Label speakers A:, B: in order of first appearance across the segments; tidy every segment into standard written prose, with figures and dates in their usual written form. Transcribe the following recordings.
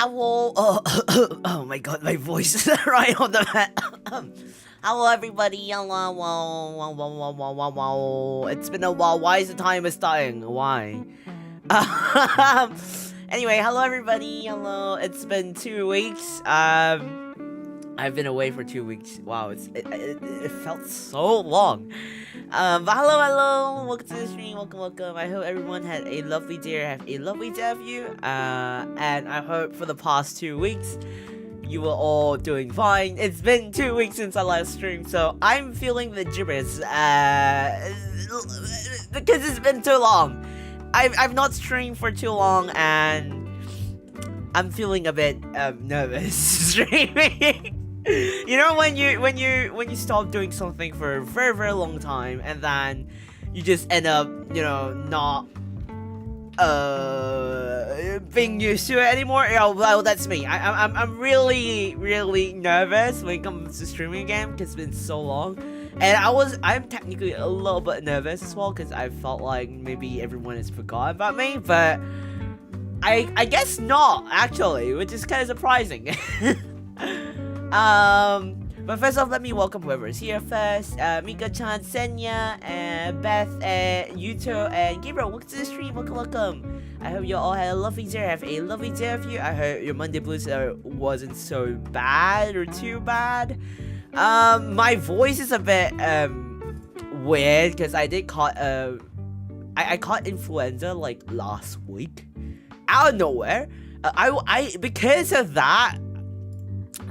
A: Hello. Oh my god, my voice is right on the mat. Hello, everybody. Hello. It's been a while. Why is the timer starting? Why? Anyway, hello, everybody. Hello. It's been 2 weeks. I've been away for 2 weeks. Wow, it felt so long. But hello, welcome to the stream, welcome. I hope everyone had a lovely day, have a lovely day of you. And I hope for the past 2 weeks, you were all doing fine. It's been 2 weeks since I last streamed, so I'm feeling the gibberish, because it's been too long. I've not streamed for too long, and I'm feeling a bit nervous streaming. You know when you stop doing something for a very long time, and then you just end up, you know, not being used to it anymore. Yeah, well, that's me. I'm really nervous when it comes to streaming again because it's been so long. And I'm technically a little bit nervous as well because I felt like maybe everyone has forgotten about me, but I guess not actually, which is kind of surprising. But first off, let me welcome whoever is here first. Mika-chan, Senya, Beth, Yuto, and Gabriel. Welcome to the stream. Welcome. I hope you all had a lovely day. Have a lovely day of you. I hope your Monday blues wasn't so bad or too bad. My voice is a bit weird because I did caught I caught influenza like last week out of nowhere. Because of that,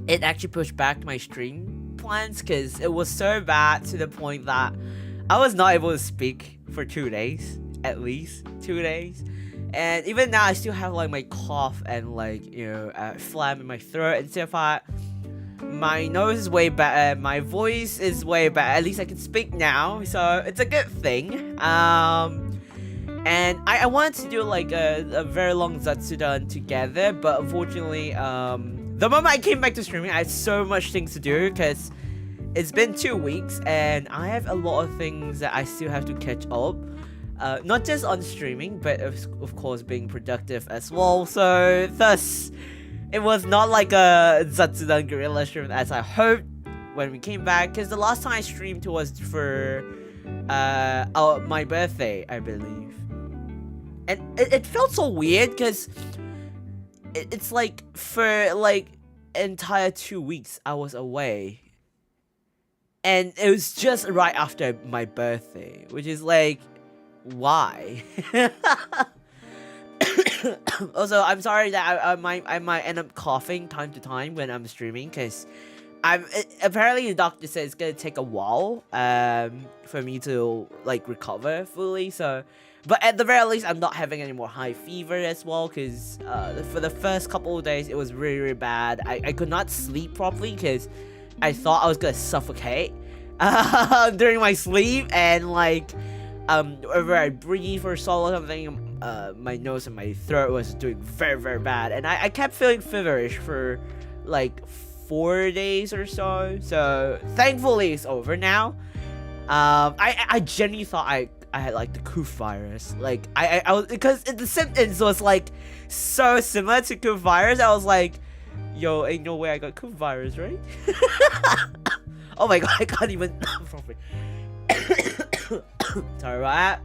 A: it actually pushed back my stream plans because it was so bad to the point that I was not able to speak for 2 days, at least 2 days. And even now, I still have like my cough and like, you know, phlegm in my throat and stuff like that. My nose is way better, my voice is way better, at least I can speak now, so it's a good thing. And I wanted to do like a very long Zatsudan together, but unfortunately, the moment I came back to streaming, I had so much things to do because it's been 2 weeks and I have a lot of things that I still have to catch up. Not just on streaming, but of course being productive as well. So thus, it was not like a Zatsudan Guerrilla stream as I hoped when we came back. Because the last time I streamed was for my birthday, I believe. And it felt so weird because it's like for like entire 2 weeks I was away, and it was just right after my birthday, which is like, why? Also, I'm sorry that I might end up coughing time to time when I'm streaming because apparently the doctor said it's gonna take a while for me to like recover fully. So, but at the very least, I'm not having any more high fever as well because for the first couple of days, it was really bad. I could not sleep properly because I thought I was gonna suffocate during my sleep, and like whenever I breathe or swallow something, my nose and my throat was doing very bad, and I kept feeling feverish for like 4 days or so. So thankfully, it's over now. I genuinely thought I had like the Coof virus. Like I was, because the symptoms was like so similar to Coof virus. I was like, yo, ain't no way I got Coof virus, right? Oh my god, I can't even properly. Sorry about that.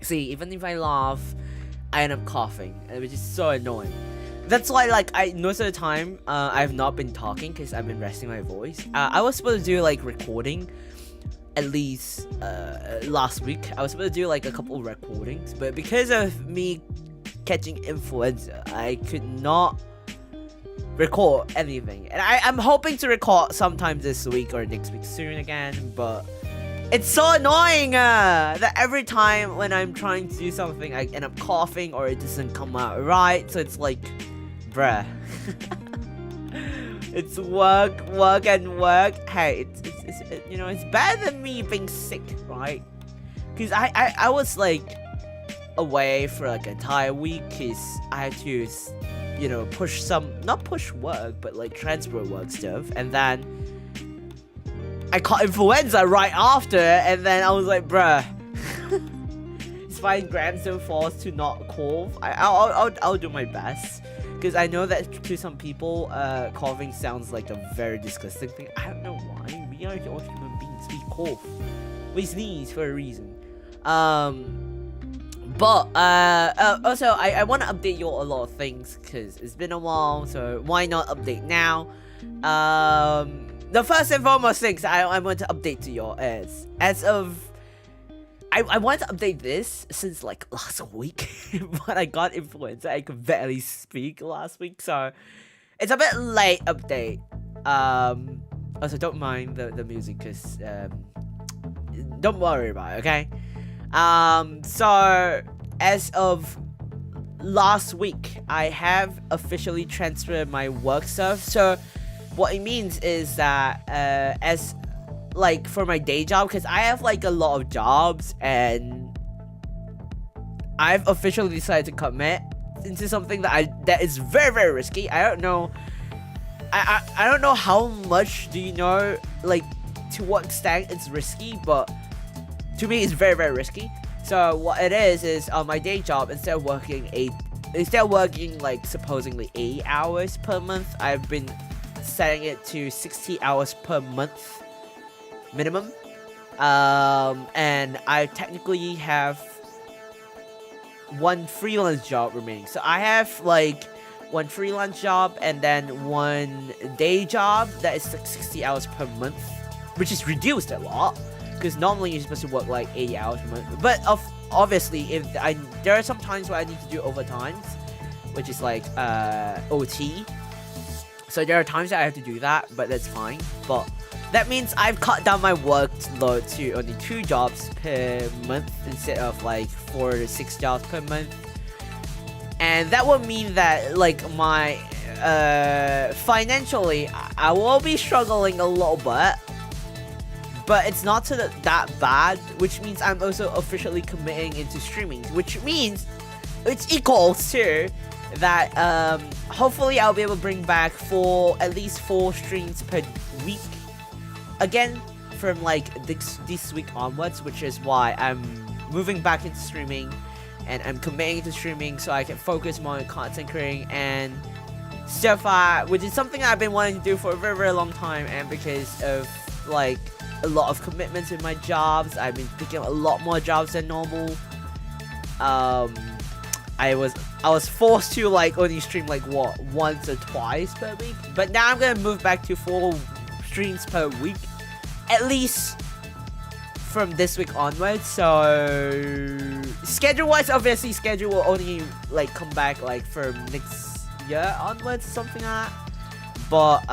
A: See, even if I laugh, I end up coughing, which is so annoying. That's why, like, most of the time, I've not been talking because I've been resting my voice. I was supposed to do like recording at least last week. I was supposed to do like a couple of recordings, but because of me catching influenza, I could not record anything. And I'm hoping to record sometime this week or next week soon again, but it's so annoying that every time when I'm trying to do something, I end up coughing or it doesn't come out right. So it's like, bruh. It's work and work. Hey, it's you know, it's better than me being sick, right? Because I was like away for like an entire week because I had to, you know, not push work, but like transport work stuff, and then I caught influenza right after, and then I was like, bruh. It's fine, Grams don't force to not cough. I'll do my best. because I know that to some people, coughing sounds like a very disgusting thing. I don't know why. We are all human beings. We cough. We sneeze for a reason. But also I want to update you all a lot of things because it's been a while, so why not update now? The first and foremost things I want to update to you all is, as of I wanted to update this since like last week, but I got influenza. I could barely speak last week, so it's a bit late update. Also don't mind the music, cause don't worry about it, okay? So as of last week, I have officially transferred my work stuff. So what it means is that as like for my day job, because I have like a lot of jobs and I've officially decided to commit into something that is very, very risky. I don't know. I don't know how much do you know, like to what extent it's risky, but to me it's very, very risky. So what it is on my day job, instead of working like supposedly 8 hours per month, I've been setting it to 60 hours per month minimum. And I technically have one freelance job remaining. So I have like one freelance job and then one day job that is like 60 hours per month, which is reduced a lot because normally you're supposed to work like 80 hours per month. But obviously, there are some times where I need to do overtimes, which is like OT. So there are times that I have to do that, but that's fine. But that means I've cut down my workload to only 2 jobs per month instead of like 4 to 6 jobs per month. And that will mean that like my financially I will be struggling a little bit, but it's not that bad, which means I'm also officially committing into streaming, which means it's equals to that hopefully I'll be able to bring back at least 4 streams per week again from like this week onwards, which is why I'm moving back into streaming and I'm committing to streaming so I can focus more on content creating and stuff, which is something I've been wanting to do for a very, very long time. And because of like a lot of commitments in my jobs, I've been picking up a lot more jobs than normal. I was forced to like only stream like once or twice per week, but now I'm gonna move back to 4 streams per week at least from this week onwards. So schedule wise, obviously schedule will only like come back like from next year onwards, something like that. But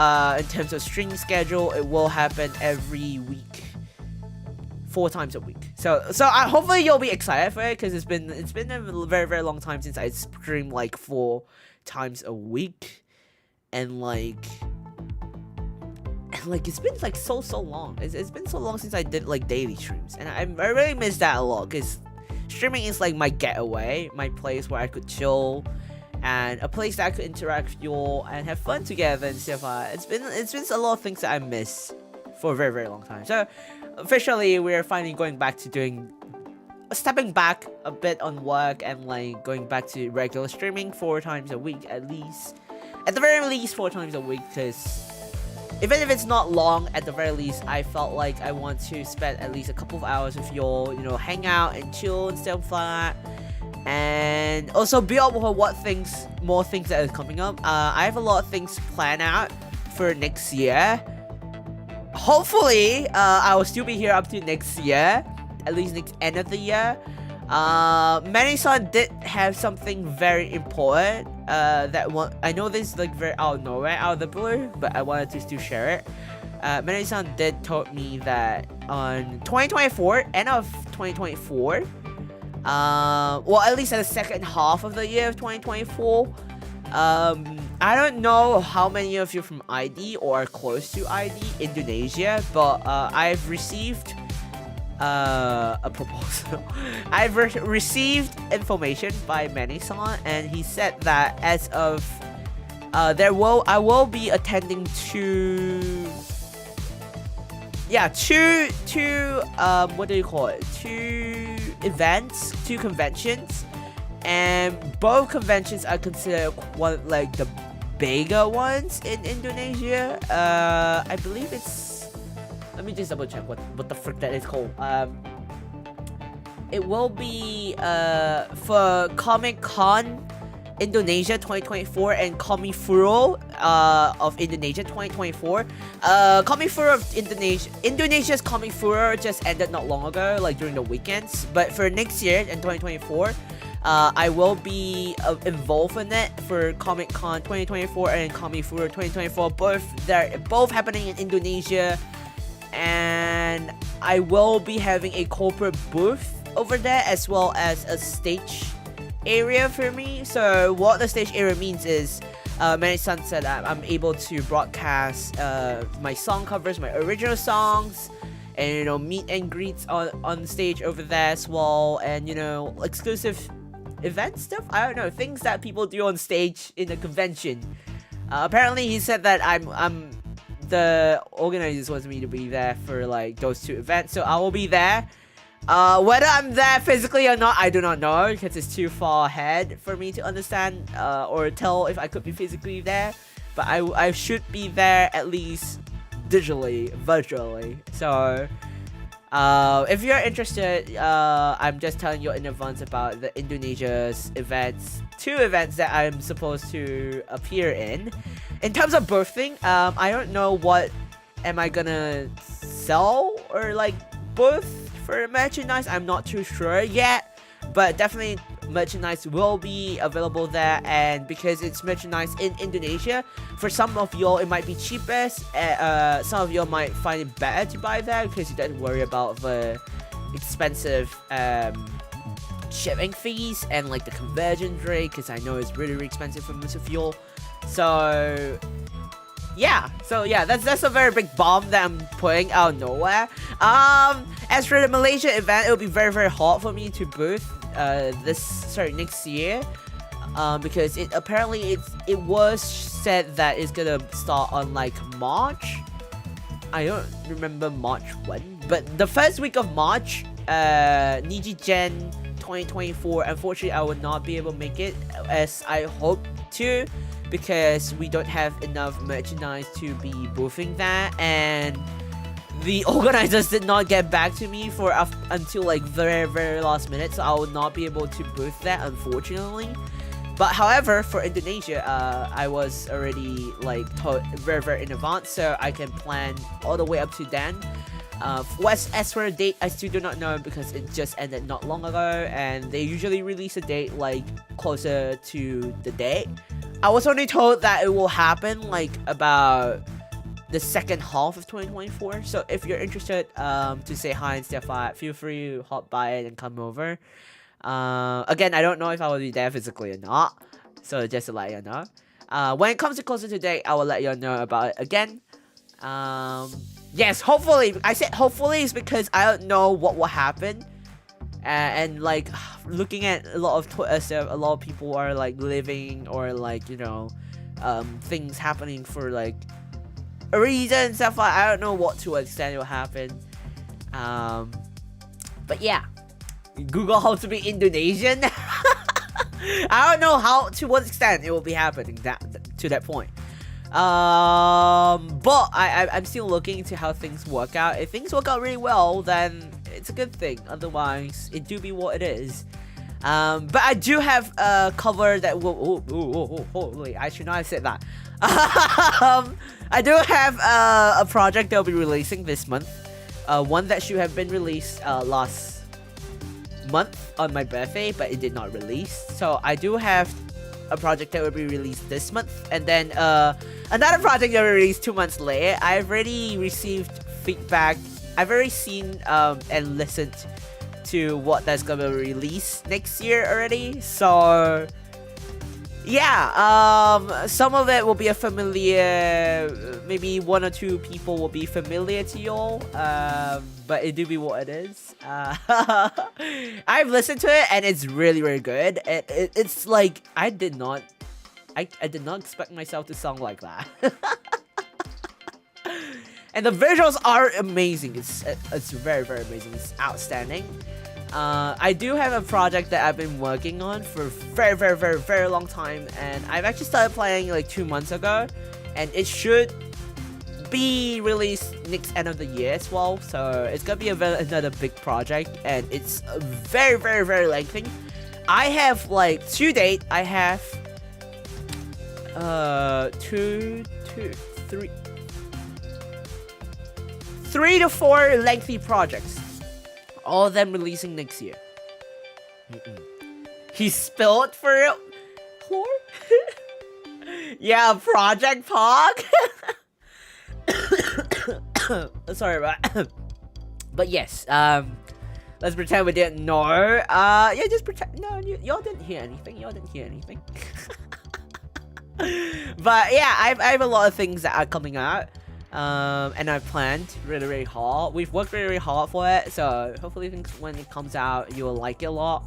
A: in terms of stream schedule, it will happen every week, 4 times a week. So hopefully you'll be excited for it, because it's been a very, very long time since I streamed like 4 times a week, and it's been like so long. It's been so long since I did like daily streams, and I really miss that a lot, because streaming is like my getaway, my place where I could chill, and a place that I could interact with you all and have fun together and stuff. It's been a lot of things that I miss for a very, very long time. So officially we're finally going back to stepping back a bit on work and like going back to regular streaming 4 times a week at least. At the very least 4 times a week, because even if it's not long, at the very least I felt like I want to spend at least a couple of hours with you all, hang out and chill and stuff like that. And also be up with more things that is coming up. I have a lot of things planned out for next year. Hopefully, I will still be here up to next year, at least next end of the year. Many-san did have something very important. I know this is like very out of nowhere, out of the blue, but I wanted to still share it. Many-san did told me that on 2024, end of 2024. Well, at least at the second half of the year of 2024. I don't know how many of you from ID or are close to ID, Indonesia, but I've received a proposal. I've received information by Manny-san, and he said that as of I will be attending two what do you call it? 2 events, 2 conventions and both conventions are considered one like the bigger ones in Indonesia. I believe it's. Let me just double check what the frick that is called. It will be for Comic Con Indonesia 2024 and Komifuro of Indonesia 2024. Komifuro of Indonesia's Komifuro just ended not long ago, like during the weekends. But for next year in 2024, I will be involved in it for Comic Con 2024 and Komifuro 2024. Both happening in Indonesia, and I will be having a corporate booth over there as well as a stage area for me. So what the stage area means is many times that I'm able to broadcast my song covers, my original songs, and meet and greets on stage over there as well, and exclusive event stuff. I don't know, things that people do on stage in a convention. Apparently he said that I'm the organizers wants me to be there for like those two events, so I will be there. Whether I'm there physically or not, I do not know, because it's too far ahead for me to understand or tell if I could be physically there. But I should be there at least digitally, virtually. So if you're interested, I'm just telling you in advance about the Indonesia's events, 2 events that I'm supposed to appear in. In terms of birthing, I don't know what am I gonna sell or like booth for merchandise. I'm not too sure yet, but definitely merchandise will be available there. And because it's merchandise in Indonesia, for some of y'all it might be cheapest. Some of y'all might find it better to buy there because you don't worry about the expensive shipping fees and like the conversion rate, because I know it's really, really expensive for most of y'all. So yeah, that's a very big bomb that I'm putting out of nowhere. As for the Malaysia event, it'll be very, very hard for me to booth next year. Because it was said that it's gonna start on like March. I don't remember March when, but the first week of March, Niji Gen 2024. Unfortunately, I will not be able to make it as I hope to, because we don't have enough merchandise to be boothing that, and the organizers did not get back to me until like very, very last minute, so I will not be able to booth that, unfortunately. But however, for Indonesia, I was already like told very, very in advance, so I can plan all the way up to then. As for a date, I still do not know because it just ended not long ago, and they usually release a date like closer to the date. I was only told that it will happen like about the second half of 2024. So if you're interested to say hi and stuff like that, feel free to hop by it and come over. Again, I don't know if I will be there physically or not, so just to let you know. When it comes to closer to date, I will let you know about it again. Yes, hopefully. I said hopefully is because I don't know what will happen. And like looking at a lot of Twitter stuff, a lot of people are like living or like things happening for like a reason and stuff like. I don't know what to what extent it will happen. But yeah, Google how to be Indonesian. I don't know to what extent it will be happening to that point. But I'm still looking into how things work out. If things work out really well, then it's a good thing. Otherwise, it do be what it is. But I do have a cover that will. Holy! I should not have said that. I do have a project that will be releasing this month. One that should have been released last month on my birthday, but it did not release. So I do have a project that will be released this month, and then another project that will be released 2 months later. I've already received feedback. I've already seen and listened to what that's gonna release next year already. So yeah, some of it will be a familiar, maybe 1 or 2 people will be familiar to y'all, but it do be what it is. I've listened to it and it's really, really good. It's like I did not expect myself to sound like that. And the visuals are amazing. It's very, very amazing. It's outstanding. I do have a project that I've been working on for very long time, and I've actually started playing like 2 months ago, and it should be released next end of the year as well. So it's gonna be another big project, and it's very lengthy. I have like to date, I have 3 to 4 lengthy projects, all of them releasing next year. He spilled for it. Yeah, Project Pog. Sorry about but yes, let's pretend we didn't know. Yeah, just pretend. No, y'all didn't hear anything. But yeah, I have a lot of things that are coming out. And I've planned really hard. We've worked really hard for it, so hopefully when it comes out, you will like it a lot.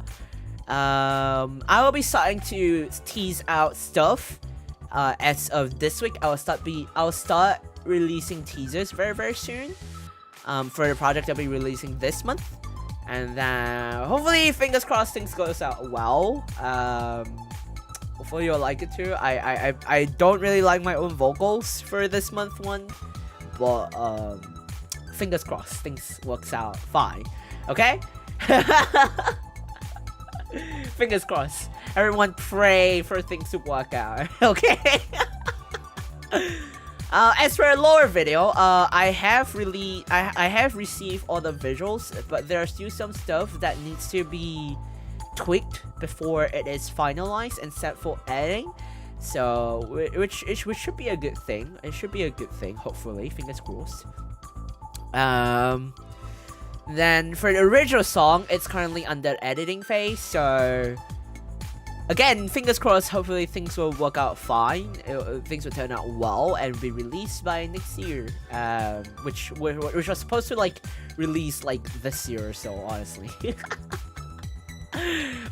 A: I will be starting to tease out stuff. As of this week, I'll start releasing teasers very soon. For the project I'll be releasing this month, and then hopefully, fingers crossed, things goes out well. Hopefully you'll like it too. I don't really like my own vocals for this month one, but fingers crossed things works out fine. Okay. Fingers crossed. Everyone pray for things to work out. Okay. As for a lower video, I have received all the visuals, but there are still some stuff that needs to be tweaked before it is finalized and set for editing. So, which should be a good thing. It should be a good thing, hopefully. Fingers crossed. Then for the original song, it's currently under editing phase. So, again, fingers crossed. Hopefully, things will work out fine. Things will turn out well and be released by next year. Which was supposed to like release like this year or so, honestly.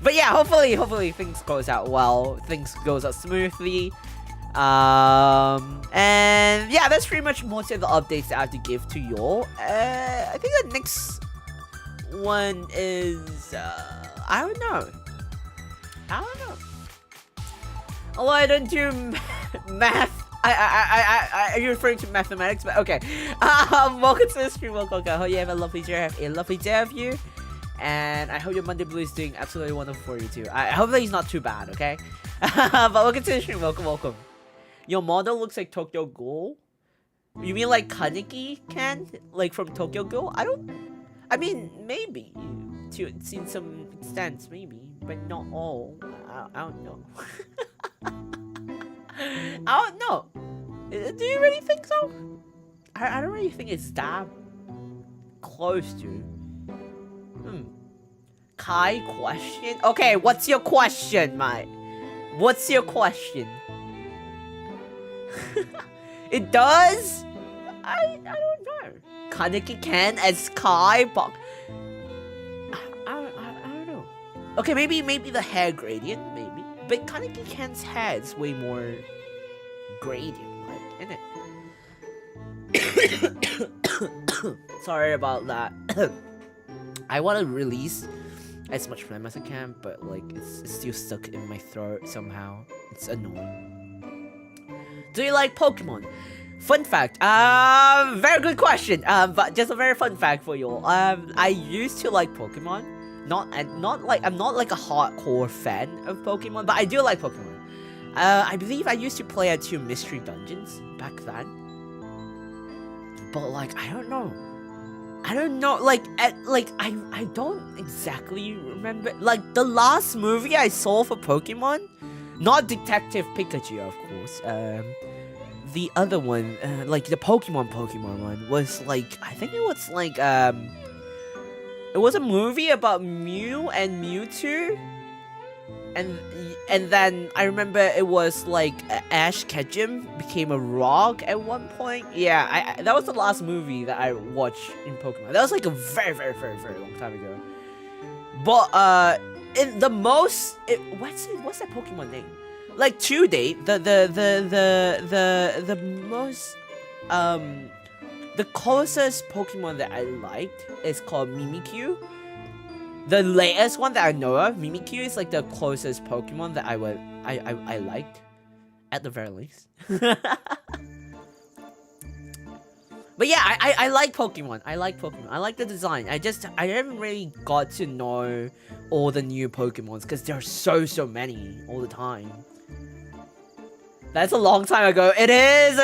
A: But yeah, hopefully things goes out well. Things goes out smoothly. And yeah, that's pretty much most of the updates that I have to give to y'all. I think the next one is I don't know. Although I don't do math. Are you referring to mathematics? But okay. Welcome to the stream, welcome. I hope you have a lovely day. Have a lovely day of you. And I hope your Monday Blue is doing absolutely wonderful for you too. I hope that he's not too bad, okay? But welcome to the stream, welcome. Your model looks like Tokyo Ghoul. You mean like Kaneki can? Like from Tokyo Ghoul? I mean, maybe. To some extent, maybe. But not all. I don't know. I don't know. Do you really think so? I don't really think it's that close to. Kai question? Okay, what's your question, mate? What's your question? It does? I don't know. Kaneki can as Kai, but I don't know. Okay, maybe the hair gradient, maybe. But Kaneki Ken's hair is way more gradient, like, isn't it? Sorry about that. I want to release as much phlegm as I can, but like it's still stuck in my throat somehow. It's annoying. Do you like Pokemon? Fun fact. Very good question. But just a very fun fact for you all. I used to like Pokemon. I'm not like a hardcore fan of Pokemon, but I do like Pokemon. I believe I used to play at 2 mystery dungeons back then. But like I don't know, like I don't exactly remember. Like the last movie I saw for Pokemon, not Detective Pikachu, of course. The other one, like the Pokemon one, was like I think it was like it was a movie about Mew and Mewtwo, and then I remember it was like Ash Ketchum became a rock at one point. Yeah, that was the last movie that I watched in Pokemon. That was like a very long time ago. But in the most, what's that Pokemon name? Like to date, the most the closest Pokemon that I liked is called Mimikyu. The latest one that I know of, Mimikyu, is like the closest Pokemon that I liked, at the very least. But yeah, I like Pokemon. I like Pokemon. I like the design. I haven't really got to know all the new Pokemons because there are so many all the time. That's a long time ago. It is.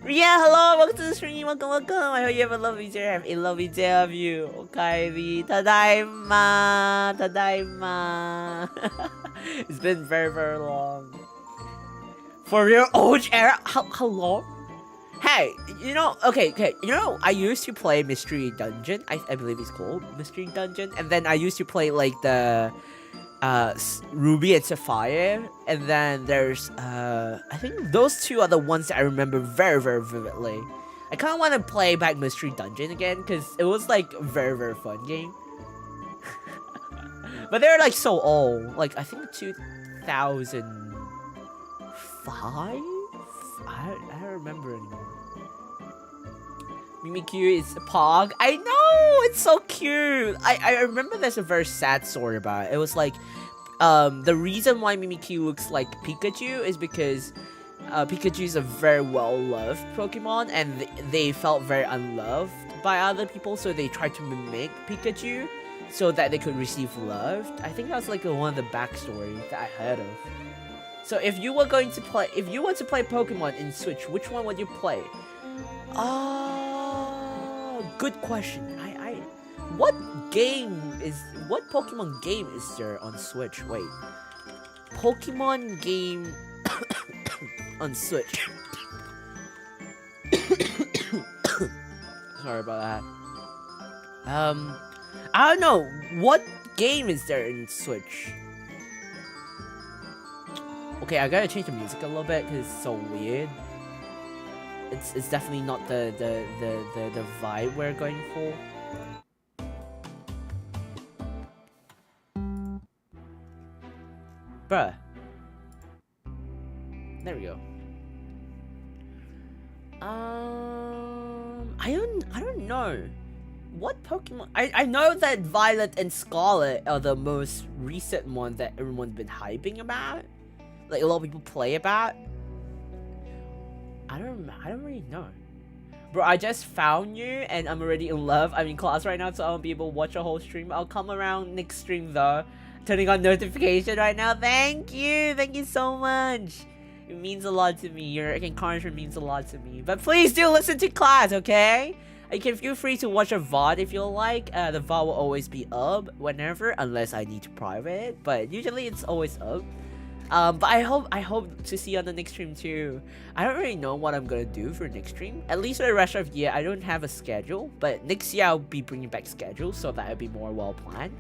A: Yeah, hello, welcome to the stream. Welcome. I hope you have a lovely day. Have a lovely day of you. Okay, tadaima. It's been very long. For your old era, how long? Hey, you know, okay, you know, I used to play Mystery Dungeon. I believe it's called Mystery Dungeon, and then I used to play like the Ruby and Sapphire, and then there's I think those two are the ones that I remember very vividly. I kind of want to play back Mystery Dungeon again because it was like a very fun game. But they're like so old, like I think 2005. I don't remember anymore. Mimikyu is a Pog. I know, it's so cute. I remember there's a very sad story about it. It was like, the reason why Mimikyu looks like Pikachu is because Pikachu is a very well-loved Pokemon, and they felt very unloved by other people, so they tried to mimic Pikachu so that they could receive love. I think that's like one of the backstories that I heard of. So if you were to play Pokemon in Switch, which one would you play? Good question. What Pokemon game is there on Switch? Wait. Pokemon game on Switch. Sorry about that. I don't know. What game is there in Switch? Okay, I gotta change the music a little bit because it's so weird. It's definitely not the vibe we're going for. Bruh. There we go. I don't know. What Pokemon? I know that Violet and Scarlet are the most recent ones that everyone's been hyping about. Like a lot of people play about. I don't really know. Bro, I just found you and I'm already in love. I'm in class right now, so I won't be able to watch a whole stream. I'll come around next stream though. Turning on notification right now. Thank you so much. It means a lot to me. Your encouragement means a lot to me. But please do listen to class, okay? You can feel free to watch a VOD if you like. The VOD will always be up whenever, unless I need to private it. But usually it's always up. But I hope to see you on the next stream too. I don't really know what I'm gonna do for next stream. At least for the rest of the year, I don't have a schedule. But next year I'll be bringing back schedules, so that it'll be more well planned.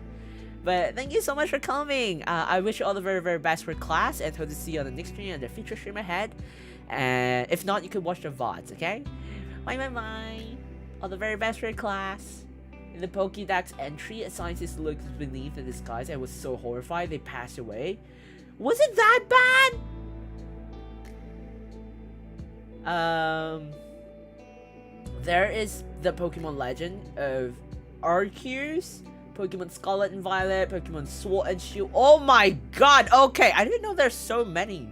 A: But thank you so much for coming. I wish you all the very best for class, and hope to see you on the next stream and the future stream ahead. And if not, you could watch the VODs, okay? Bye. All the very best for your class. In the Pokédex entry, a scientist looked beneath the disguise and was so horrified they passed away. Was it that bad? There is the Pokemon legend of Arceus, Pokemon Scarlet and Violet, Pokemon Sword and Shield. Oh my god, okay, I didn't know there's so many.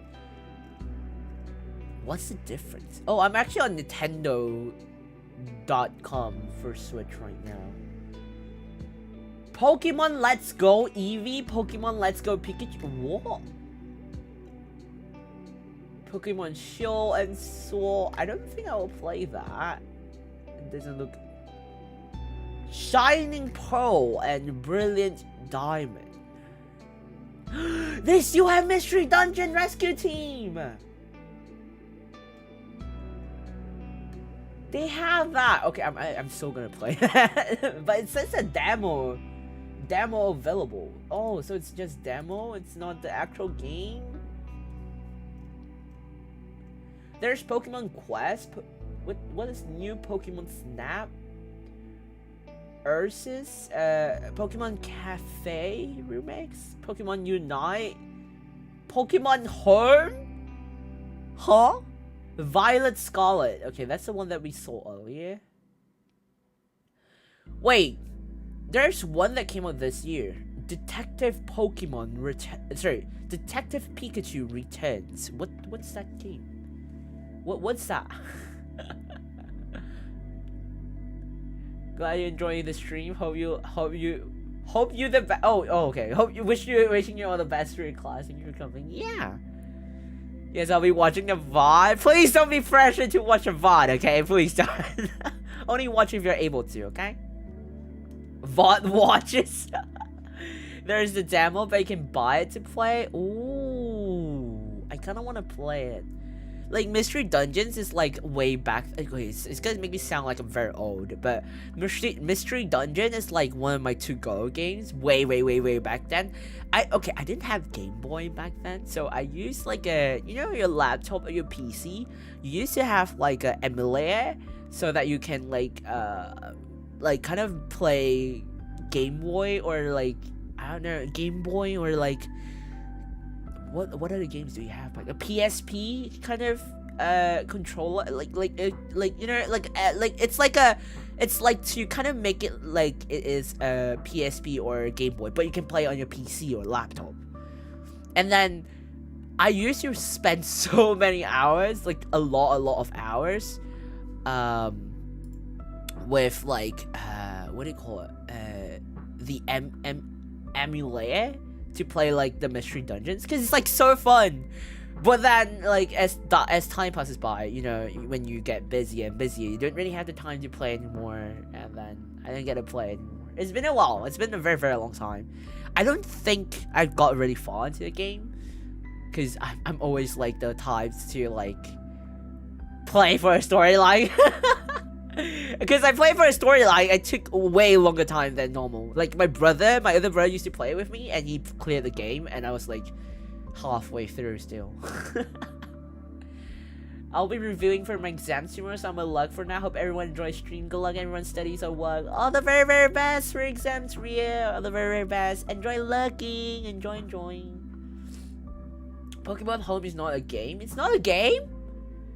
A: What's the difference? Oh, I'm actually on Nintendo.com for Switch right now. Pokemon Let's Go Eevee, Pokemon Let's Go Pikachu. What? Pokemon Shield and Sword. I don't think I will play that. It doesn't look. Shining Pearl and Brilliant Diamond. They still have Mystery Dungeon Rescue Team. They have that. Okay, I'm still gonna play that. But it says a demo available. Oh, so it's just demo? It's not the actual game? There's Pokemon Quest. What is new? Pokemon Snap? Ursus? Pokemon Cafe remakes? Pokemon Unite? Pokemon Home? Huh? Violet Scarlet. Okay, that's the one that we saw earlier. Wait. There's one that came out this year. Detective Pikachu Returns. What's that game? What's that? Glad you're enjoying the stream. Hope you the best. Oh, okay. Wishing you all the best for your class and you're coming. Yeah. Yes, I'll be watching the VOD. Please don't be pressured to watch a VOD, okay? Please don't. Only watch if you're able to, okay? VOD watches. There's the demo, but you can buy it to play. Ooh, I kind of want to play it. Like, Mystery Dungeons is like way back. Okay, it's gonna make me sound like I'm very old, but Mystery Dungeon is like one of my to-go games. Way back then. I didn't have Game Boy back then, so I used like your laptop or your PC. You used to have like an emulator so that you can like kind of play Game Boy or like, I don't know, Game Boy or like what other games do you have? Like a PSP kind of controller, it's like to kind of make it like it is a PSP or a Game Boy, but you can play on your PC or laptop. And then I used to spend so many hours, like a lot of hours, with like what do you call it? The emulator to play like the Mystery Dungeons, because it's like so fun. But then like as time passes by, you know, when you get busier and busier, you don't really have the time to play anymore, and then I didn't get to play anymore. It's been a while. It's been a very long time. I don't think I got really far into the game, because I'm always like the types to like play for a storyline. Because I play for a storyline, it took way longer time than normal. Like my other brother used to play with me, and he cleared the game, and I was like halfway through still. I'll be reviewing for my exams tomorrow, so I'm a luck for now. Hope everyone enjoys stream. Good luck, everyone studies or work. All the very best for exams, Rio. All the very best. Enjoy lurking. Enjoying. Pokemon Home is not a game. It's not a game?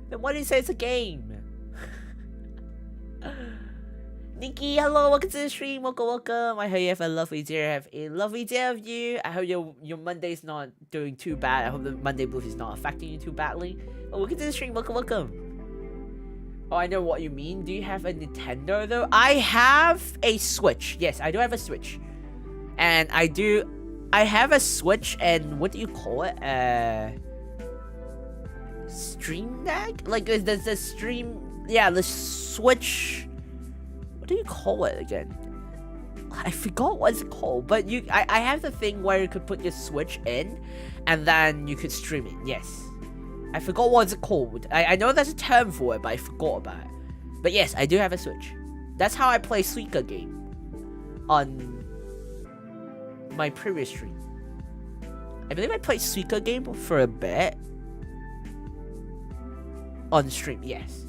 A: Then why do you say it's a game? Nikki, hello, welcome to the stream, welcome. I hope you have a lovely day, of you. I hope your Monday's not doing too bad. I hope the Monday blues is not affecting you too badly. Oh, welcome to the stream, welcome. Oh, I know what you mean. Do you have a Nintendo though? I have a Switch. Yes, I do have a Switch. And I have a Switch, and what do you call it? Stream Deck? Like the stream, yeah, the Switch. What do you call it again? I forgot what it's called, but I have the thing where you could put your Switch in, and then you could stream it. Yes, I forgot what it's called. I know there's a term for it, but I forgot about it. But yes, I do have a Switch. That's how I play Suika game on my previous stream. I believe I played Suika game for a bit on stream. Yes.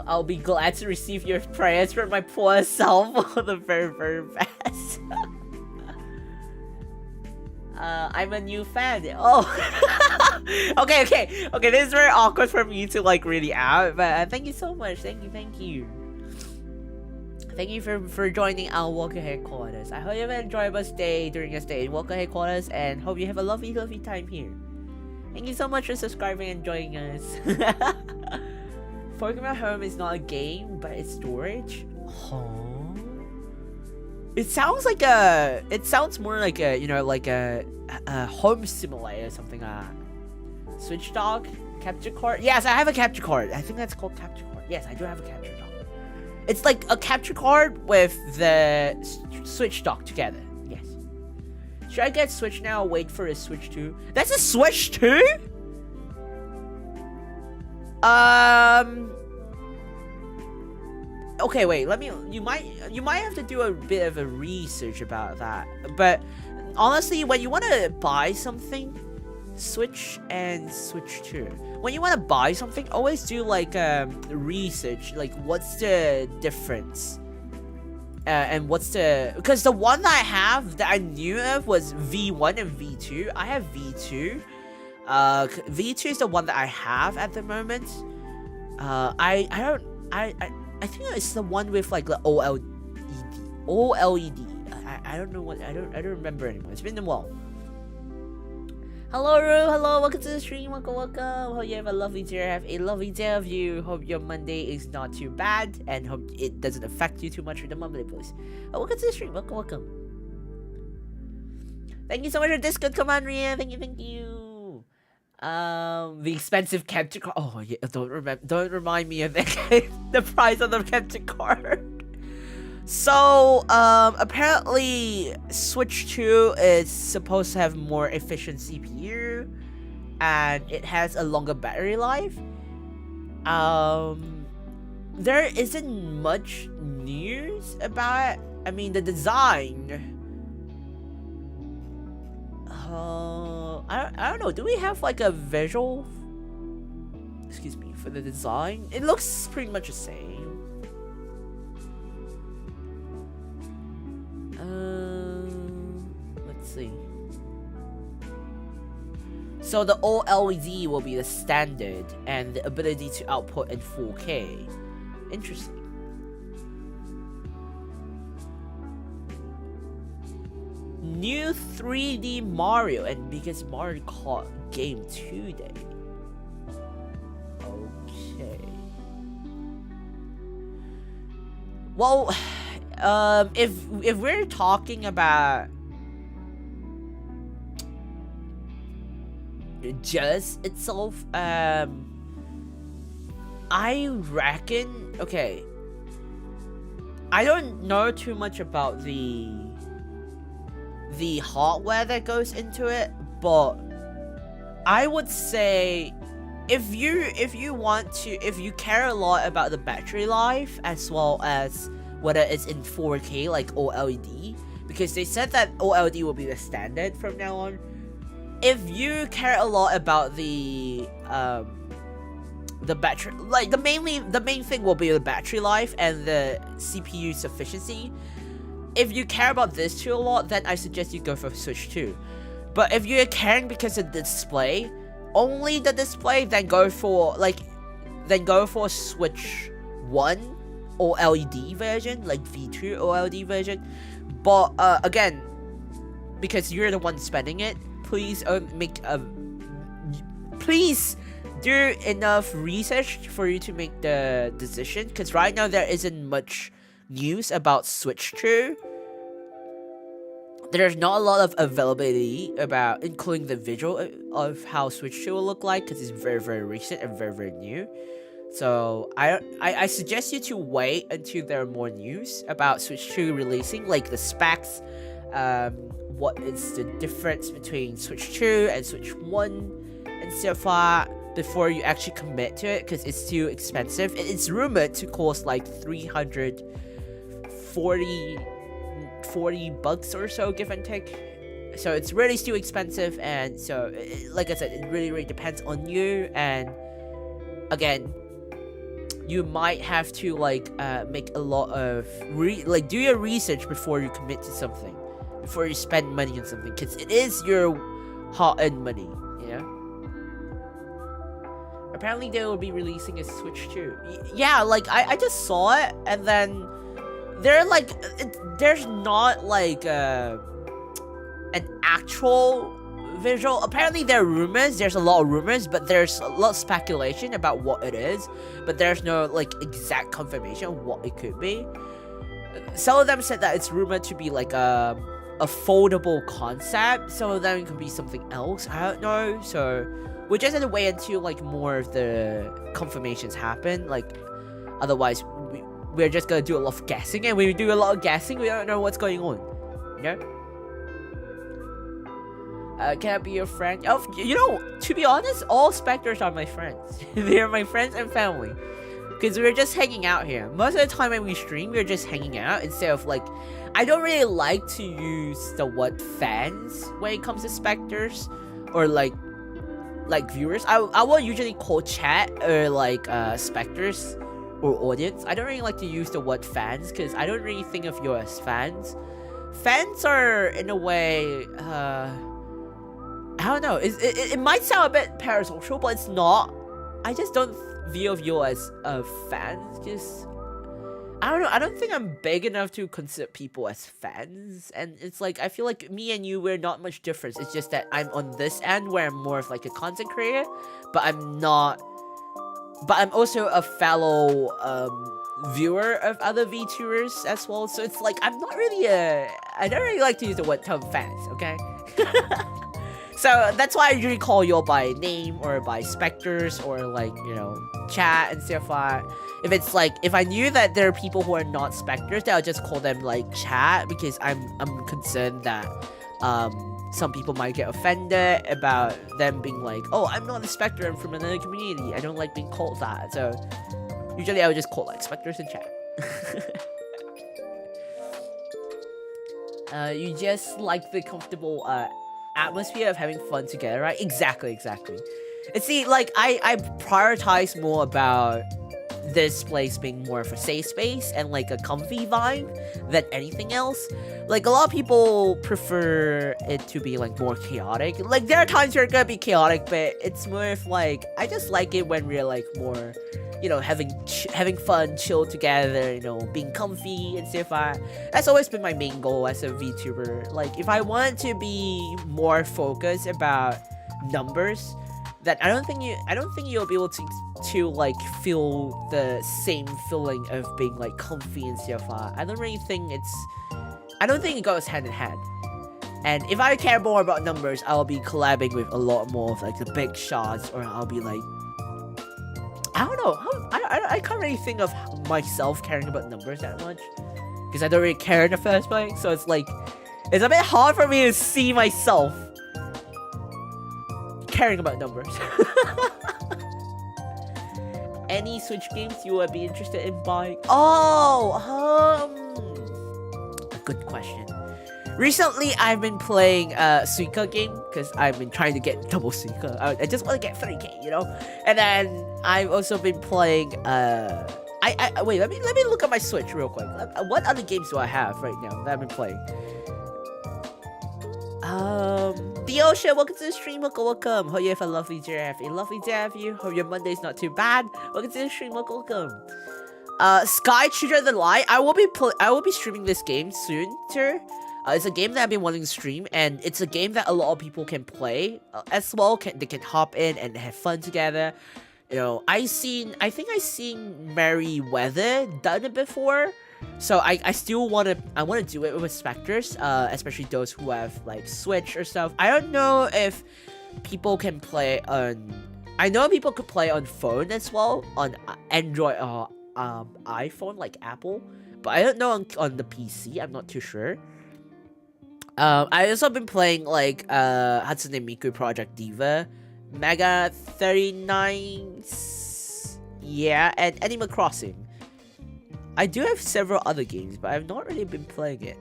A: I'll be glad to receive your prayers for my poor self. All the very best. I'm a new fan. Oh. Okay. This is very awkward for me to like really out, but thank you so much. Thank you. Thank you for joining our Walker headquarters. I hope you have an enjoyable stay during your stay in Walker headquarters, and hope you have a lovely time here. Thank you so much for subscribing and joining us. Pokemon Home is not a game, but it's storage. Huh? It sounds more like a, you know, like a home simulator or something like that. Switch Dock, capture card. Yes, I have a capture card. I think that's called capture card. Yes, I do have a capture dock. It's like a capture card with the Switch Dock together. Yes. Should I get Switch now or wait for a Switch 2? That's a Switch 2? Okay, wait, you might have to do a bit of a research about that. But honestly, when you want to buy something, Switch and Switch 2. When you want to buy something, always do like research, like what's the difference? And what's the, because the one that I have that I knew of was V1 and V2. I have V2. V2 is the one that I have at the moment. I think it's the one with like the OLED. OLED. I don't know what I don't remember anymore. It's been a while. Hello Ru, hello, welcome to the stream, welcome. Hope you have a lovely day, have a lovely day of you. Hope your Monday is not too bad and hope it doesn't affect you too much with the Monday blues. Welcome to the stream, welcome. Thank you so much for Discord command, Ria. Thank you. The expensive capture card. Oh yeah, don't remind me of the price of the capture card. So, apparently Switch 2 is supposed to have more efficient CPU, and it has a longer battery life. There isn't much news about it. I mean, the design. I don't know. Do we have like a visual? Excuse me, for the design? It looks pretty much the same. Let's see. So the OLED will be the standard and the ability to output in 4K. Interesting. New 3D Mario and biggest Mario Kart game today. Okay. Well, if we're talking about just itself, I reckon, okay, I don't know too much about the hardware that goes into it, but I would say if you care a lot about the battery life as well as whether it's in 4K like OLED, because they said that OLED will be the standard from now on. If you care a lot about the battery, like the main thing will be the battery life and the CPU sufficiency. If you care about this two a lot, then I suggest you go for Switch 2. But if you're caring because of the display, only the display, then go for Switch 1 OLED version, like V2 OLED version. But again, because you're the one spending it, please please do enough research for you to make the decision. Because right now there isn't much news about Switch 2. There's not a lot of availability about including the visual of how Switch 2 will look like, because it's very, very recent and very, very new. So I suggest you to wait until there are more news about Switch 2 releasing, like the specs, what is the difference between Switch 2 and Switch 1 and so far, before you actually commit to it, because it's too expensive. It's rumored to cost like $340 or so, give and take. So it's really still expensive, and so like I said, it really depends on you. And again, you might have to like make a lot of do your research before you commit to something, before you spend money on something, because it is your hard-earned money, you know. Apparently they will be releasing a Switch 2. Yeah, like I just saw it, and then there's not like an actual visual. Apparently there are rumors, there's a lot of rumors, but there's a lot of speculation about what it is, but there's no like exact confirmation of what it could be. Some of them said that it's rumored to be like a foldable concept. Some of them could be something else, I don't know. So we just have to wait until like more of the confirmations happen. Like otherwise we're just gonna do a lot of guessing, and when we do a lot of guessing, we don't know what's going on, you know? Can I be your friend? Oh, you know, to be honest, all Spectres are my friends. They're my friends and family, because we're just hanging out here. Most of the time when we stream, we're just hanging out instead of like, I don't really like to use the word fans when it comes to Spectres or like viewers. I will usually call chat or like Spectres or audience. I don't really like to use the word fans, because I don't really think of you as fans. Fans are in a way, I don't know, it might sound a bit parasocial, but it's not. I just don't view of you as fans, because I don't know. I don't think I'm big enough to consider people as fans, and it's like I feel like me and you, we're not much difference. It's just that I'm on this end where I'm more of like a content creator, but I'm not. But I'm also a fellow viewer of other VTubers as well. So it's like I'm not really I don't really like to use the word term fans. Okay. So that's why I usually call you all by name or by specters or like, you know, chat and stuff like. If it's like, if I knew that there are people who are not specters, then I'll just call them like chat, because I'm concerned that some people might get offended about them being like, oh, I'm not a specter, I'm from another community, I don't like being called that. So usually I would just call like specters in chat. You just like the comfortable atmosphere of having fun together, right? Exactly. And see, like, I prioritize more about this place being more of a safe space and like a comfy vibe than anything else. Like, a lot of people prefer it to be like more chaotic. Like, there are times where it's gonna be chaotic, but it's more of like, I just like it when we're like more, you know, having fun, chill together, you know, being comfy and stuff. That's always been my main goal as a VTuber. Like, if I want to be more focused about numbers, that I don't think you'll be able to like feel the same feeling of being like comfy and stuff. I don't think it goes hand in hand. And if I care more about numbers, I'll be collabing with a lot more of like the big shots, or I'll be like, I don't know, I can't really think of myself caring about numbers that much, because I don't really care in the first place. So it's like, it's a bit hard for me to see myself caring about numbers. Any Switch games you would be interested in buying? Oh, a good question. Recently, I've been playing Suika game, because I've been trying to get double Suika. I just want to get 3k, you know? And then I've also been playing, wait, let me look at my Switch real quick. What other games do I have right now that I've been playing? The Ocean, welcome to the stream, welcome. Hope you have a lovely day. A lovely day of you. Hope your Monday's not too bad. Welcome to the stream, welcome. Sky Shooter the Light. I will be streaming this game soon, sir. It's a game that I've been wanting to stream, and it's a game that a lot of people can play as well. They can hop in and have fun together. You know, I think I seen Merryweather done it before. So I still want to do it with specters, especially those who have like Switch or stuff. I don't know if people can play on. I know people could play on phone as well, on Android or iPhone like Apple, but I don't know on the PC. I'm not too sure. I also been playing like Hatsune Miku Project Diva, Mega 39, yeah, and Animal Crossing. I do have several other games, but I've not really been playing it.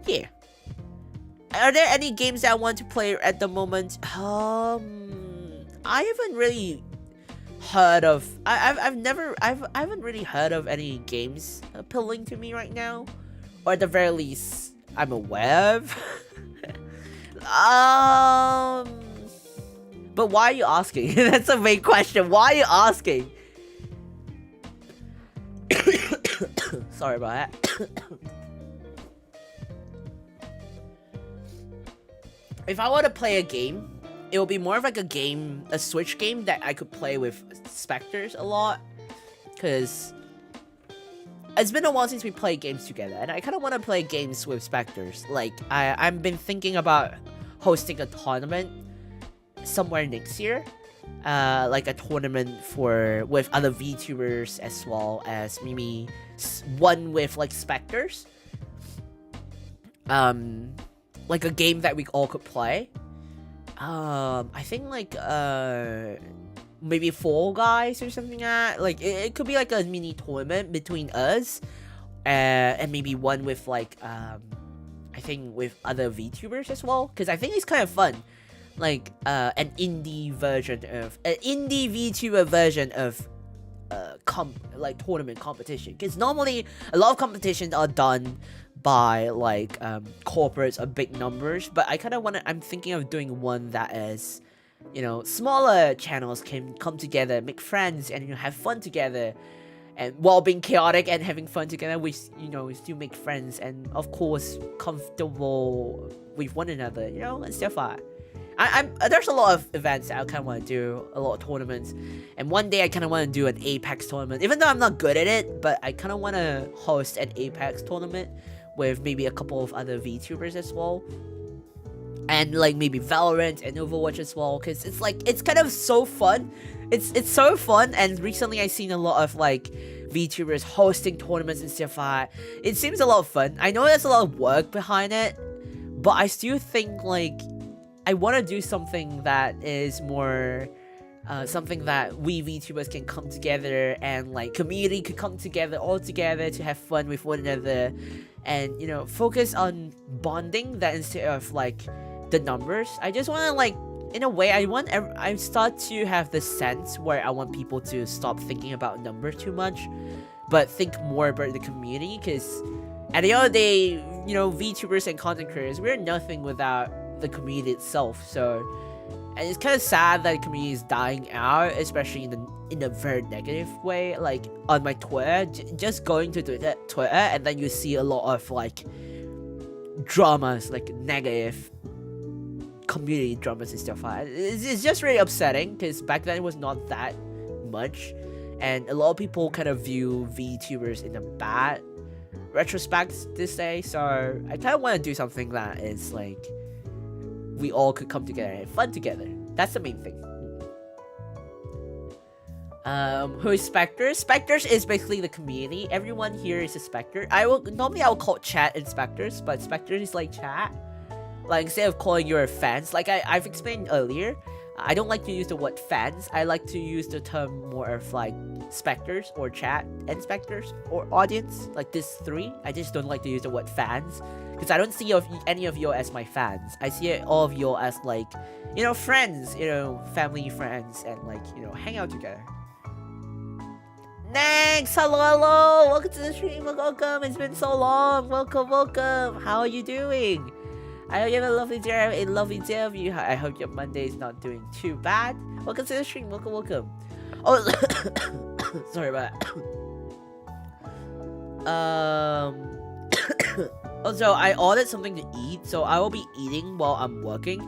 A: Yeah. Are there any games that I want to play at the moment? I haven't really heard of. I haven't really heard of any games appealing to me right now, or at the very least, I'm aware of. But why are you asking? That's a big question. Why are you asking? Sorry about that. If I want to play a game, it will be more of like a Switch game that I could play with specters a lot, because it's been a while since we played games together, and I kind of want to play games with specters. Like, I've been thinking about hosting a tournament somewhere next year. Like a tournament with other VTubers, as well as maybe one with like specters. Like a game that we all could play. I think like maybe Fall Guys or something like that. Like it could be like a mini tournament between us, and maybe one with like I think with other VTubers as well, because I think it's kind of fun. Like an indie VTuber version of like tournament competition, because normally a lot of competitions are done by like corporates or big numbers, but I'm thinking of doing one that is smaller channels can come together, make friends, and have fun together. And while being chaotic and having fun together, we still make friends and of course comfortable with one another, and stuff like that. There's a lot of events that I kind of want to do, a lot of tournaments, and one day I kind of want to do an Apex tournament, even though I'm not good at it, but I kind of want to host an Apex tournament with maybe a couple of other VTubers as well, and like maybe Valorant and Overwatch as well, because it's kind of so fun. It's so fun, and recently I've seen a lot of like VTubers hosting tournaments and stuff like that. It seems a lot of fun. I know there's a lot of work behind it, but I still think like I want to do something that is more something that we VTubers can come together, and like community could come together all together to have fun with one another, and focus on bonding that instead of like the numbers. I just want to like, in a way, I start to have this sense where I want people to stop thinking about numbers too much, but think more about the community, because at the end of the day, VTubers and content creators, we're nothing without the community itself. So, and it's kind of sad that the community is dying out, especially in a very negative way. Like on my Twitter, just going to Twitter, and then you see a lot of like dramas, like negative community dramas and stuff like that. It's just really upsetting, because back then it was not that much, and a lot of people kind of view VTubers in a bad retrospect this day. So I kind of want to do something that is like we all could come together and have fun together. That's the main thing. Who is Spectres? Spectres is basically the community. Everyone here is a Spectre. Normally I will call chat Spectres, but Spectres is like chat. Like instead of calling your fans, like I've explained earlier, I don't like to use the word fans. I like to use the term more of like Spectres or chat and Spectres or audience, like this three. I just don't like to use the word fans, because I don't see any of you as my fans. I see all of you as like, friends, family friends, and like, hang out together. Next, hello, welcome to the stream, welcome, it's been so long, welcome, how are you doing? I hope you have a lovely day of you. I hope your Monday is not doing too bad. Welcome to the stream, welcome. Oh, sorry about that. Also, I ordered something to eat, so I will be eating while I'm working,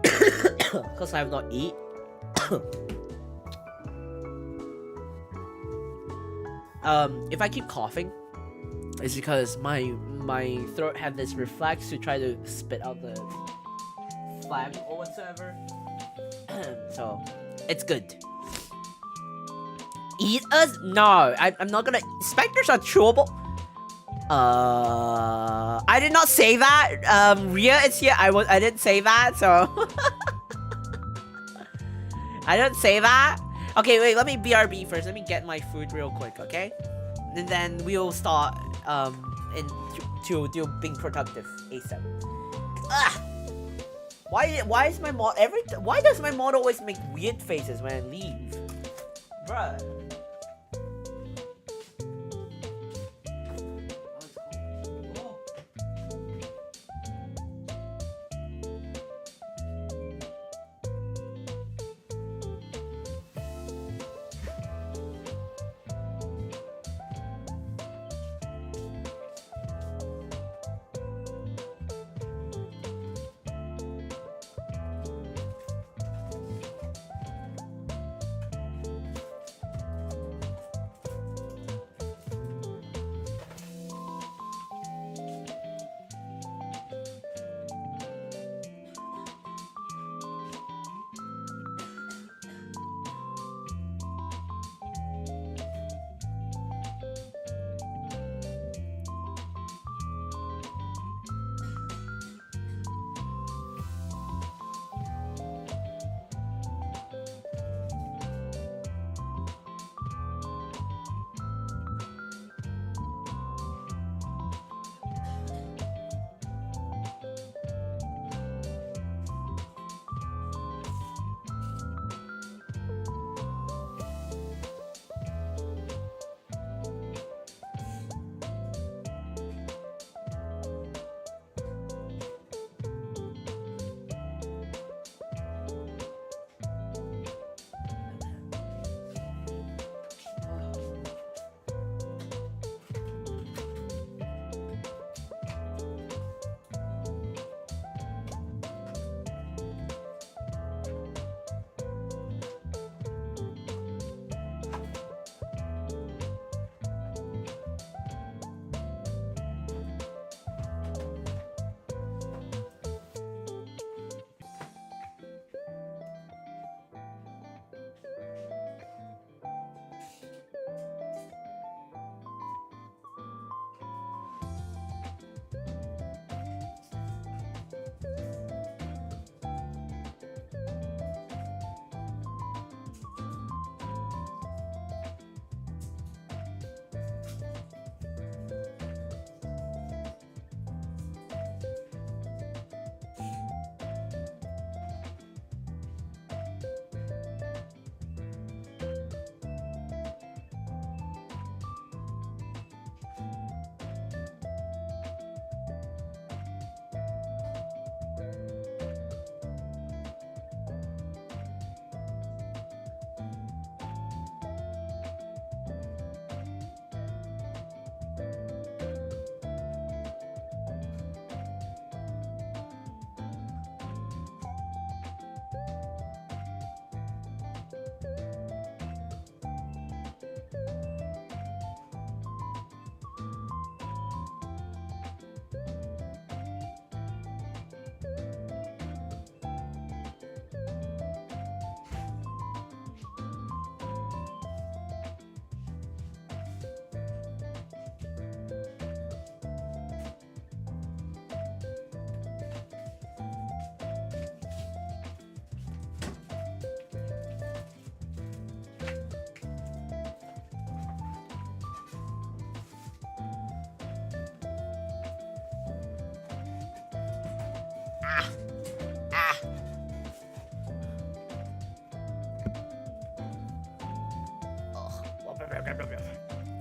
A: because I have not eat. If I keep coughing, it's because my throat had this reflex to try to spit out the phlegm or whatsoever. So it's good. Eat us? No, I'm not gonna. Spectres are chewable. I did not say that. Ria is here. I didn't say that. So I didn't say that. Okay, wait. Let me BRB first. Let me get my food real quick. Okay, and then we'll start to do being productive ASAP. Ugh. Why is my mod why does my mod always make weird faces when I leave? Bruh.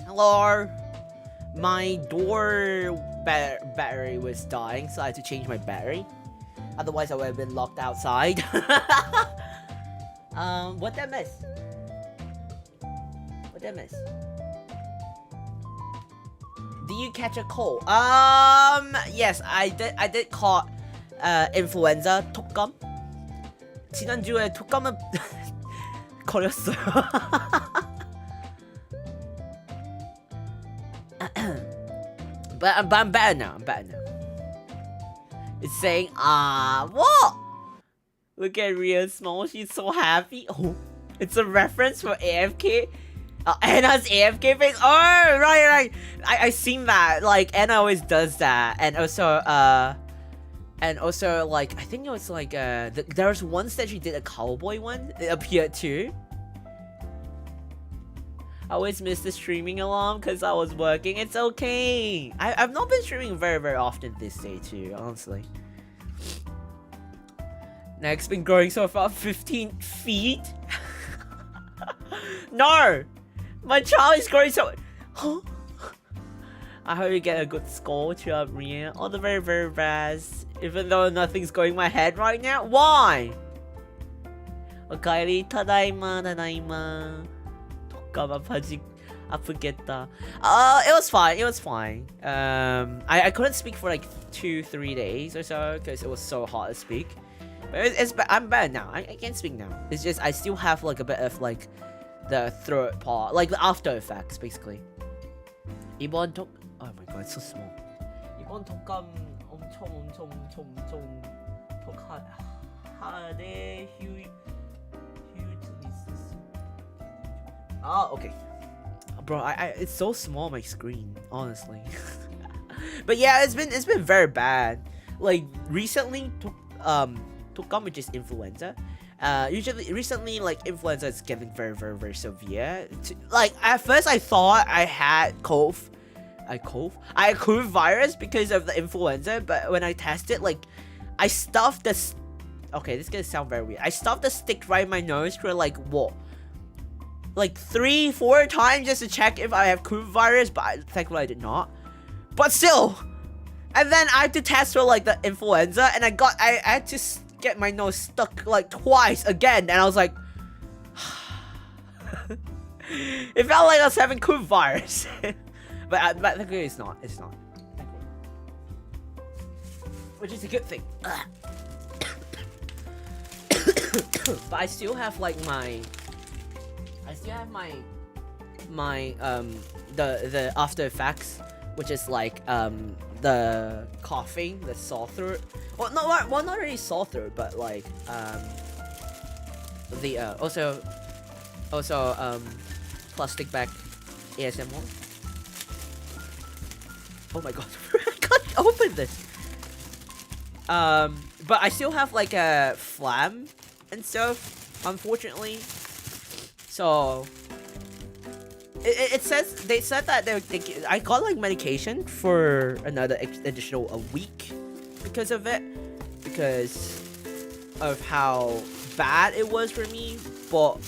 A: Hello. My door battery was dying, so I had to change my battery. Otherwise, I would have been locked outside. What did I miss? What did I miss? Did you catch a cold? Yes, I did caught influenza 독감. 지난주에 독감을 걸렸어요. But I'm better now. It's saying, what? Look at Ria Small, she's so happy. Oh, it's a reference for AFK. Anna's AFK face. Oh, right. I seen that. Like, Anna always does that. And also, like, I think it was like, there was once that she did a cowboy one. It appeared too. I always miss the streaming alarm because I was working. It's okay. I've not been streaming very often this day too, honestly. Next, been growing so far 15 feet. No, my child is growing so. Huh? I hope you get a good score to up Ria. All the very best. Even though nothing's going in my head right now. Why? Okaeri tadaima. 아프겠다. It was fine. I couldn't speak for like 2-3 days or so because it was so hard to speak. But I'm better now. I can speak now. It's just I still have like a bit of like the throat part, like the after effects basically. 이번 독 oh my god, it's so small. 이번 독감 엄청 독하대 Oh, okay. Bro, it's so small my screen, honestly. But yeah, it's been very bad. Like recently, 독감, which is influenza. Recently, like influenza is getting very severe. Like at first, I thought I had I had COVID virus because of the influenza, but when I tested, like I stuffed this. Okay, this is gonna sound very weird. I stuffed the stick right in my nose for like what? Like 3-4 times just to check if I have COVID virus, but thankfully I did not. But still, and then I had to test for like the influenza, and I had to get my nose stuck like twice again, and I was like, it felt like I was having COVID virus, but thankfully it's not. Which is a good thing. But I still have like my the after effects, which is like the coughing, the sore throat. Well, not really sore throat, but like the also plastic bag ASMR. Oh my god, I can't open this. But I still have like a phlegm and stuff, unfortunately. So they said that I got like medication for another additional a week because of it, because of how bad it was for me. But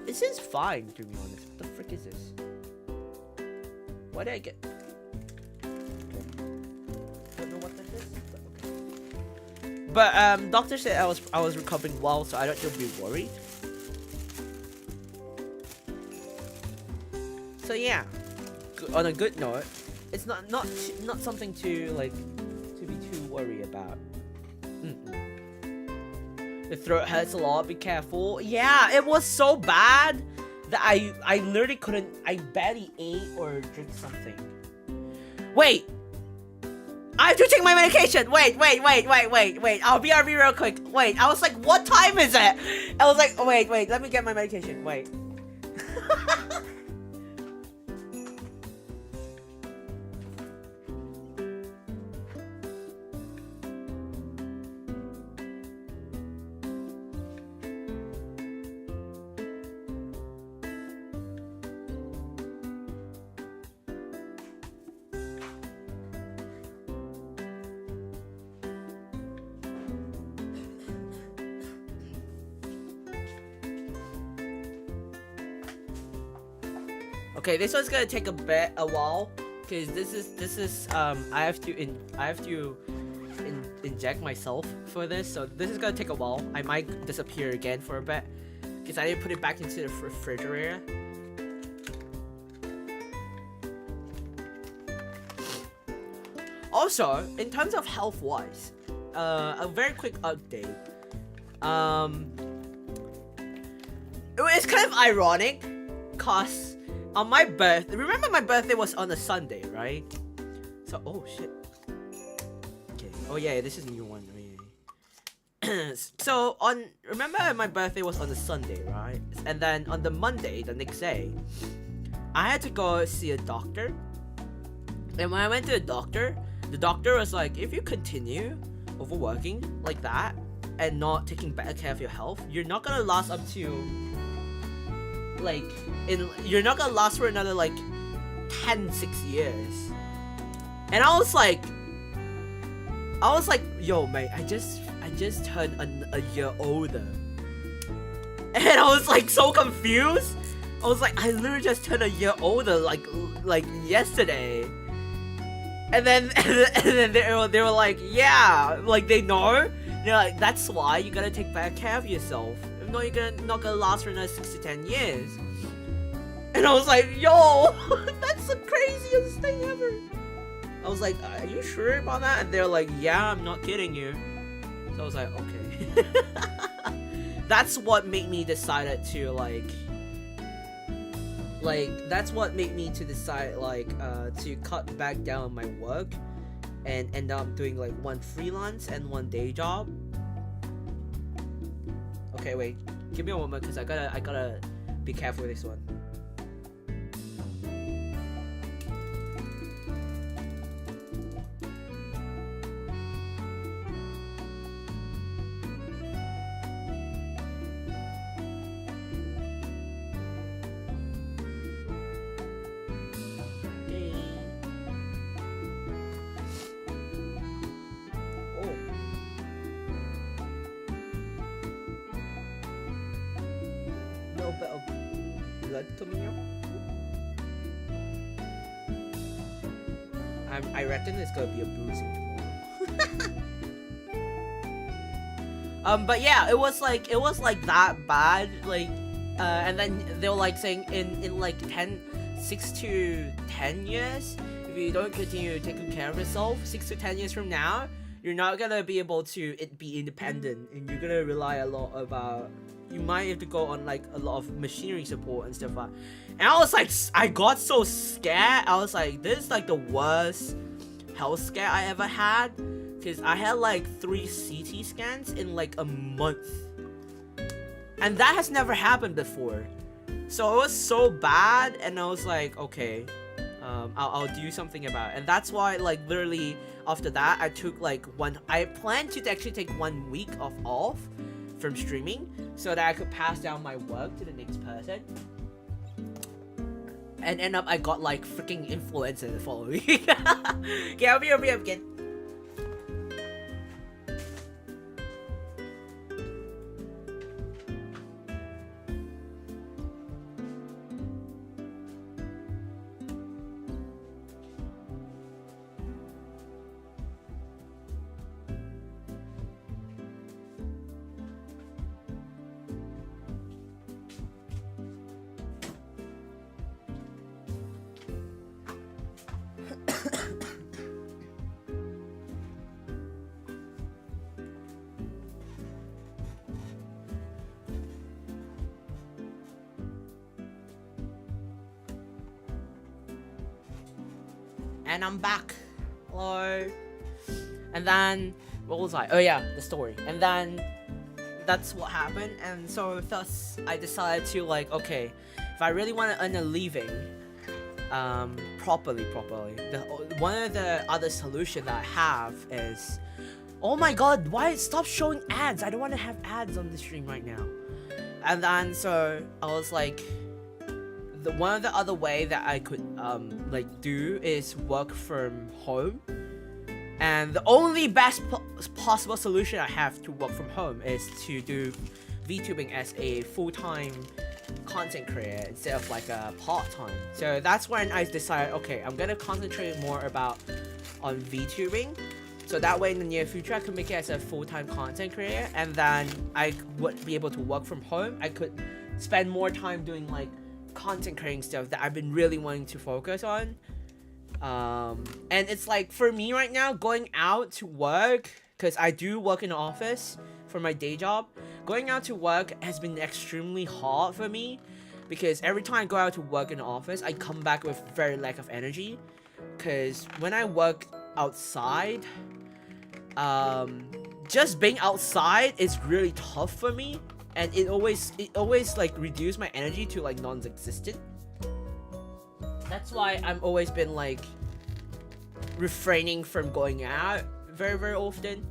A: this is fine, to be honest. What the frick is this? Why did I get? Don't know what that is. But okay. But doctor said I was recovering well, so I don't need to be worried. So yeah, on a good note, it's not something to like to be too worried about. The throat hurts a lot. Be careful. Yeah, it was so bad that I literally couldn't. I barely ate or drink something. Wait, I have to take my medication. Wait. I'll be real quick. Wait, I was like, what time is it? I was like, oh, wait. Let me get my medication. Wait. Okay, this one's gonna take a while because this is I have to inject myself for this, so this is gonna take a while. I might disappear again for a bit because I didn't put it back into the refrigerator. Also, in terms of health-wise, a very quick update. It's kind of ironic, cause on my birthday, remember my birthday was on a Sunday, right? So, oh shit. Okay. Oh yeah, this is a new one. So remember my birthday was on a Sunday, right? And then on the Monday, the next day, I had to go see a doctor. And when I went to the doctor was like, if you continue overworking like that and not taking better care of your health, you're not gonna last up to you're not gonna last for another 6 years. And I was like, yo mate, I just turned a year older. And I was like so confused. I was like, I literally just turned a year older like yesterday. And then they were like, yeah, like they know. They're like, that's why you gotta take better care of yourself. If not, you're not gonna last for another 6 to 10 years. And I was like, yo, that's the craziest thing ever. I was like, are you sure about that? And they're like, yeah, I'm not kidding you. So I was like, okay. That's what made me decided to that's what made me to decide to cut back down on my work and end up doing one freelance and one day job. Okay, wait, give me a moment because I gotta be careful with this one. Bit of blood coming out. I reckon it's gonna be a bruising tomorrow. But yeah, it was like that bad. And then they were saying in 6 to 10 years, if you don't continue taking care of yourself, 6 to 10 years from now, you're not gonna be able to be independent, and you're gonna rely a lot about. You might have to go on a lot of machinery support and stuff like that. And I was like, I got so scared. I was like, this is the worst health scare I ever had, because I had 3 CT scans in a month, and that has never happened before. So it was so bad, and I was like, okay, I'll do something about it. And that's why literally after that I took I planned to actually take 1 week off from streaming so that I could pass down my work to the next person. And end up I got freaking influencer the following week. Okay, I'll be again. And I'm back. Hello. And then, what was I? Oh yeah, the story. And then, that's what happened. And so thus, I decided to okay, if I really want to earn a living, properly, one of the other solution that I have is, oh my god, why stop showing ads? I don't want to have ads on the stream right now. And then so I was like, one of the other way that I could do is work from home, and the only best possible solution I have to work from home is to do VTubing as a full-time content creator instead of like a part-time. So that's when I decided, okay, I'm gonna concentrate more on VTubing, so that way in the near future I could make it as a full-time content creator, and then I would be able to work from home. I could spend more time doing like content creating stuff that I've been really wanting to focus on. And it's like, for me right now, going out to work, because I do work in the office for my day job, going out to work has been extremely hard for me, because every time I go out to work in the office, I come back with very lack of energy. Because when I work outside, just being outside is really tough for me, and it always like reduce my energy to like non-existent. That's why I've always been like refraining from going out very often.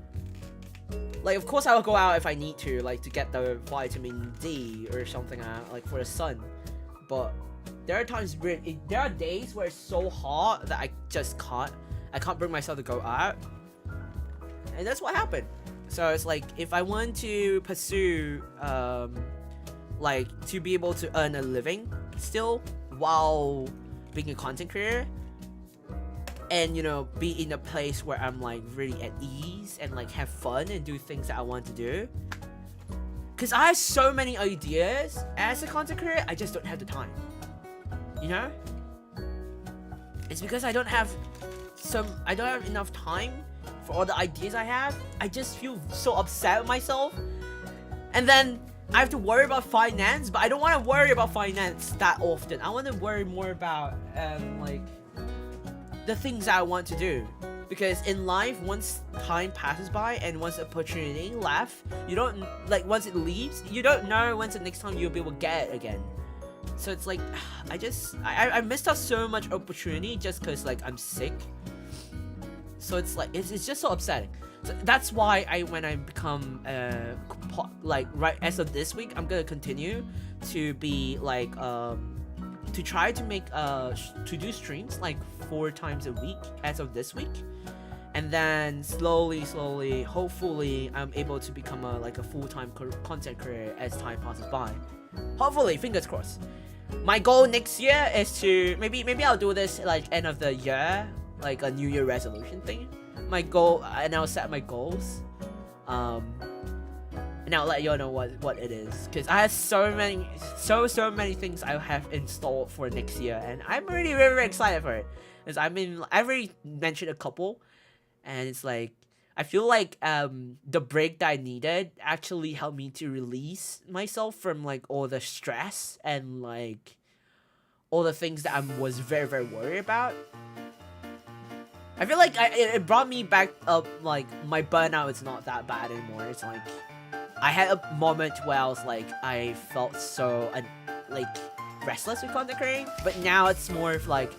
A: Like, of course I'll go out if I need to, like to get the vitamin D or something like for the sun. But there are times where there are days where it's so hot that I just can't bring myself to go out. And that's what happened. So it's like, if I want to pursue like to be able to earn a living still while being a content creator, and you know, be in a place where I'm like really at ease and like have fun and do things that I want to do, because I have so many ideas as a content creator, I just don't have the time, you know. It's because I don't have enough time for all the ideas I have. I just feel so upset with myself, and then I have to worry about finance, but I don't want to worry about finance that often. I want to worry more about like the things that I want to do, because in life, once time passes by and once opportunity left, you don't, like, once it leaves, you don't know when's the next time you'll be able to get it again. So it's like, I missed out so much opportunity just because like I'm sick. So it's like, it's just so upsetting. So that's why when I become like right as of this week, I'm gonna continue to be like to try to make to do streams like 4 times a week as of this week, and then slowly hopefully I'm able to become like a full-time content creator as time passes by. Hopefully, fingers crossed. My goal next year is to maybe I'll do this like end of the year, like a New Year resolution thing. My goal, and I'll set my goals, and I'll let you all know what it is, because I have so many things I have installed for next year, and I'm really very excited for it. Because I've already mentioned a couple, and it's like, I feel like the break that I needed actually helped me to release myself from like all the stress and like all the things that I was very worried about. I feel like it brought me back up, like my burnout is not that bad anymore. It's like, I had a moment where I was like, I felt so like restless with content creating, but now it's more of like,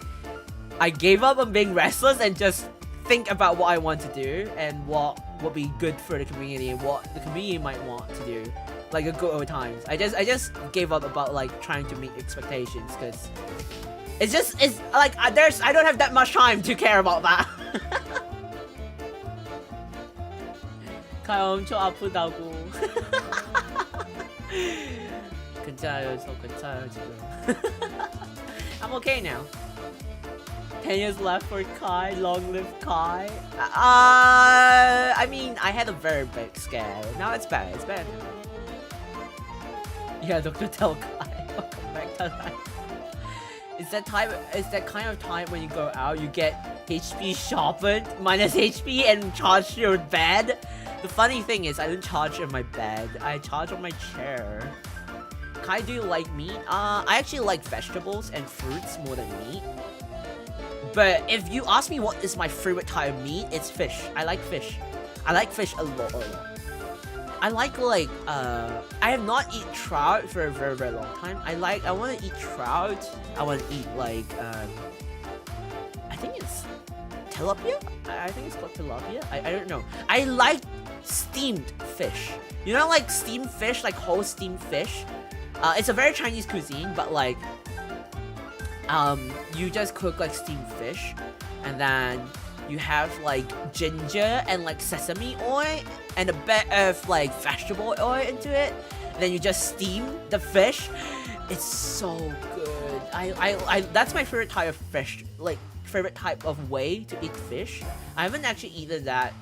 A: I gave up on being restless and just think about what I want to do and what would be good for the community and what the community might want to do, like a good old times. I just gave up about like trying to meet expectations, because it's like I don't have that much time to care about that. 가요 엄청 아프다고. 괜찮아요, 저 괜찮아요 지금. I'm okay now. 10 years left for Kai, long live Kai. I mean, I had a very big scare. Now it's bad, it's bad. Yeah, Dr. Tell Kai, welcome back to life. It's that kind of time when you go out, you get HP sharpened, minus HP, and charge your bed. The funny thing is, I didn't charge on my bed, I charge on my chair. Kai, do you like meat? I actually like vegetables and fruits more than meat. But if you ask me what is my favorite type of meat, it's fish. I like fish. I like fish a lot. I like I have not eaten trout for a very long time. I want to eat trout. I want to eat like I think it's tilapia. I think it's called tilapia. I don't know. I like steamed fish. You know, like steamed fish, like whole steamed fish. It's a very Chinese cuisine, but like you just cook like steamed fish, and then you have like ginger and like sesame oil and a bit of like vegetable oil into it. And then you just steam the fish. It's so good. I that's my favorite type of fish, like favorite type of way to eat fish. I haven't actually eaten that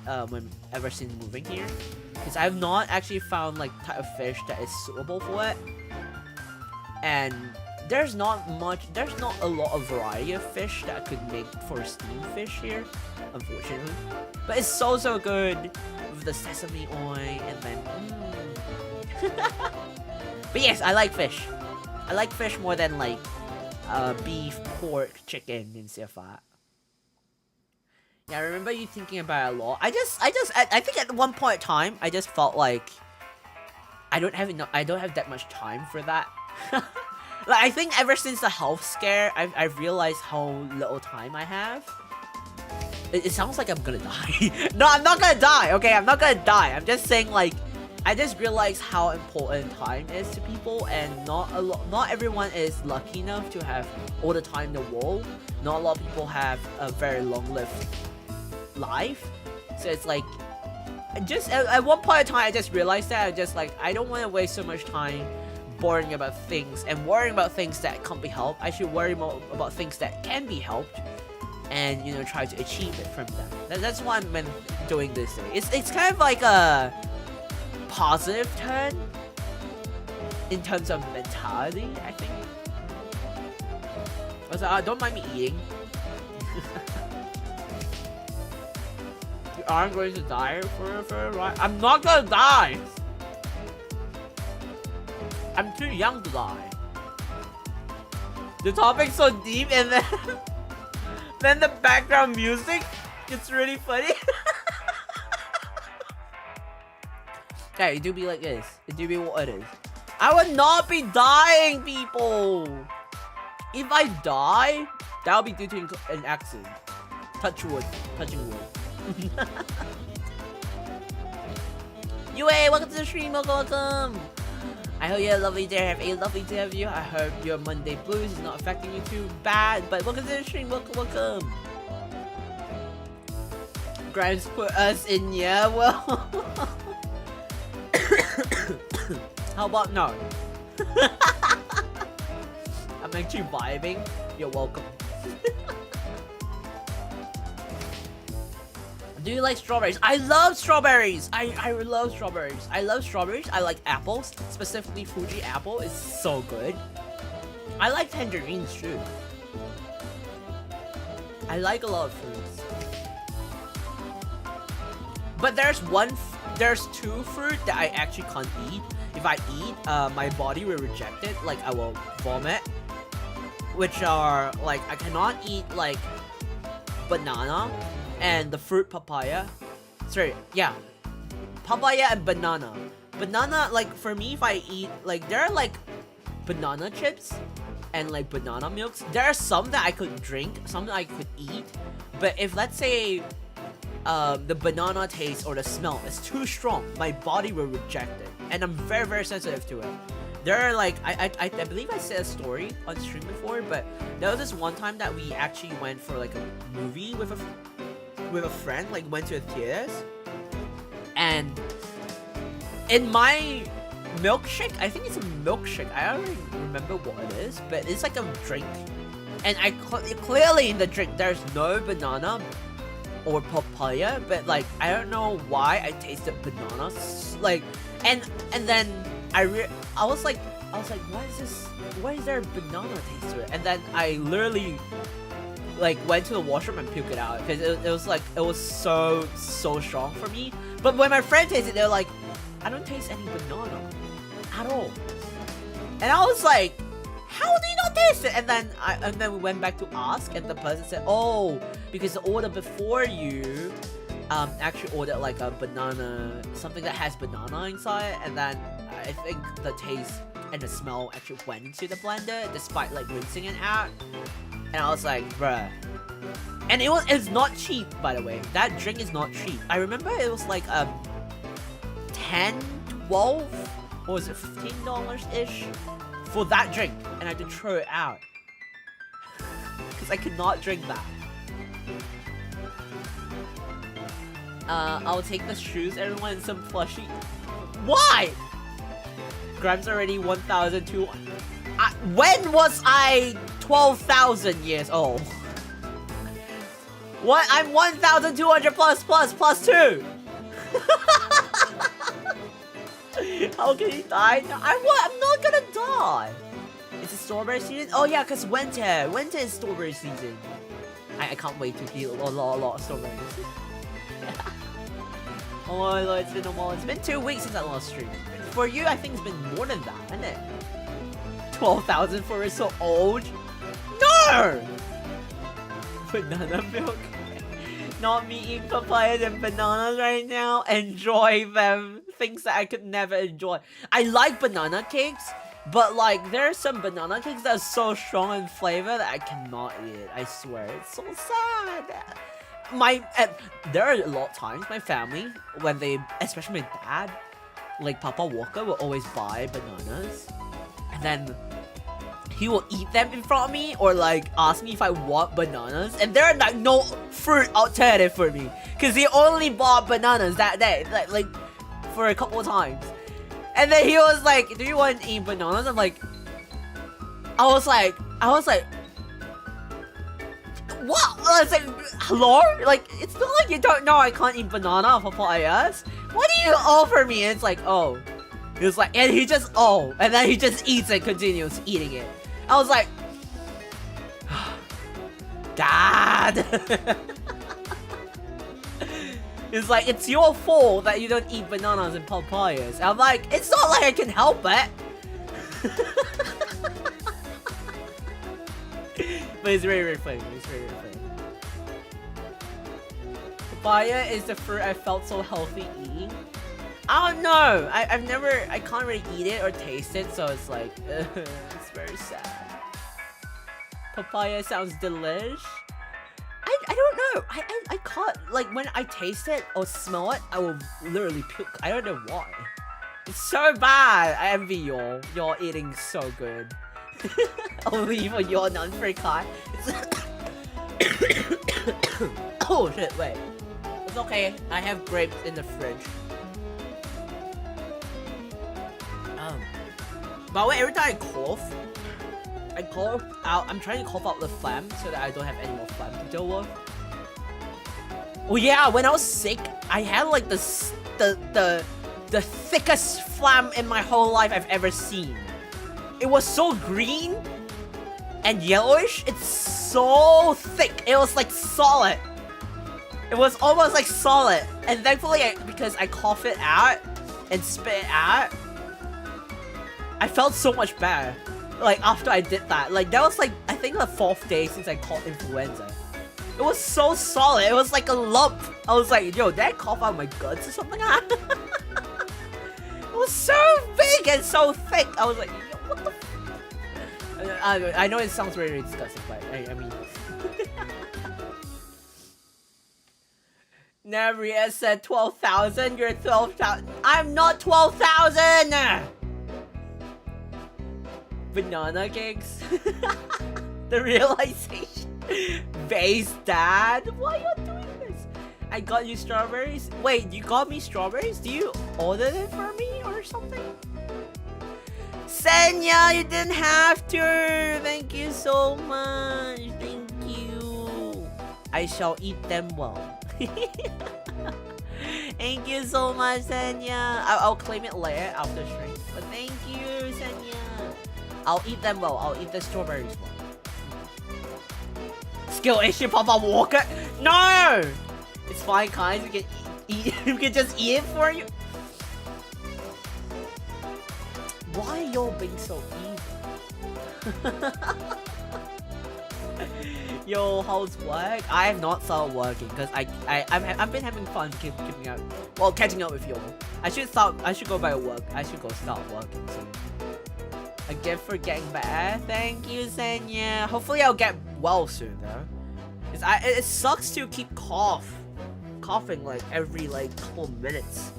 A: ever since moving here, because I have not actually found like type of fish that is suitable for it. And there's not a lot of variety of fish that I could make for steamed fish here, unfortunately. But it's so good with the sesame oil and then But yes, I like fish. I like fish more than like beef, pork, chicken, and stuff like that. Yeah, I remember you thinking about it a lot. I think at one point in time, I just felt like I don't have that much time for that. Like, I think ever since the health scare, I've realized how little time I have. It sounds like I'm gonna die. No, I'm not gonna die, okay? I'm not gonna die. I'm just saying, like, I just realized how important time is to people, and not everyone is lucky enough to have all the time in the world. Not a lot of people have a very long-lived life. So it's like, just at one point in time, I just realized that. I don't want to waste so much time worrying about things and worrying about things that can't be helped. I should worry more about things that can be helped, and you know, try to achieve it from them. That's why I'm doing this thing. It's kind of like a positive turn in terms of mentality, I think. Also, don't mind me eating. You aren't going to die for a while. I'm not gonna die. I'm too young to die. The topic's so deep, and then the background music, it's really funny. Okay, it do be like this. It do be what it is. I would not be dying, people. If I die, that'll be due to an accident. Touch wood. Touching wood. UA, welcome to the stream. Welcome. I hope you have a lovely day. Have a lovely day of you. I hope your Monday blues is not affecting you too bad. But welcome to the stream. Welcome. Grimes put us in, yeah. Well. How about no? I'm actually vibing. You're welcome. Do you like strawberries? I love strawberries! I love strawberries. I love strawberries. I like apples. Specifically, Fuji apple is so good. I like tangerines too. I like a lot of fruits. But there's two fruit that I actually can't eat. If I eat, my body will reject it. Like, I will vomit. Which are, like, I cannot eat, like, banana and the fruit papaya. Sorry, yeah. Papaya and banana. Banana, like, for me, if I eat, like, there are, like, banana chips and, like, banana milks. There are some that I could drink, some that I could eat. But if, let's say, the banana taste or the smell is too strong, my body will reject it. And I'm very, very sensitive to it. There are, like, I believe I said a story on stream before, but there was this one time that we actually went for, like, a movie with a friend, like, went to the theaters. And in my milkshake, I think it's a milkshake, I don't really remember what it is, but it's like a drink. And clearly in the drink, there's no banana or papaya, but, like, I don't know why I tasted banana, like, and then I was like, why is there a banana taste to it? And then I literally, like, went to the washroom and puked it out, because it was so strong for me. But when my friend tasted it, they're like, I don't taste any banana at all. And I was like, how do you not taste it? And then we went back to ask, and the person said, oh, because the order before you actually ordered like a banana, something that has banana inside, and then I think the taste and the smell actually went into the blender despite like rinsing it out. And I was like, bruh. And it's not cheap, by the way. That drink is not cheap. I remember it was like 10, 12, or was it $15-ish for that drink, and I had to throw it out because I could not drink that. I'll take the shoes, everyone, and some plushie. Why? Grimes already 1,200. When was I 12,000 years old? What? I'm 1,200 plus 2. How can he die? No, I'm not gonna die. It's a strawberry season? Oh yeah, cause winter is strawberry season. I can't wait to eat a lot of strawberries. Oh my lord, it's been a while. It's been 2 weeks since I last streamed. For you, I think it's been more than that, isn't it? 12,000 for it so old? No! Banana milk. Not me eating papayas and bananas right now. Enjoy them. Things that I could never enjoy. I like banana cakes, but like there are some banana cakes that are so strong in flavor that I cannot eat it. I swear, it's so sad. There are a lot of times my family, when they, especially my dad, like Papa Walker, will always buy bananas, and then he will eat them in front of me, or like ask me if I want bananas, and there are like no fruit alternative for me, cause he only bought bananas that day, like for a couple of times, and then he was like, "Do you want to eat bananas?" I'm like, I was like, what? I was like, hello? Like, it's not like you don't know I can't eat banana or papayas. What do you offer me? And it's like, oh. He was like, and he just, oh. And then he just eats and continues eating it. I was like, Dad. It's like, it's your fault that you don't eat bananas and papayas. And I'm like, it's not like I can help it. But it's very, very funny. It's very, very funny. Papaya is the fruit I felt so healthy eating. I don't know. I can't really eat it or taste it, so it's like, it's very sad. Papaya sounds delish. I don't know. I can't, like, when I taste it or smell it, I will literally puke. I don't know why. It's so bad. I envy y'all. Y'all eating so good. Only for your none for Kai. Oh shit, wait. It's okay. I have grapes in the fridge. By the way, every time I cough out. I'm trying to cough out the phlegm so that I don't have any more phlegm to deal with. Oh yeah, when I was sick, I had like the thickest phlegm in my whole life I've ever seen. It was so green and yellowish. It's so thick. It was like solid. It was almost like solid. And thankfully, because I coughed it out and spit it out, I felt so much better. Like after I did that, like that was like I think the 4th day since I caught influenza. It was so solid. It was like a lump. I was like, yo, did I cough out my guts or something? It was so big and so thick. I was like, yo, what the? I know it sounds very disgusting, but I mean. Navria said 12,000. You're 12,000. I'm not 12,000. Banana cakes. The realization. Base dad. Why are you doing this? I got you strawberries. Wait, you got me strawberries? Do you order it for me or something? Senya, you didn't have to. Thank you so much. Thank you. I shall eat them well. Thank you so much, Senya. I'll claim it later after stream. But thank you, Senya. I'll eat them well. I'll eat the strawberries well. Skill issue, Papa Walker. No! It's fine, guys. We can eat. We can just eat it for you. Why are y'all being so evil? Yo, how's work? I have not started working because I've been having fun keeping up. Well, catching up with y'all. I should go back to work. I should go start working soon. A gift for getting better. Thank you, Senya. Hopefully I'll get well soon though. It sucks to keep coughing like every like couple minutes.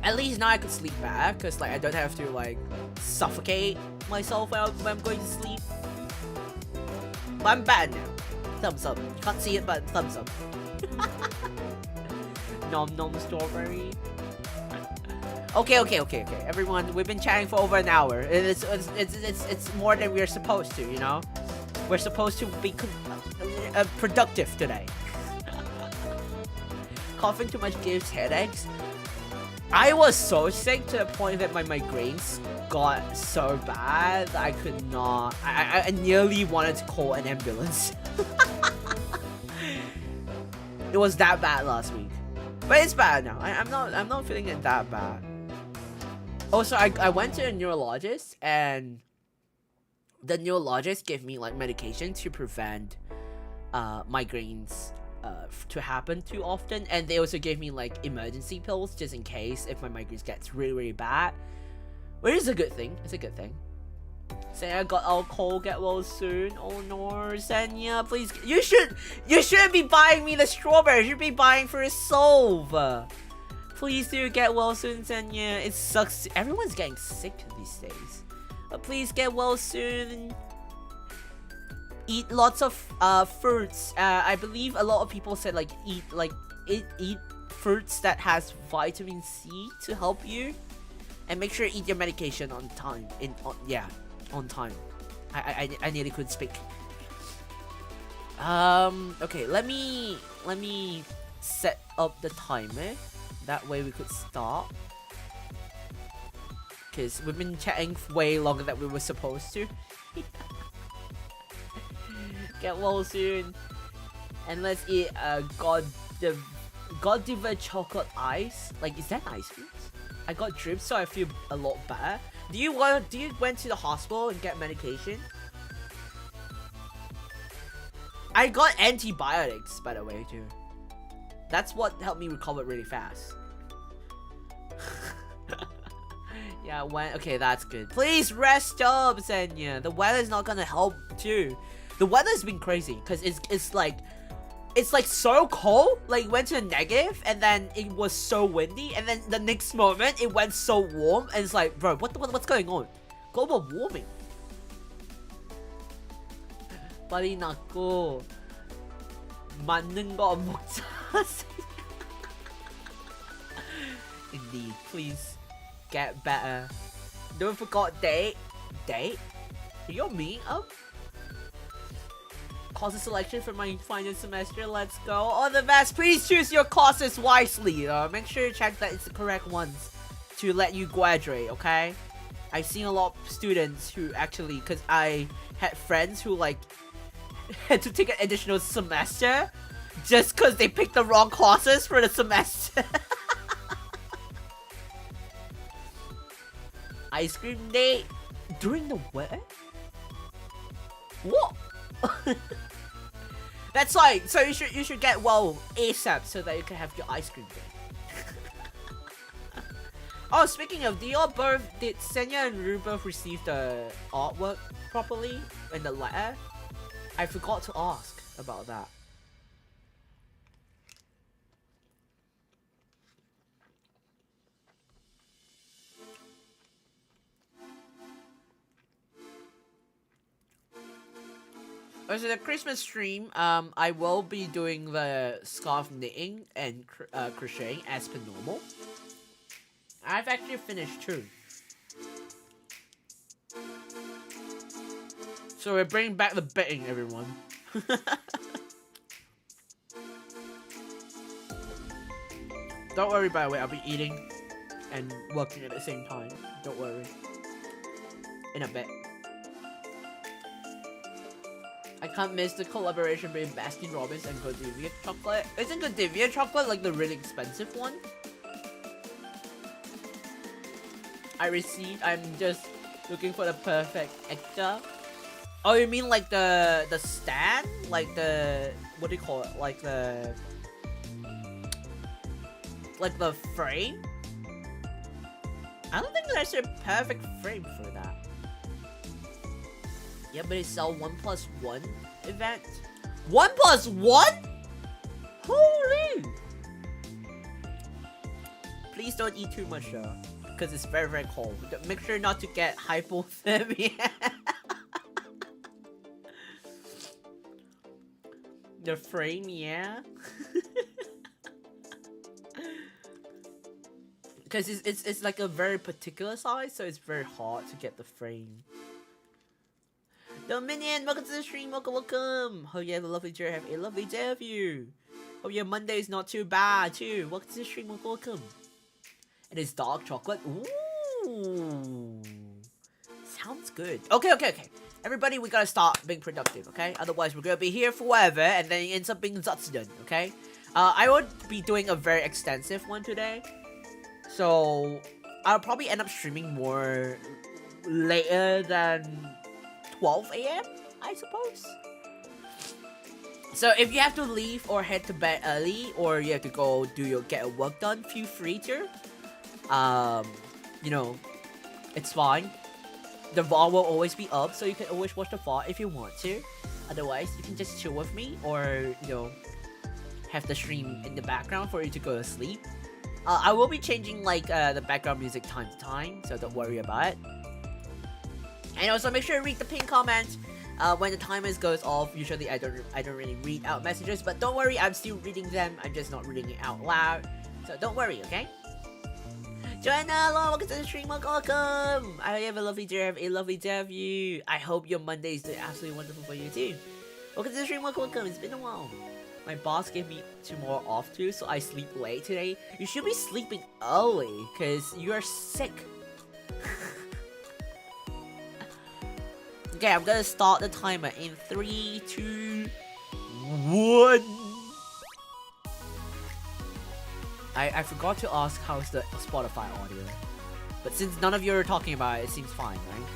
A: At least now I could sleep better because like I don't have to like suffocate myself when I'm going to sleep. But I'm bad now. Thumbs up. You can't see it, but thumbs up. Nom nom strawberry. Okay. Everyone, we've been chatting for over an hour. It's more than we're supposed to, you know? We're supposed to be productive today. Coughing too much gives headaches. I was so sick to the point that my migraines got so bad that I could not. I nearly wanted to call an ambulance. It was that bad last week, but it's bad now. I'm not feeling it that bad. Also, I went to a neurologist, and the neurologist gave me like medication to prevent migraines to happen too often, and they also gave me like emergency pills just in case if my migraines gets really bad, which is a good thing. It's a good thing. Say I got alcohol, get well soon. Oh no, Senya, please. You shouldn't be buying me the strawberries. You should be buying for a solve. Please do get well soon, Senya. It sucks. Everyone's getting sick these days. But please get well soon. Eat lots of fruits. I believe a lot of people said like eat fruits that has vitamin C to help you, and make sure you eat your medication on time. On time. I nearly couldn't speak. Okay, let me set up the timer. That way we could start. Cause we've been chatting way longer than we were supposed to. Get well soon. And let's eat Godiva chocolate ice. Like, is that ice cream? I got drips, so I feel a lot better. Do you went to the hospital and get medication? I got antibiotics, by the way, too. That's what helped me recover really fast. Yeah, okay, that's good. Please rest up, Senya. The weather's not gonna help too. The weather's been crazy because it's like so cold. Like it went to a negative, and then it was so windy, and then the next moment it went so warm, and it's like, bro, what's going on? Global warming. 빨리 낫고 맞는 거 먹자. Indeed, please get better. Don't forget date. You're meeting up? Courses selection for my final semester. Let's go. All the best. Please choose your courses wisely. Make sure you check that it's the correct ones to let you graduate. Okay? I've seen a lot of students who actually, because I had friends who like had to take an additional semester just because they picked the wrong courses for the semester. Ice cream day during the what? What? That's right. So you should get well ASAP so that you can have your ice cream day. Oh, speaking of, did Senya and Ru both receive the artwork properly in the letter? I forgot to ask about that. So the Christmas stream, I will be doing the scarf knitting and crocheting as per normal. I've actually finished 2. So we're bringing back the betting, everyone. Don't worry, by the way, I'll be eating and working at the same time. Don't worry. In a bit. I can't miss the collaboration between Baskin Robbins and Godiva chocolate. Isn't Godiva chocolate like the really expensive one? I'm just looking for the perfect extra. Oh, you mean like the stand? Like the, what do you call it? Like the frame? I don't think there's a perfect frame for that. Yeah, but it's a 1+1 event. 1+1? Holy! Please don't eat too much though, because it's very, very cold. Make sure not to get hypothermia. The frame, yeah. Because it's like a very particular size, so it's very hard to get the frame. Dominion, welcome to the stream. Welcome. Hope you have a lovely day. Have a lovely day of you. Hope your Monday is not too bad too. Welcome to the stream. Welcome. It is dark chocolate. Ooh, sounds good. Okay. Everybody, we gotta start being productive, okay? Otherwise, we're gonna be here forever, and then it ends up being Zatsudan, okay? I would be doing a very extensive one today, so I'll probably end up streaming more later than 12 a.m. I suppose. So if you have to leave or head to bed early, or you have to go get your work done, feel free to. You know, it's fine. The VOD will always be up, so you can always watch the VOD if you want to. Otherwise, you can just chill with me, or have the stream in the background for you to go to sleep. I will be changing like the background music time to time, so don't worry about it. And also make sure to read the pinned comments when the timer goes off. Usually I don't really read out messages, but don't worry, I'm still reading them. I'm just not reading it out loud, so don't worry, okay? Joanna, welcome to the stream. Welcome. I have a lovely day. Have a lovely day of you. I hope your Monday is doing absolutely wonderful for you too. Welcome to the stream. Welcome. It's been a while. My boss gave me tomorrow off too, so I sleep late today. You should be sleeping early, cause you are sick. Okay, I'm gonna start the timer in 3, 2, 1. I forgot to ask how's the Spotify audio, but since none of you are talking about it, it seems fine, right?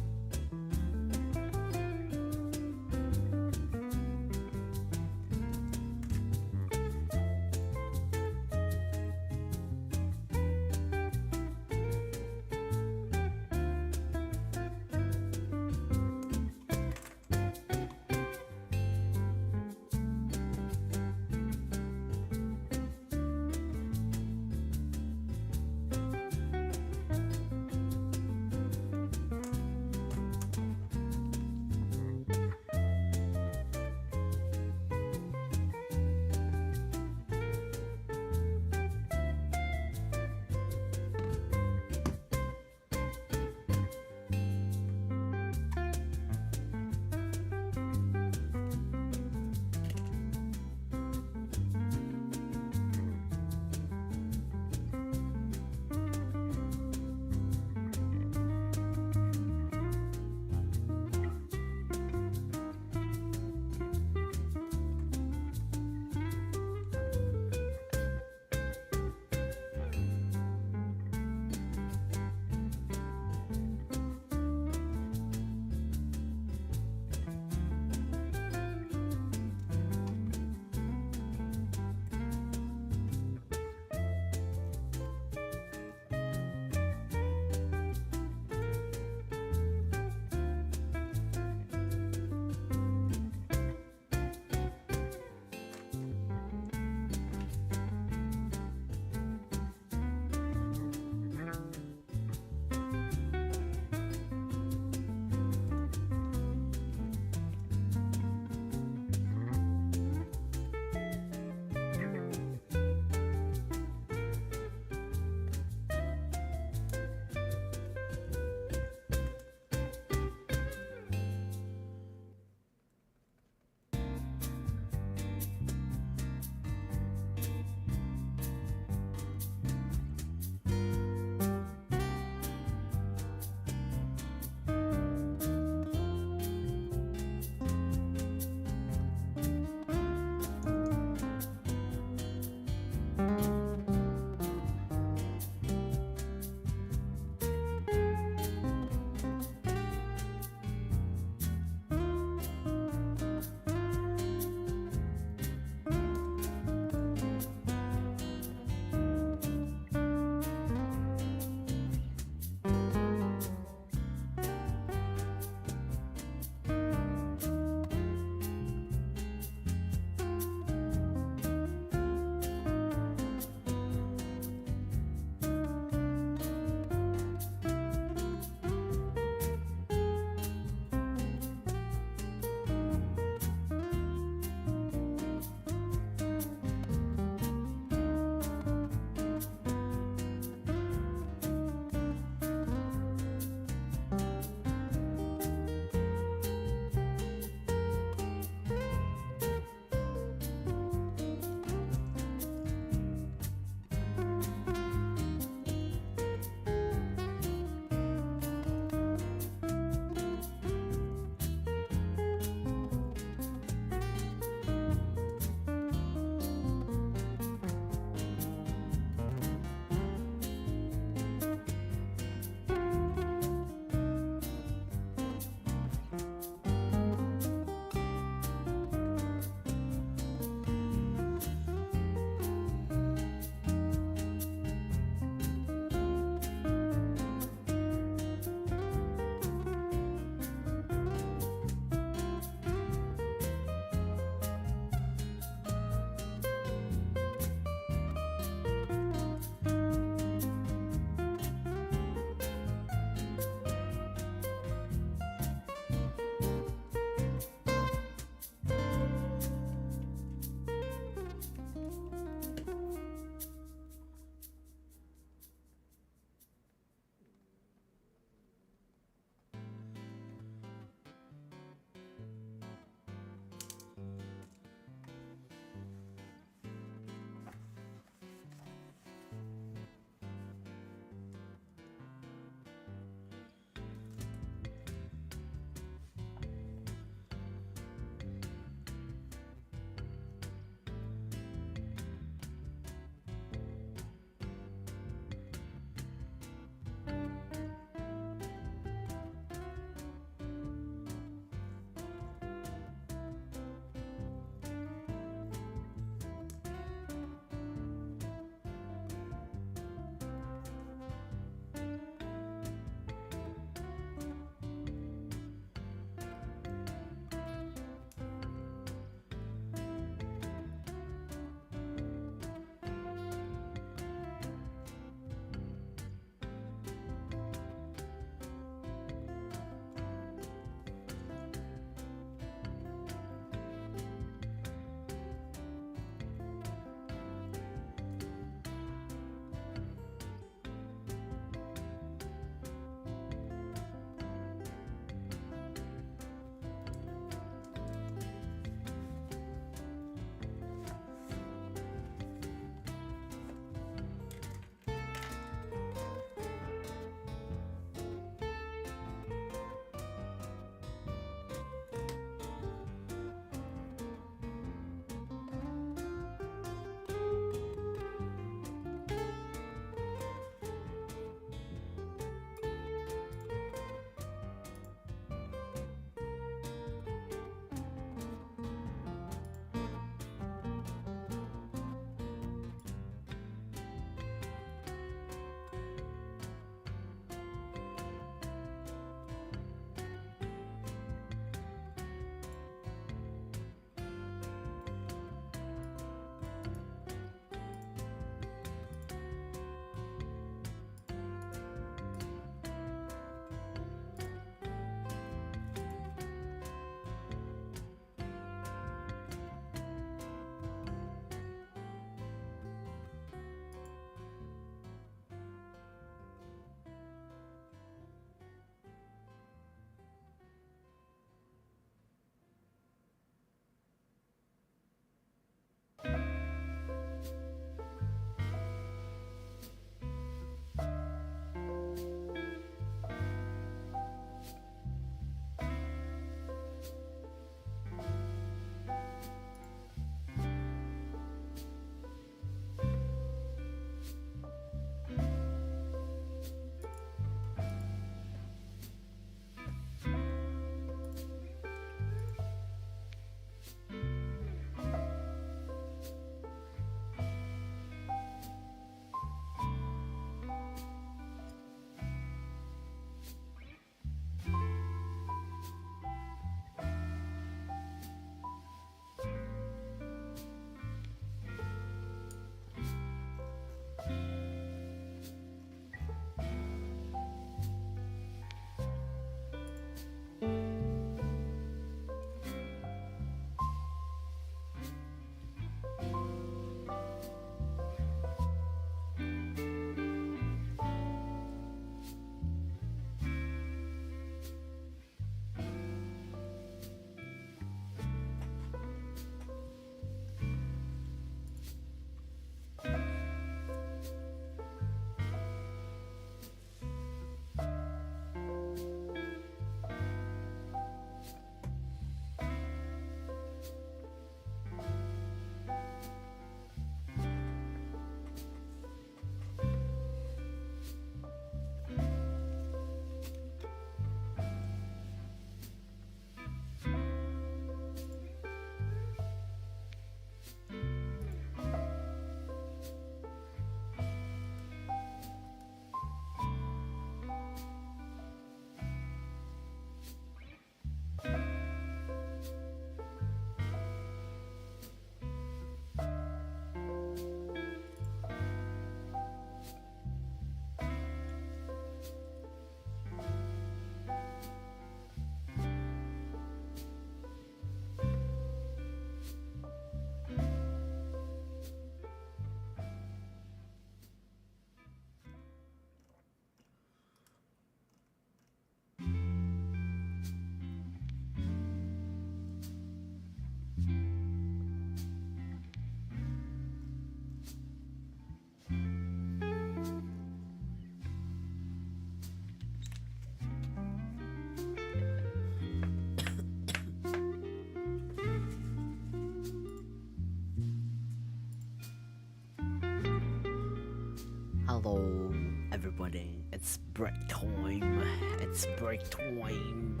A: Hello, everybody. It's break time. It's break time.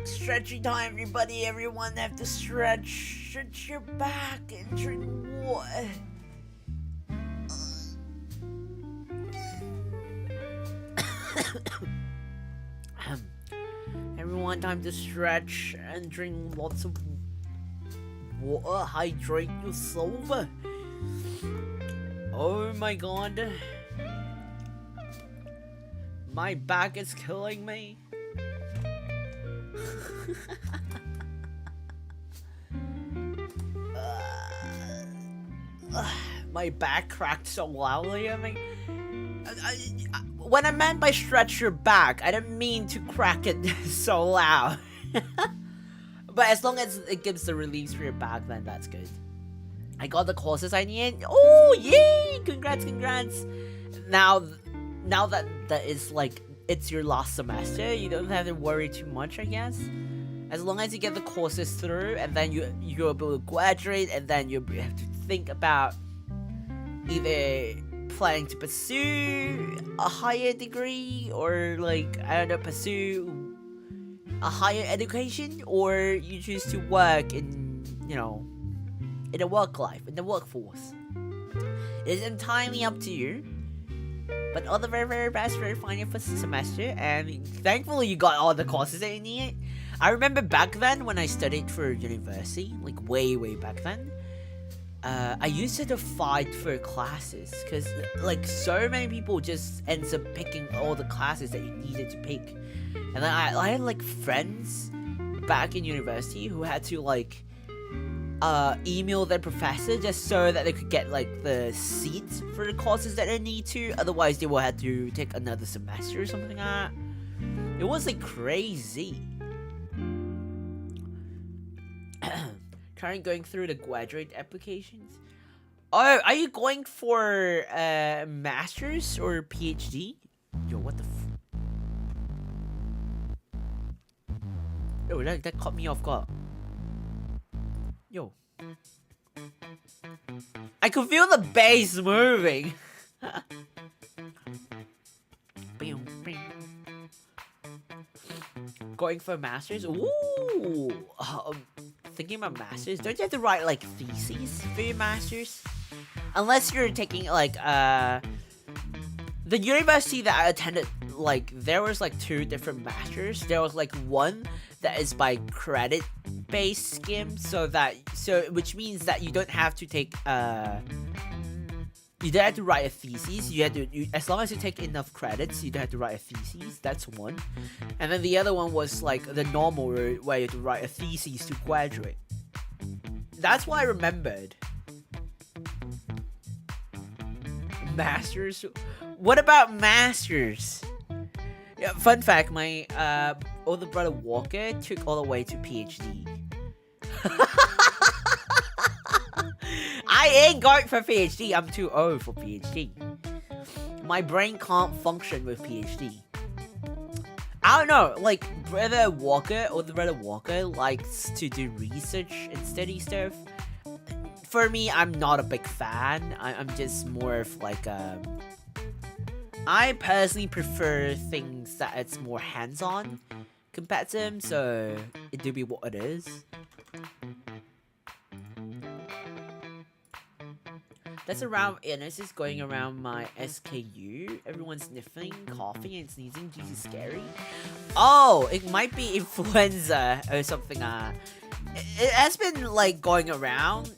A: Stretching time, everybody. Everyone have to stretch. Stretch your back and drink water. Everyone, time to stretch and drink lots of water. Hydrate yourself. Oh my god. My back is killing me. My back cracked so loudly. I mean, when I meant by stretch your back, I didn't mean to crack it so loud. But as long as it gives the release for your back, then that's good. I got the courses I need. Oh, yay! Congrats, congrats. Now that is like, it's your last semester, you don't have to worry too much, I guess. As long as you get the courses through, and then you're able to graduate, and then you have to think about either planning to pursue a higher degree, or like, I don't know, pursue a higher education, or you choose to work in, you know, in the work life, in the workforce. It is entirely up to you. But all the very, very best for your final semester, and thankfully you got all the courses that you need. I remember back then when I studied for university, like way back then, I used to fight for classes, because like so many people just ends up picking all the classes that you needed to pick. And then I had like friends back in university who had to like email their professor just so that they could get like the seats for the courses that they need to. Otherwise, they will have to take another semester or something like that. It was like crazy. Currently going through the graduate applications. Oh, are you going for masters or PhD? Yo, what the Yo, that caught me off guard. Yo. I could feel the bass moving. Going for masters? Ooh. Thinking about masters, don't you have to write like theses for your masters? Unless you're taking like the university that I attended, like there was like 2 different masters. There was like one that is by credit based scheme, so which means that you don't have to take you don't have to write a thesis. As long as you take enough credits, you don't have to write a thesis. That's one. And then the other one was like the normal route where you have to write a thesis to graduate. That's what I remembered. Masters? What about masters? Yeah, fun fact, my older brother Walker took all the way to PhD. I ain't going for PhD. I'm too old for PhD. My brain can't function with PhD. I don't know, like older brother Walker likes to do research and study stuff. For me, I'm not a big fan. I'm just more of like I personally prefer things that it's more hands-on compared to him, so it do be what it is. That's around illness is going around my SKU. Everyone's sniffling, coughing, and sneezing. Jesus, scary. Oh, it might be influenza or something. It has been like going around.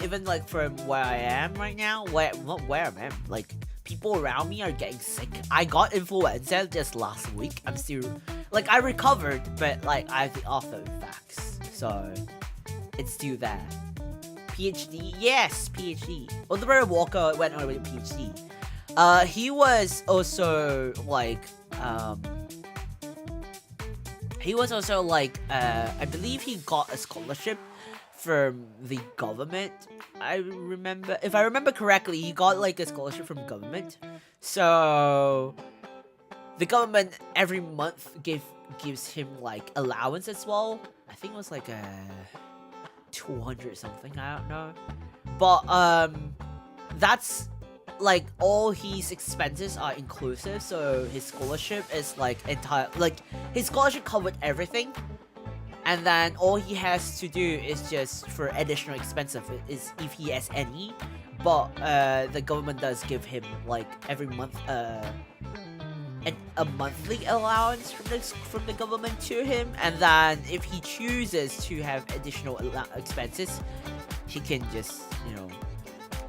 A: Even like from where I am right now. Not where I am. Like people around me are getting sick. I got influenza just last week. I'm still like I recovered, but like I have the after effects. So it's still there. PhD? Yes, PhD. Older brother Walker went on with PhD. He was also like, I believe he got a scholarship from the government. If I remember correctly, he got like a scholarship from government. So the government every month gives him like allowance as well. I think it was like a 200 something, I don't know. But that's like all his expenses are inclusive, so his scholarship is like his scholarship covered everything, and then all he has to do is just for additional expenses is if he has any, but the government does give him like every month a monthly allowance from the government to him, and then if he chooses to have additional expenses, he can just, you know,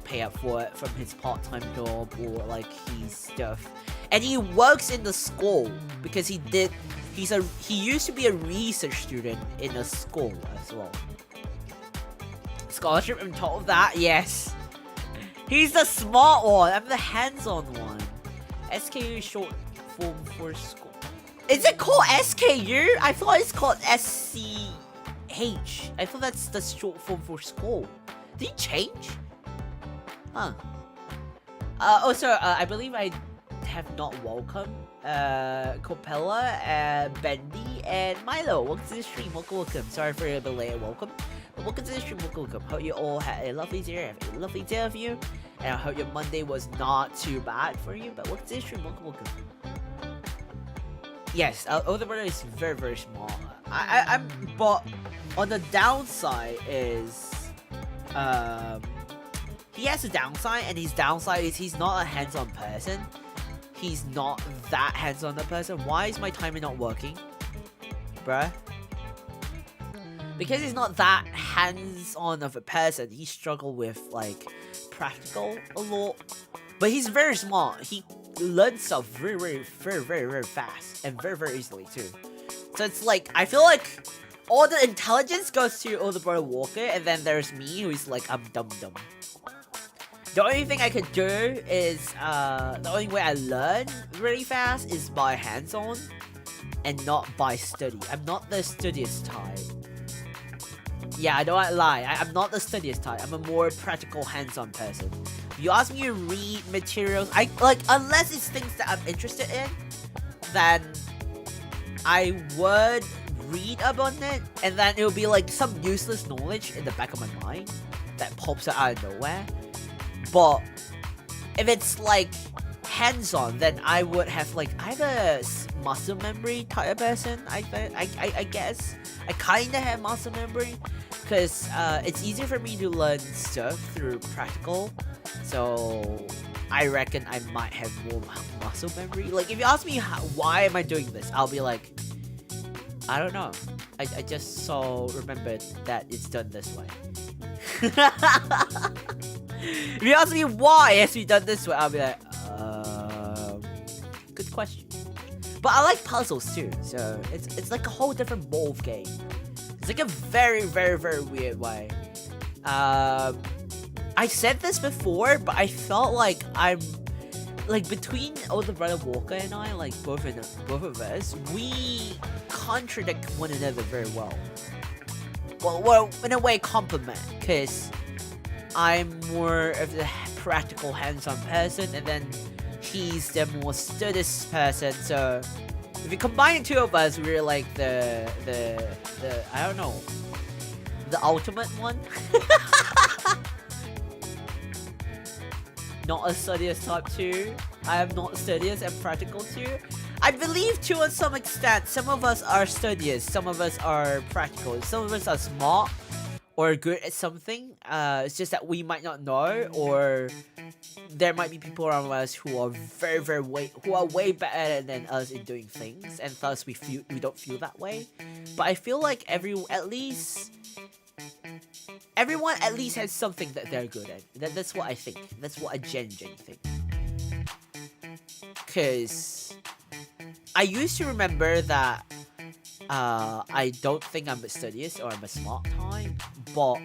A: pay up for it from his part-time job or like his stuff. And he works in the school because he used to be a research student in a school as well. Scholarship on top of that, yes. He's the smart one. I'm the hands-on one. SKU is short form for school. Is it called SKU? I thought it's called SCH. I thought that's the short form for school. Did he change? Huh. Also, I believe I have not welcomed Copella, Bendy, and Milo. Welcome to the stream. Welcome. Sorry for a belated welcome. But welcome to the stream. Welcome. Hope you all had a lovely day. Have a lovely day of you. And I hope your Monday was not too bad for you. But welcome to the stream. Welcome. Yes, older brother is very, very small. But on the downside is, he has a downside, and his downside is he's not a hands-on person. He's not that hands-on a person. Why is my timer not working, bruh? Because he's not that hands-on of a person. He struggled with like practical a lot, but he's very smart. He learns stuff very fast and very easily too. So it's like I feel like all the intelligence goes to older brother Walker, and then there's me who's like I'm dumb. The only thing I could do is, the only way I learn really fast is by hands-on and not by study. I'm not the studious type. Yeah, I don't lie. I'm not the studious type. I'm a more practical hands-on person. If you ask me to read materials, unless it's things that I'm interested in, then I would read about it, and then it'll be like some useless knowledge in the back of my mind that pops out of nowhere. But if it's like hands-on, then I would have like either muscle memory type of person. I guess I kinda have muscle memory because it's easier for me to learn stuff through practical. So I reckon I might have more muscle memory. Like if you ask me why am I doing this, I'll be like, I don't know. I just remembered that it's done this way. If you ask me why it has to be done this way, I'll be like, good question. But I like puzzles too, so it's like a whole different ball of game. It's like a very weird way. I said this before, but I felt like I'm like between older brother Walker and I, like both of us, we contradict one another very well. Well, in a way, compliment, because I'm more of the practical hands-on person, and then he's the more studious person. So if you combine the two of us, we're like the I don't know, the ultimate one. Not a studious type too. I am not studious and practical too. I believe to some extent, some of us are studious, some of us are practical, some of us are smart or good at something. It's just that we might not know, or there might be people around us who are way better than us in doing things, and thus we don't feel that way. But I feel like everyone at least has something that they're good at. That's what I think. That's what I genuinely think. Cause I used to remember that I don't think I'm a studious or I'm a smart type, but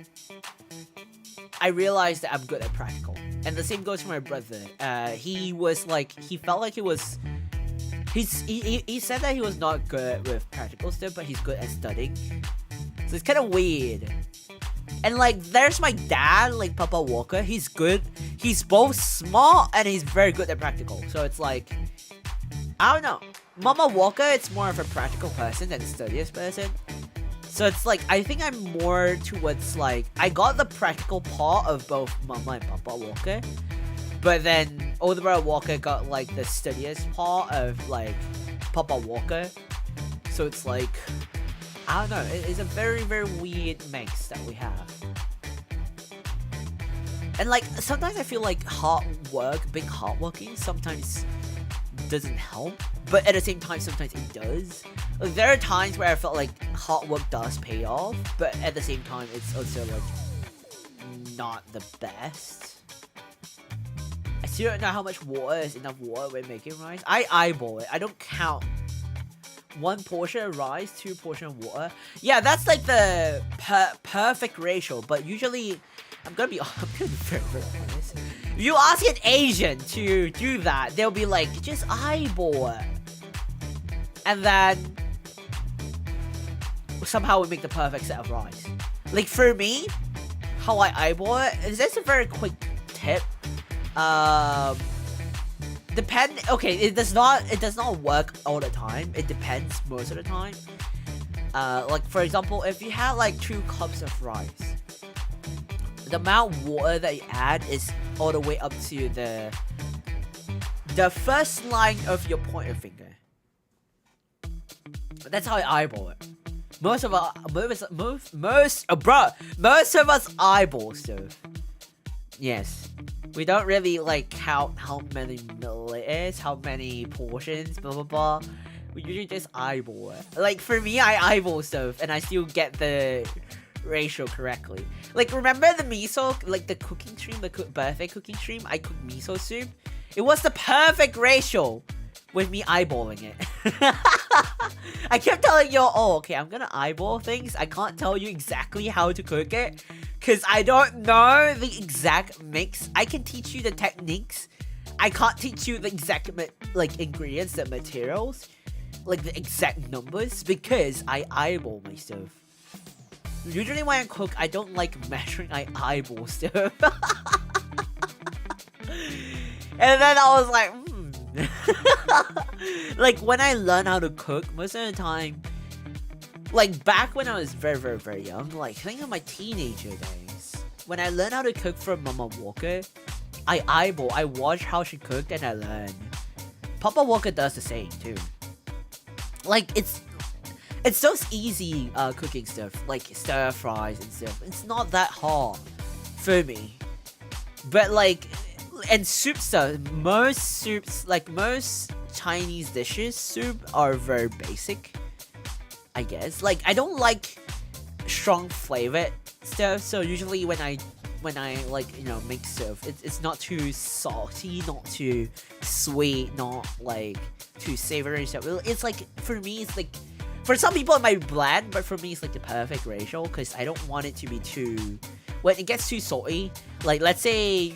A: I realized that I'm good at practical. And the same goes for my brother. He said that he was not good with practical stuff, but he's good at studying. So it's kind of weird. And like, there's my dad, like Papa Walker. He's good. He's both smart and he's very good at practical. So it's like, I don't know. Mama Walker, it's more of a practical person than a studious person. So it's like, I think I'm more towards like, I got the practical part of both Mama and Papa Walker, but then older brother Walker got like the studious part of like Papa Walker. So it's like, I don't know, it's a very, very weird mix that we have. And like, sometimes I feel like being hardworking sometimes doesn't help, but at the same time, sometimes it does. Like, there are times where I felt like hard work does pay off, but at the same time, it's also like not the best. I still don't know how much water is enough water when making rice. I eyeball it. I don't count. 1 portion of rice, 2 portions of water. Yeah, that's like the perfect ratio, but usually I'm gonna be very, very honest. If you ask an Asian to do that, they'll be like, just eyeball it. And then somehow we make the perfect set of rice. Like for me, how I eyeball it is just a very quick tip. Okay, it does not work all the time. It depends most of the time. Like for example, if you have like 2 cups of rice, the amount of water that you add is all the way up to the first line of your pointer finger. That's how I eyeball it. Most of us eyeball stuff. Yes. We don't really like count how many mil it is, how many portions, blah blah blah. We usually just eyeball it. Like for me, I eyeball stuff and I still get the ratio correctly. Like remember the miso, like the cooking stream, the birthday cooking stream, I cooked miso soup. It was the perfect ratio with me eyeballing it. I kept telling you, oh okay, I'm gonna eyeball things. I can't tell you exactly how to cook it because I don't know the exact mix. I can teach you the techniques. I can't teach you the exact like ingredients, the materials, like the exact numbers because I eyeball my stuff. Usually when I cook, I don't like measuring, I eyeball stuff. And then I was like, like when I learn how to cook, most of the time, like back when I was very, very, very young, like I think in my teenager days, when I learned how to cook from Mama Walker, I watch how she cooked and I learned. Papa Walker does the same too. Like it's those easy cooking stuff, like stir fries and stuff. It's not that hard for me. But like, and soup stuff, most soups, like most Chinese dishes, soup are very basic, I guess. Like I don't like strong flavored stuff, so usually when I like, you know, make stuff, it's not too salty, not too sweet, not like too savory stuff. It's like, for me, it's like, for some people it might be bland, but for me it's like the perfect ratio because I don't want it to be too, when it gets too salty, like let's say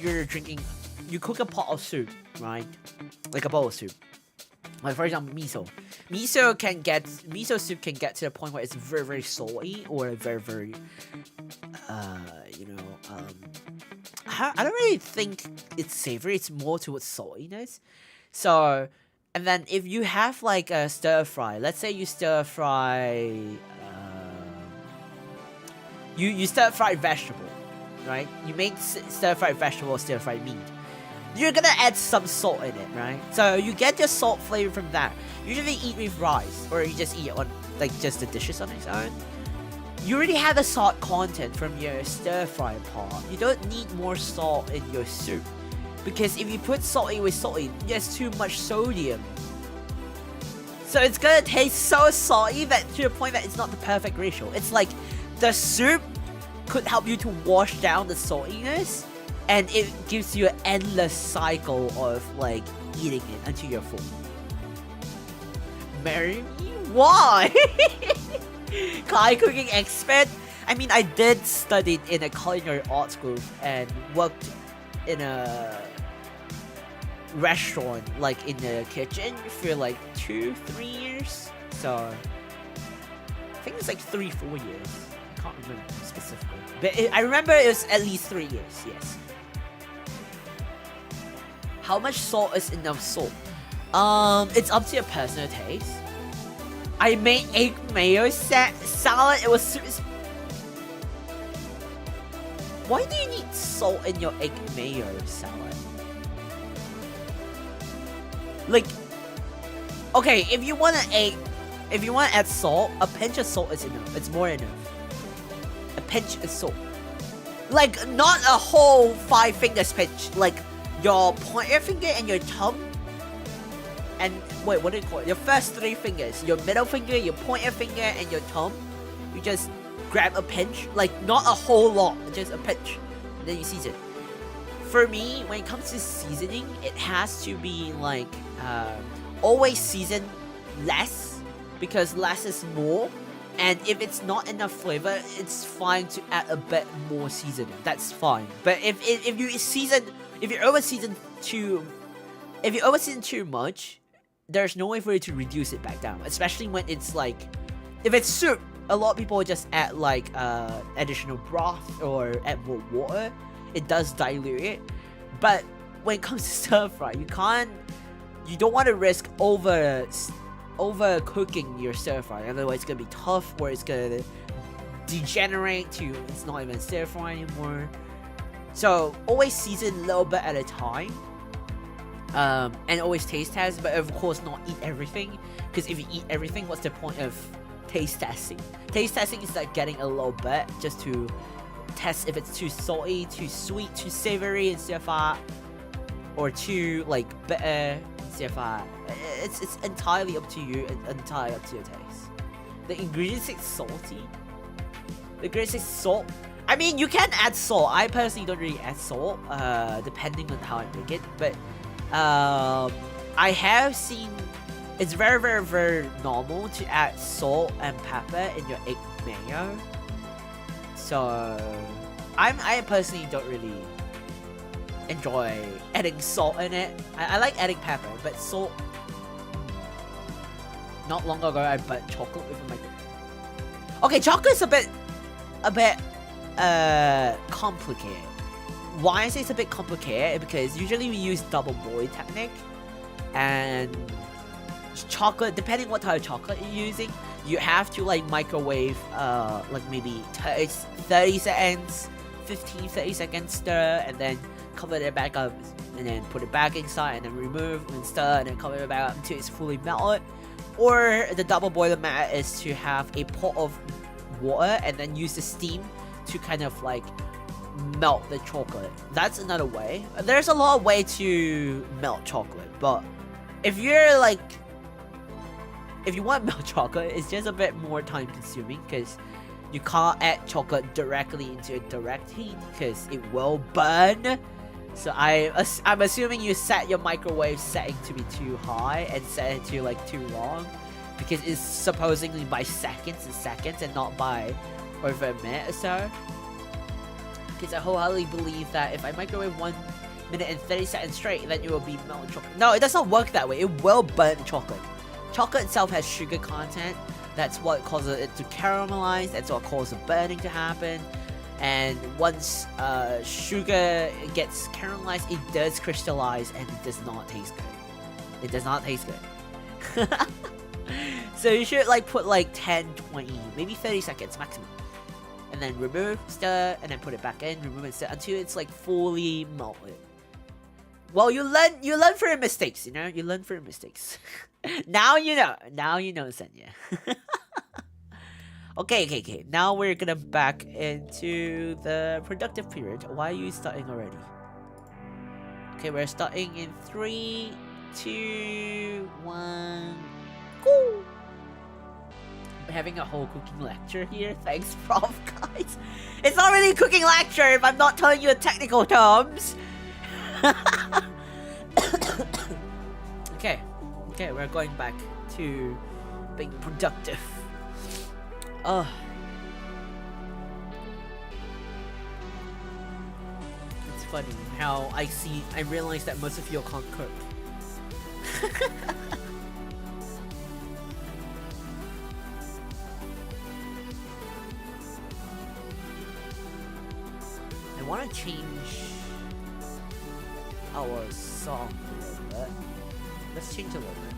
A: you cook a pot of soup, right? Like a bowl of soup. Like for example, miso. Miso soup can get to the point where it's very, very salty or very, very, I don't really think it's savory. It's more towards saltiness. So, and then if you have like a stir fry, let's say you stir fry, you stir fry vegetable, right? You make stir fried vegetable or stir fried meat. You're gonna add some salt in it, right? So you get your salt flavor from that. Usually eat with rice, or you just eat it on like just the dishes on its own. You already have the salt content from your stir fry part. You don't need more salt in your soup, because if you put salty with salty, there's too much sodium. So it's gonna taste so salty that to the point that it's not the perfect ratio. It's like the soup could help you to wash down the saltiness, and it gives you an endless cycle of like eating it until you're full. Marry me? Why? Kai cooking expert? I mean, I did study in a culinary arts group and worked in a restaurant, like in the kitchen, for like 2-3 years. So I think it's like 3-4 years. I can't remember specifically, but I remember it was at least 3 years. Yes. How much salt is enough salt? It's up to your personal taste. I made egg mayo salad. It was. Why do you need salt in your egg mayo salad? Like, okay, if you want to add salt, a pinch of salt is enough. It's more enough. A pinch of salt. Like, not a whole 5 fingers pinch. Like, your pointer finger and your thumb. And, wait, what do you call it? Your first 3 fingers. Your middle finger, your pointer finger, and your thumb. You just grab a pinch. Like, not a whole lot. Just a pinch. And then you season. For me, when it comes to seasoning, it has to be, like, always season less. Because less is more. And if it's not enough flavor, it's fine to add a bit more seasoning. That's fine. But if you over season too much, there's no way for you to reduce it back down. Especially when it's like, if it's soup, a lot of people just add like additional broth or add more water. It does dilute it. But when it comes to stir fry, you don't want to risk overcooking your stir fry. Otherwise it's gonna be tough, or it's gonna degenerate to it's not even stir fry anymore. So always season a little bit at a time. And always taste test, but of course not eat everything, because if you eat everything, what's the point of taste testing? Taste testing is like getting a little bit just to test if it's too salty, too sweet, too savory and stuff like, or too like bitter and stuff like. It's entirely up to you and entirely up to your taste. The ingredients is salty. The ingredients is salt. I mean, you can add salt. I personally don't really add salt, depending on how I make it, but I have seen it's very, very, very normal to add salt and pepper in your egg mayo. So I personally don't really enjoy adding salt in it. I like adding pepper, but salt. Not long ago, I burnt chocolate with my. Okay, chocolate's a bit complicated. Why I say it's a bit complicated? Because usually we use double boil technique, and chocolate, depending what type of chocolate you're using, you have to like microwave like maybe 30 seconds, 15-30 seconds stir, and then cover it back up, and then put it back inside, and then remove and stir, and then cover it back up until it's fully melted. Or the double boiler method is to have a pot of water and then use the steam to kind of like melt the chocolate. That's another way. There's a lot of ways to melt chocolate, but if you're like, if you want to melt chocolate, it's just a bit more time consuming, because you can't add chocolate directly into a direct heat because it will burn. So I'm assuming you set your microwave setting to be too high and set it to like too long, because it's supposedly by seconds and not by over a minute or so. Because I wholeheartedly believe that if I microwave 1 minute and 30 seconds straight, then it will be melted chocolate. No, it does not work that way. It will burn chocolate. Chocolate itself has sugar content. That's what causes it to caramelize. That's what causes burning to happen. And once sugar gets caramelized, it does crystallize, and it does not taste good. It does not taste good. So you should like put like 10, 20, maybe 30 seconds maximum. And then remove, stir, and then put it back in, remove and stir until it's like fully melted. Well, you learn from your mistakes, you know? You learn from your mistakes. Now you know. Now you know, Senya. Okay. Now we're gonna back into the productive period. Why are you starting already? Okay, we're starting in 3, 2, 1, go! I'm having a whole cooking lecture here. Thanks, Prof, guys. It's not really a cooking lecture if I'm not telling you the technical terms. Okay, we're going back to being productive. Oh. It's funny how I realize that most of you can't cook. I want to change our song a little bit. Let's change a little bit.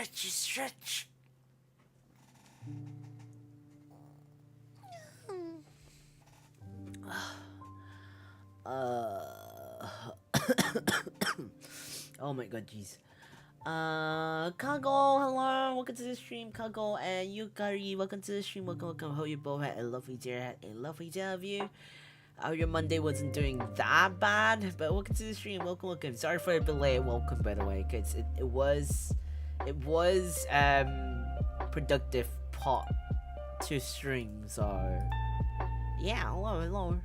A: stretch. Oh my god, jeez. Kago, hello, welcome to the stream. Kago and Yukari, welcome to the stream. Welcome. Hope you both had a lovely day of you. Your Monday wasn't doing that bad, but welcome to the stream. Welcome. Sorry for the delay. Welcome, by the way, because it was productive part to stream. So yeah, hello.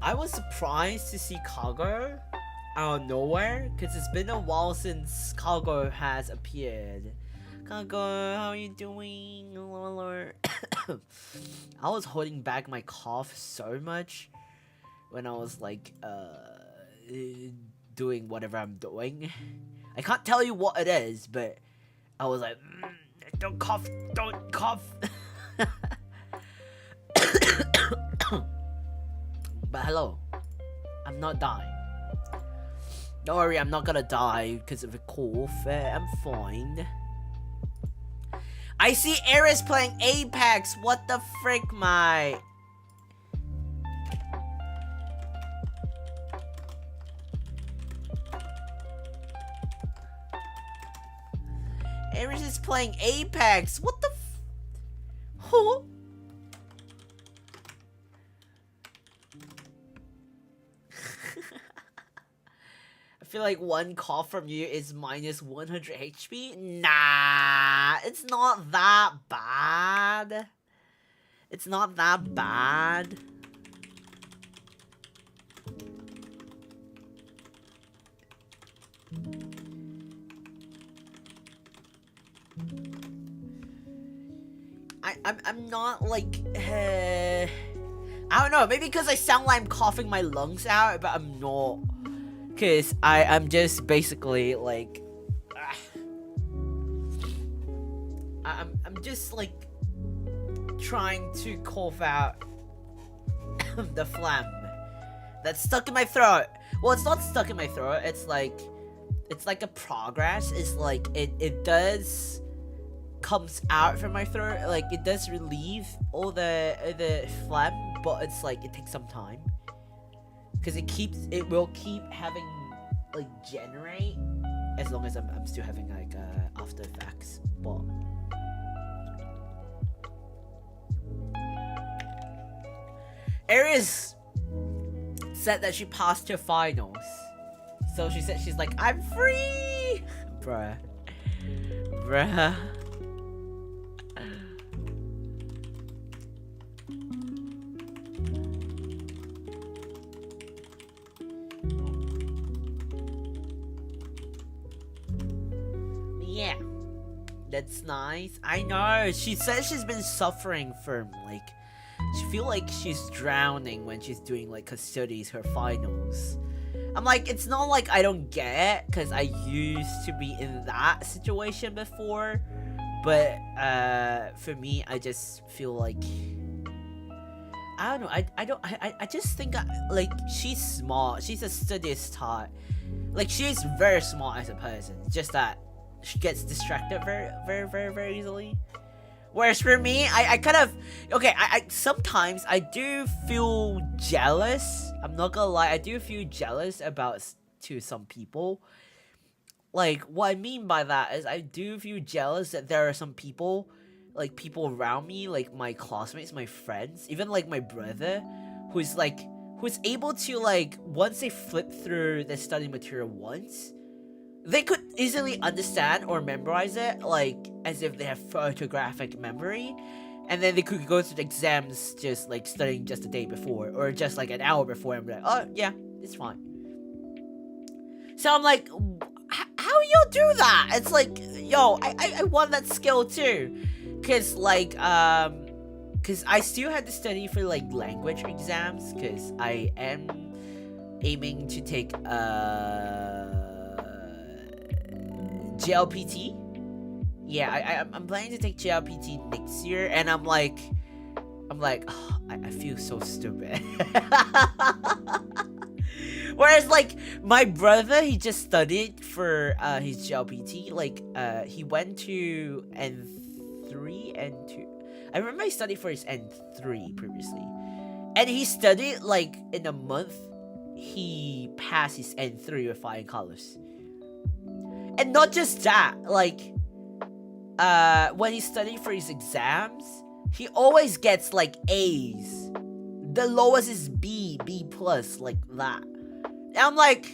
A: I was surprised to see Kago out of nowhere, because it's been a while since Kago has appeared. Kago, how are you doing? Hello. I was holding back my cough so much when I was like doing whatever I'm doing. I can't tell you what it is, but I was like, don't cough. But hello, I'm not dying. Don't worry, I'm not gonna die because of a cough. I'm fine. I see Ares playing Apex. What the frick, my? Ares is playing Apex. What the? Huh? I feel like one cough from you is minus 100 HP. Nah, it's not that bad. It's not that bad. I'm not like I don't know, maybe because I sound like I'm coughing my lungs out, but I'm not. Cause I'm just basically like I'm just like trying to cough out the phlegm that's stuck in my throat. Well, it's not stuck in my throat, it's like a progress. It's like it does comes out from my throat, like it does relieve all the phlegm, but it's like it takes some time. Because it will keep having like generate as long as I'm still having like after effects. But Aries said that she passed her finals, so she said she's like, I'm free, bruh. Yeah, that's nice. I know. She says she's been suffering from like, she feel like she's drowning when she's doing like her studies, her finals. I'm like, it's not like I don't get it, because I used to be in that situation before. But for me, I just feel like, I don't know. I just think like she's smart. She's a studious type. Like she's very smart as a person. It's just that she gets distracted very easily. Whereas for me, I kind of, okay, I sometimes I do feel jealous. I'm not gonna lie, I do feel jealous to some people. Like, what I mean by that is I do feel jealous that there are some people, like people around me, like my classmates, my friends, even like my brother, who's able to, like, once they flip through the study material once, they could easily understand or memorize it, like, as if they have photographic memory. And then they could go to the exams just, like, studying just the day before. Or just, like, an hour before and be like, oh, yeah, it's fine. So I'm like, how y'all do that? It's like, yo, I want that skill too. Because, like, because I still had to study for, like, language exams. Because I am aiming to take, JLPT. Yeah, I'm planning to take JLPT next year, and I'm like, I feel so stupid. Whereas like my brother, he just studied for his GLPT. Like he went to N3 and 2. I remember he studied for his N3 previously, and he studied like in a month. He passed his N3 with flying colors. And not just that, like when he's studying for his exams, he always gets like A's. The lowest is B plus, like that. And I'm like,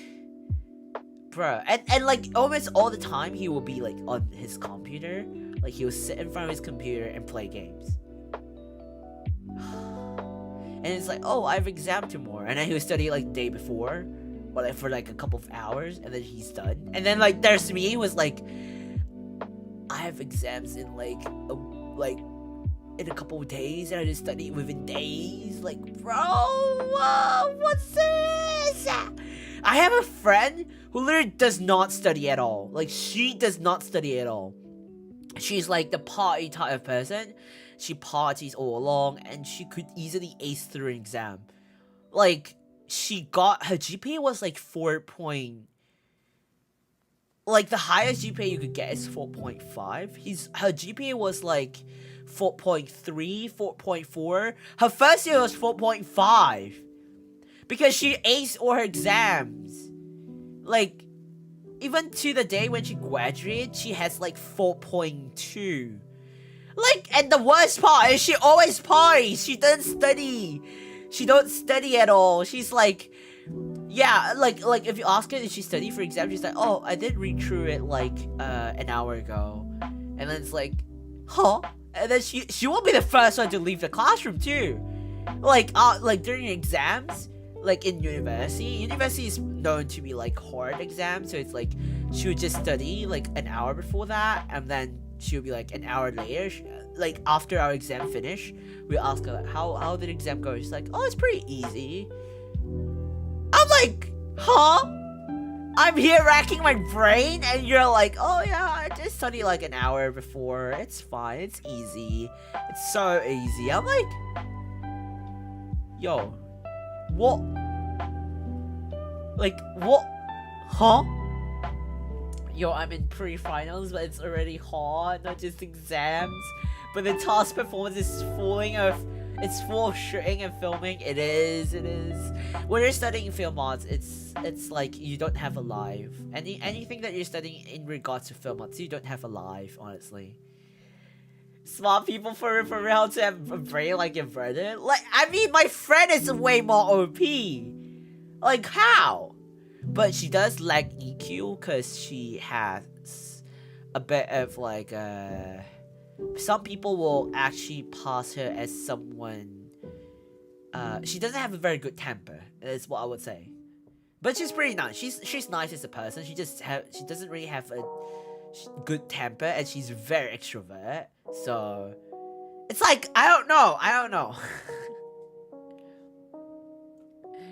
A: bro, and like almost all the time he will be like on his computer. Like he will sit in front of his computer and play games. And it's like, oh, I have exam tomorrow, and then he would study like the day before, or like for like a couple of hours, and then he's done. And then like there's me, who was like, I have exams in like in a couple of days, and I just study within days. Like, bro, what's this? I have a friend who literally does not study at all. Like, she does not study at all. She's like the party type of person. She parties all along, and she could easily ace through an exam. Like, she got, her GPA was like 4 point... Like, the highest GPA you could get is 4.5. Her GPA was like 4.3, 4.4. Her first year was 4.5. Because she aced all her exams. Like, even to the day when she graduated, she has like 4.2. Like, and the worst part is she always parties. She doesn't study. She don't study at all. She's like, yeah, like if you ask her if she studied for exam, she's like, oh, I did read through it like an hour ago. And then it's like, huh? And then she will be the first one to leave the classroom too. Like during exams, like in university is known to be like hard exams, so it's like she would just study like an hour before that, and then she would be like an hour later, like after our exam finish, we ask her like, how did the exam go? She's like, oh, it's pretty easy. I'm like, huh? I'm here racking my brain, and you're like, oh yeah, I just studied like an hour before. It's fine. It's easy. It's so easy. I'm like, yo, what? Like, what? Huh? Yo, I'm in pre-finals, but it's already hard, not just exams. But the task performance is it's full of shooting and filming. It is. When you're studying film arts, it's like you don't have a life. Anything that you're studying in regards to film arts, you don't have a life, honestly. Smart people for real to have a brain like your brother. Like, I mean, my friend is way more OP. Like, how? But she does lack EQ because she has a bit of like some people will actually pass her as someone. She doesn't have a very good temper. Is what I would say. But she's pretty nice. She's nice as a person. She doesn't really have a good temper, and she's very extrovert. So it's like I don't know.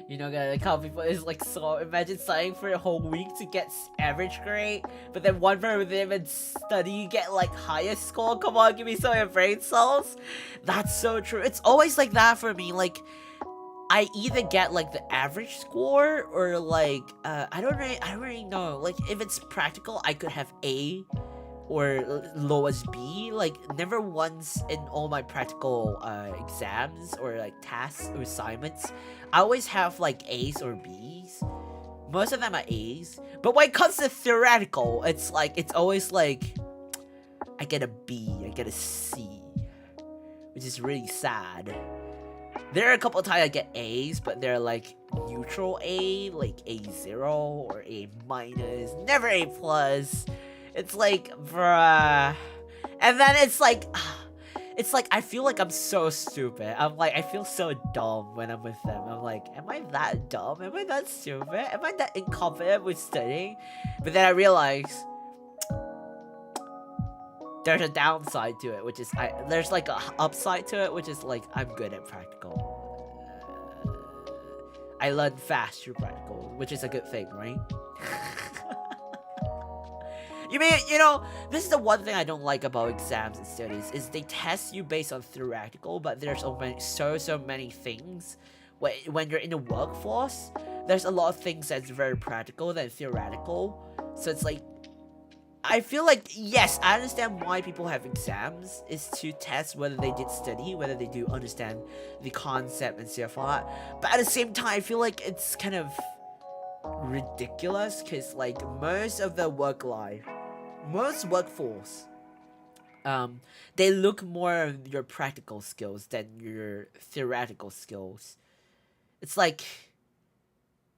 A: You know, like how people is like, so imagine studying for a whole week to get average grade, but then one day with them and study, you get like highest score. Come on, give me some of your brain cells. That's so true. It's always like that for me. Like, I either get like the average score or like I don't really know. Like, if it's practical, I could have A or lowest B. Like, never once in all my practical exams or like tasks or assignments, I always have like A's or B's. Most of them are A's. But when it comes to theoretical, it's always like I get a B, I get a C, which is really sad. There are a couple of times I get A's, but they're like neutral A, like A0 or A minus, never A plus. It's like, bruh. And then it's like I feel like I'm so stupid. I'm like, I feel so dumb when I'm with them. I'm like, am I that dumb? Am I that stupid? Am I that incompetent with studying? But then I realize there's a downside to it, which is there's like a upside to it, which is like I'm good at practical. I learn fast through practical, which is a good thing, right? You mean, this is the one thing I don't like about exams and studies, is they test you based on theoretical, but there's so many things. When you're in the workforce, there's a lot of things that's very practical than theoretical. So it's like, I feel like, yes, I understand why people have exams, is to test whether they did study, whether they do understand the concept and stuff like that. But at the same time, I feel like it's kind of ridiculous, because like most workforce, they look more at your practical skills than your theoretical skills. It's like,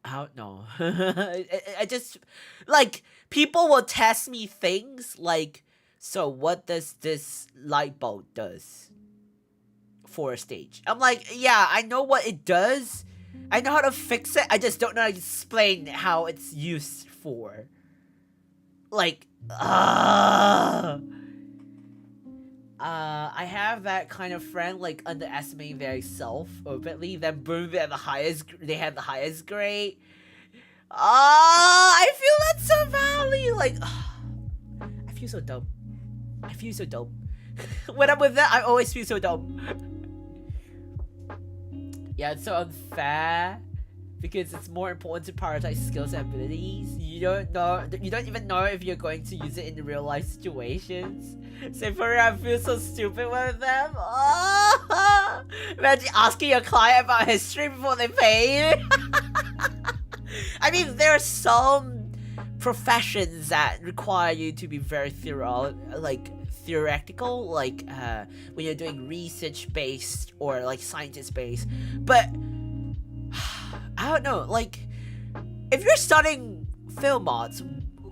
A: I don't know. I just, like, people will test me things like, so what does this light bulb does for a stage? I'm like, yeah, I know what it does. I know how to fix it. I just don't know how to explain how it's used for. Like, I have that kind of friend, like, underestimating their self openly, then boom, they have the highest grade. I feel that so badly. Like, I feel so dumb. When I'm with that, I always feel so dumb. Yeah, it's so unfair, because it's more important to prioritize skills and abilities. You don't even know if you're going to use it in real life situations. So for me, I feel so stupid with them. Oh! Imagine asking your client about history before they pay you. I mean, there are some professions that require you to be very theoretical, like when you're doing research based or like scientist based. But I don't know, like, if you're studying film arts,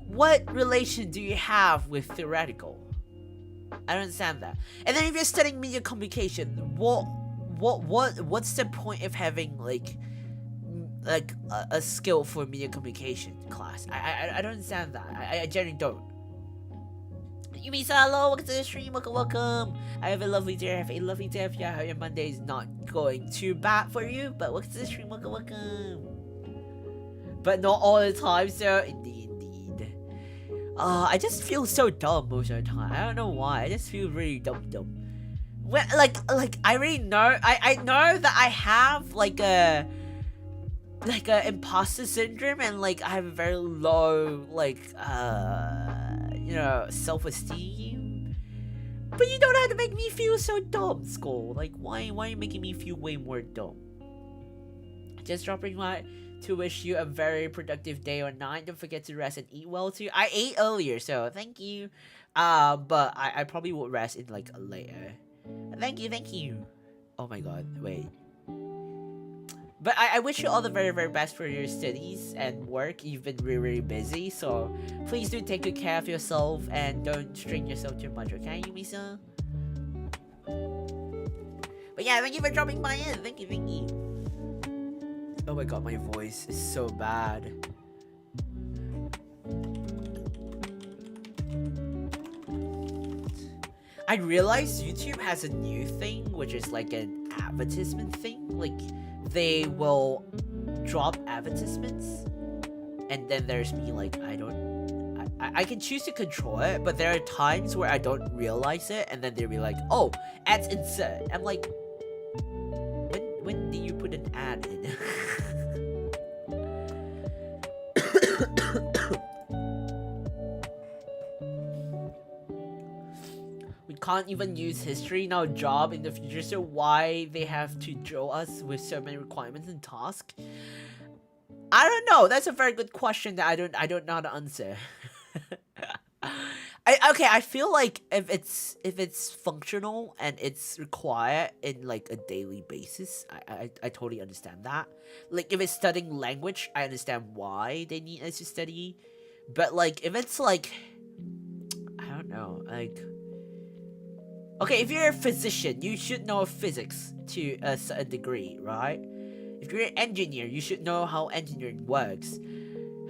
A: what relation do you have with theoretical? I don't understand that. And then if you're studying media communication, what's the point of having like a skill for media communication class? I don't understand that. I genuinely don't. Yumi, hello, welcome to the stream, welcome. I have a lovely day, I hope your Monday is not going too bad for you, but welcome to the stream, welcome. But not all the time, so indeed. I just feel so dumb most of the time. I don't know why, I just feel really dumb. Well, like I really know, I know that I have like a imposter syndrome, and like I have a very low self-esteem. But you don't have to make me feel so dumb, Skull. Like, why are you making me feel way more dumb? Just dropping by to wish you a very productive day or night. Don't forget to rest and eat well too. I ate earlier, so thank you. But I probably will rest in like later. Thank you. Oh my god, wait. But I wish you all the very, very best for your studies and work. You've been really, really busy, so please do take good care of yourself and don't strain yourself too much, okay, Yumi-san? But yeah, thank you for dropping by in. Thank you. Oh my god, my voice is so bad. I realized YouTube has a new thing, which is like an advertisement thing. Like, they will drop advertisements, and then there's me, like, I can choose to control it, but there are times where I don't realize it, and then they'll be like, oh, ads insert. I'm like, when did you put an ad in? We can't even use history in our job in the future, so why they have to drill us with so many requirements and tasks? I don't know. That's a very good question that I don't know how to answer. I feel like if it's functional and it's required in like a daily basis, I totally understand that. Like, if it's studying language, I understand why they need us to study. But like, if it's like, I don't know, like, okay, if you're a physician, you should know physics to a certain degree, right? If you're an engineer, you should know how engineering works,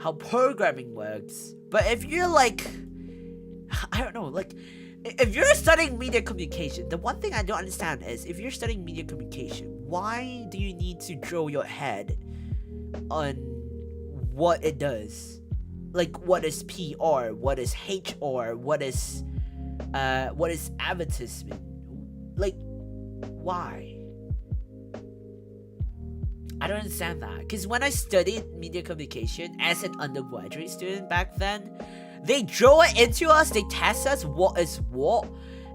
A: how programming works. But if you're like, I don't know, like, if you're studying media communication, the one thing I don't understand is, if you're studying media communication, why do you need to drill your head on what it does? like what is PR, what is HR, what is advertisement, like why? I don't understand that, because when I studied media communication as an undergraduate student back then, they draw it into us, they test us what is what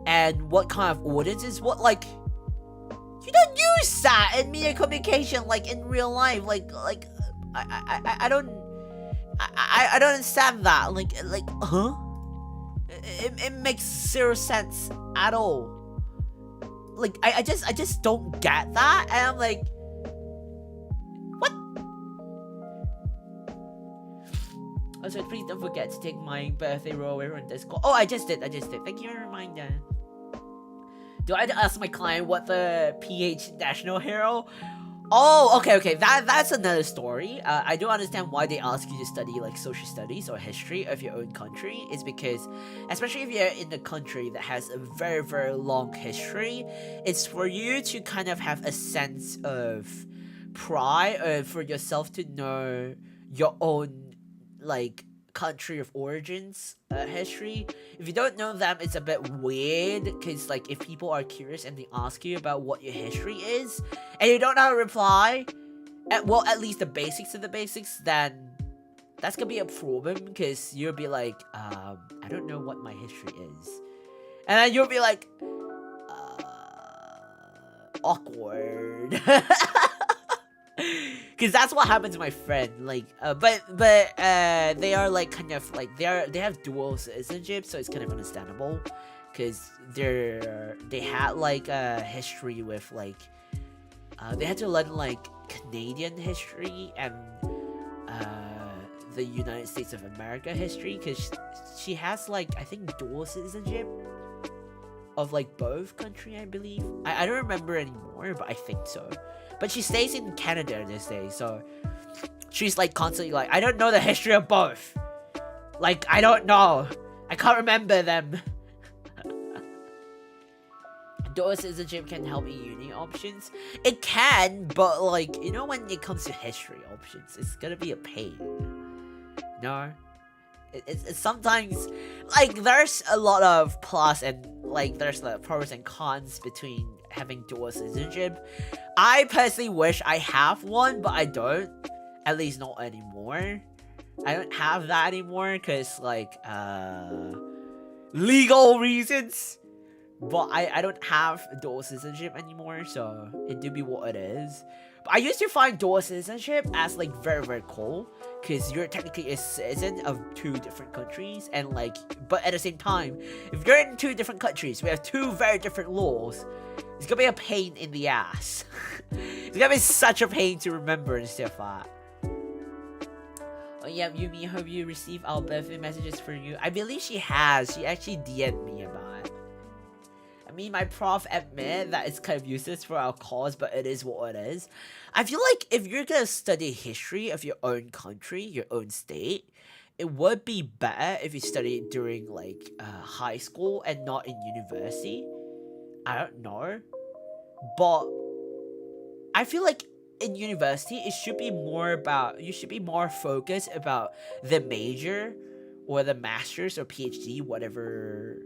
A: and what kind of audience is what. Like, you don't use that in media communication, like in real life. I don't understand that. Like, huh? It makes zero sense at all. Like, I just don't get that, and I'm like, what? Also, please don't forget to take my birthday roll on Discord. Oh, I just did. Thank you for reminding me. Do I ask my client what the PH national hero? Oh, okay. That's another story. I do understand why they ask you to study like social studies or history of your own country. Is because, especially if you're in a country that has a very, very long history, it's for you to kind of have a sense of pride, for yourself to know your own like country of origins history. If you don't know them, it's a bit weird, because like if people are curious and they ask you about what your history is and you don't know how to reply, at least the basics of the basics, then that's gonna be a problem, because you'll be like, I don't know what my history is, and then you'll be like, awkward. Because that's what happened to my friend. Like, but they are like kind of like they have dual citizenship, so it's kind of understandable. Because they had like a history with like, they had to learn like Canadian history and the United States of America history, because she has like, I think, dual citizenship of like both country, I believe. I don't remember anymore, but I think so. But she stays in Canada these days, so she's like constantly like, I don't know the history of both. Like, I don't know. I can't remember them. Dual citizenship can help in uni options. It can, but like, you know, when it comes to history options, it's gonna be a pain. No? It's sometimes, like, there's a lot of plus and like there's the pros and cons between having dual citizenship. I personally wish I have one, but I don't. At least not anymore. I don't have that anymore because like legal reasons. But I don't have dual citizenship anymore, so it do be what it is. But I used to find dual citizenship as like very, very cool, because you're technically a citizen of two different countries, and like, but at the same time, if you're in two different countries, we have two very different laws. It's gonna be a pain in the ass. It's gonna be such a pain to remember and stuff like that. Oh yeah, Yumi, hope you receive our birthday messages for you. I believe she has. She actually DM'd me about it. I mean, my prof admit that it's kind of useless for our cause, but it is what it is. I feel like if you're gonna study history of your own country, your own state, it would be better if you study it during like high school and not in university. I don't know, but I feel like in university it should be more about, you should be more focused about the major or the master's or PhD, whatever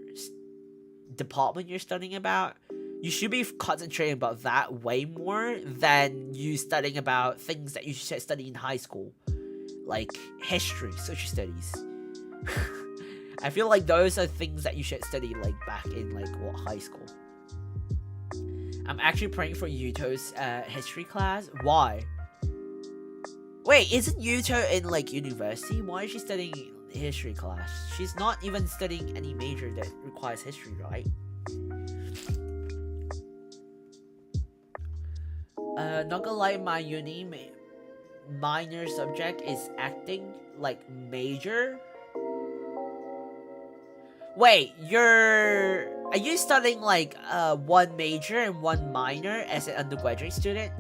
A: department you're studying about. You should be concentrating about that way more than you studying about things that you should study in high school, like history, social studies. I feel like those are things that you should study like back in like what, high school. I'm actually praying for Yuto's history class. Why? Wait, isn't Yuto in like university? Why is she studying history class? She's not even studying any major that requires history, right? Not gonna lie, my uni minor subject is acting, like major. Wait, are you studying like one major and one minor as an undergraduate student?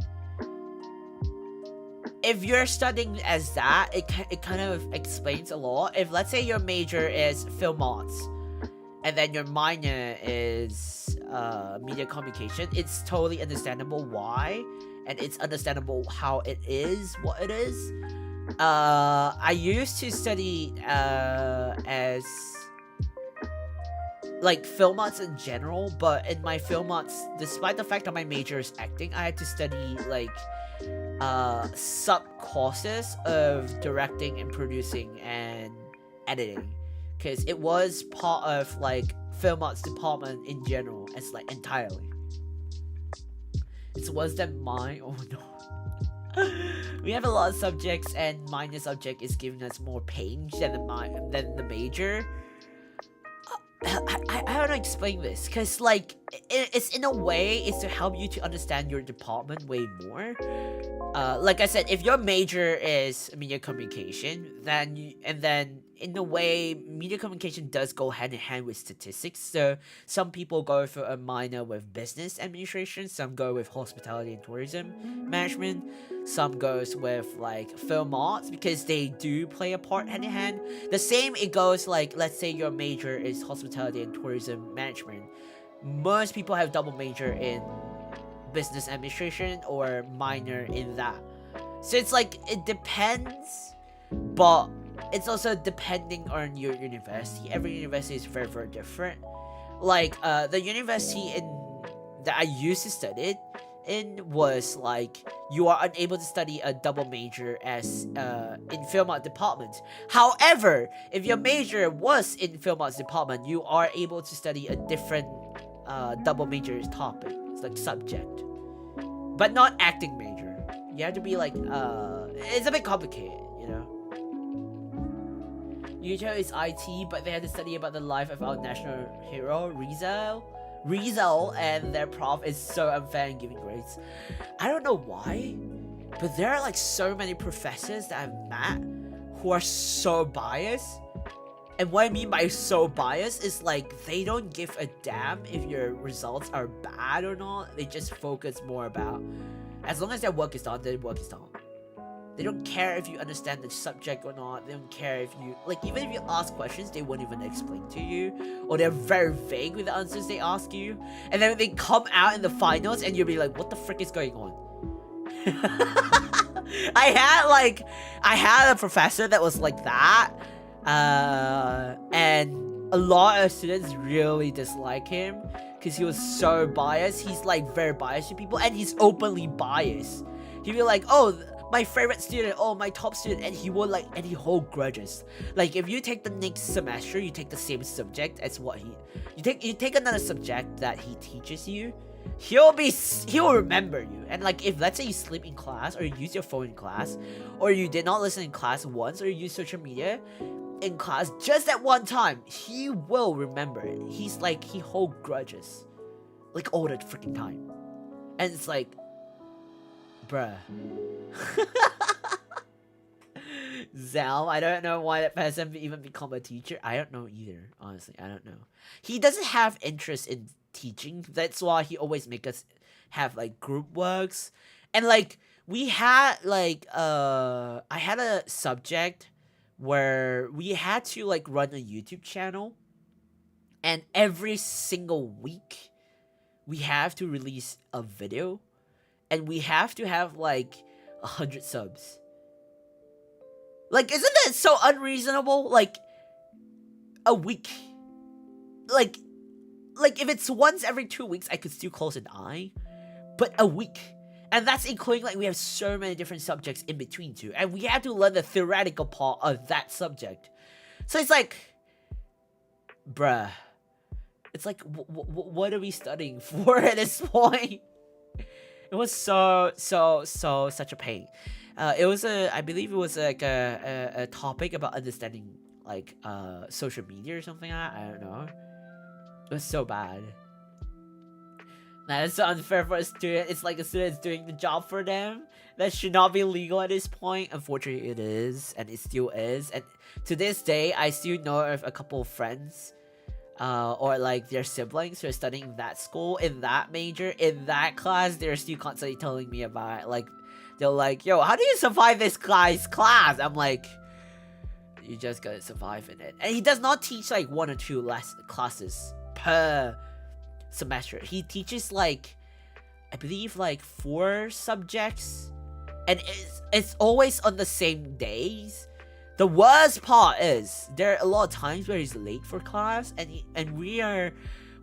A: If you're studying as that, it kind of explains a lot. If let's say your major is film arts, and then your minor is media communication, it's totally understandable why, and it's understandable how it is what it is. I used to study as like film arts in general, but in my film arts, despite the fact that my major is acting, I had to study like sub courses of directing and producing and editing, because it was part of like film arts department in general. It's like entirely. It's worse than mine. Oh no. We have a lot of subjects, and minor subject is giving us more pain than the major. I don't know how to explain this, because like it's in a way it's to help you to understand your department way more. Like I said, if your major is media communication, then in a way media communication does go hand in hand with statistics. So some people go for a minor with business administration, some go with hospitality and tourism management, some goes with like film arts, because they do play a part hand in hand. The same it goes like, let's say your major is hospitality and tourism management, most people have double major in business administration or minor in that. So it's like it depends, but it's also depending on your university. Every university is very, very different. Like the university that I used to study in was like you are unable to study a double major as in film art department. However, if your major was in film arts department, you are able to study a different double major topic. It's like subject, but not acting major. You have to be like it's a bit complicated, you know. Utah is IT, but they had to study about the life of our national hero, Rizal, and their prof is so unfair in giving grades. I don't know why, but there are like so many professors that I've met who are so biased. And what I mean by so biased is like they don't give a damn if your results are bad or not. They just focus more about as long as their work is done, their work is done. They don't care if you understand the subject or not. They don't care if you, like, even if you ask questions, they won't even explain to you. Or they're very vague with the answers they ask you. And then they come out in the finals and you'll be like, what the frick is going on? I had a professor that was like that. And a lot of students really dislike him because he was so biased. He's like very biased to people, and he's openly biased. He'd be like, oh, my favorite student, oh, my top student, and he will like, and he hold grudges. Like if you take the next semester, you take the same subject as what you take another subject that he teaches you, he'll remember you. And like if let's say you sleep in class, or you use your phone in class, or you did not listen in class once, or you use social media in class just at one time, he will remember it. He's like, he hold grudges like all the freaking time. And it's like, bruh. Zal, I don't know why that person even become a teacher. I don't know either, honestly. I don't know. He doesn't have interest in teaching. That's why he always make us have like group works. And like we had like I had a subject where we had to like run a YouTube channel, and every single week we have to release a video, and we have to have like 100 subs. Like, isn't that so unreasonable? Like a week, like if it's once every 2 weeks, I could still close an eye, but a week. And that's including, like, we have so many different subjects in between too. And we have to learn the theoretical part of that subject. So it's like, bruh. It's like, what are we studying for at this point? It was such a pain. It was I believe it was like a topic about understanding, like, social media or something like that. I don't know. It was so bad. That's so unfair for a student. It's like a student is doing the job for them. That should not be legal at this point. Unfortunately, it is, and it still is. And to this day, I still know of a couple of friends, or like their siblings who are studying in that school, in that major, in that class. They're still constantly telling me about it. Like, they're like, "Yo, how do you survive this guy's class?" I'm like, "You just gotta survive in it." And he does not teach like 1 or 2 less classes per semester. He teaches like, I believe like 4 subjects and it's always on the same days. The worst part is there are a lot of times where he's late for class, and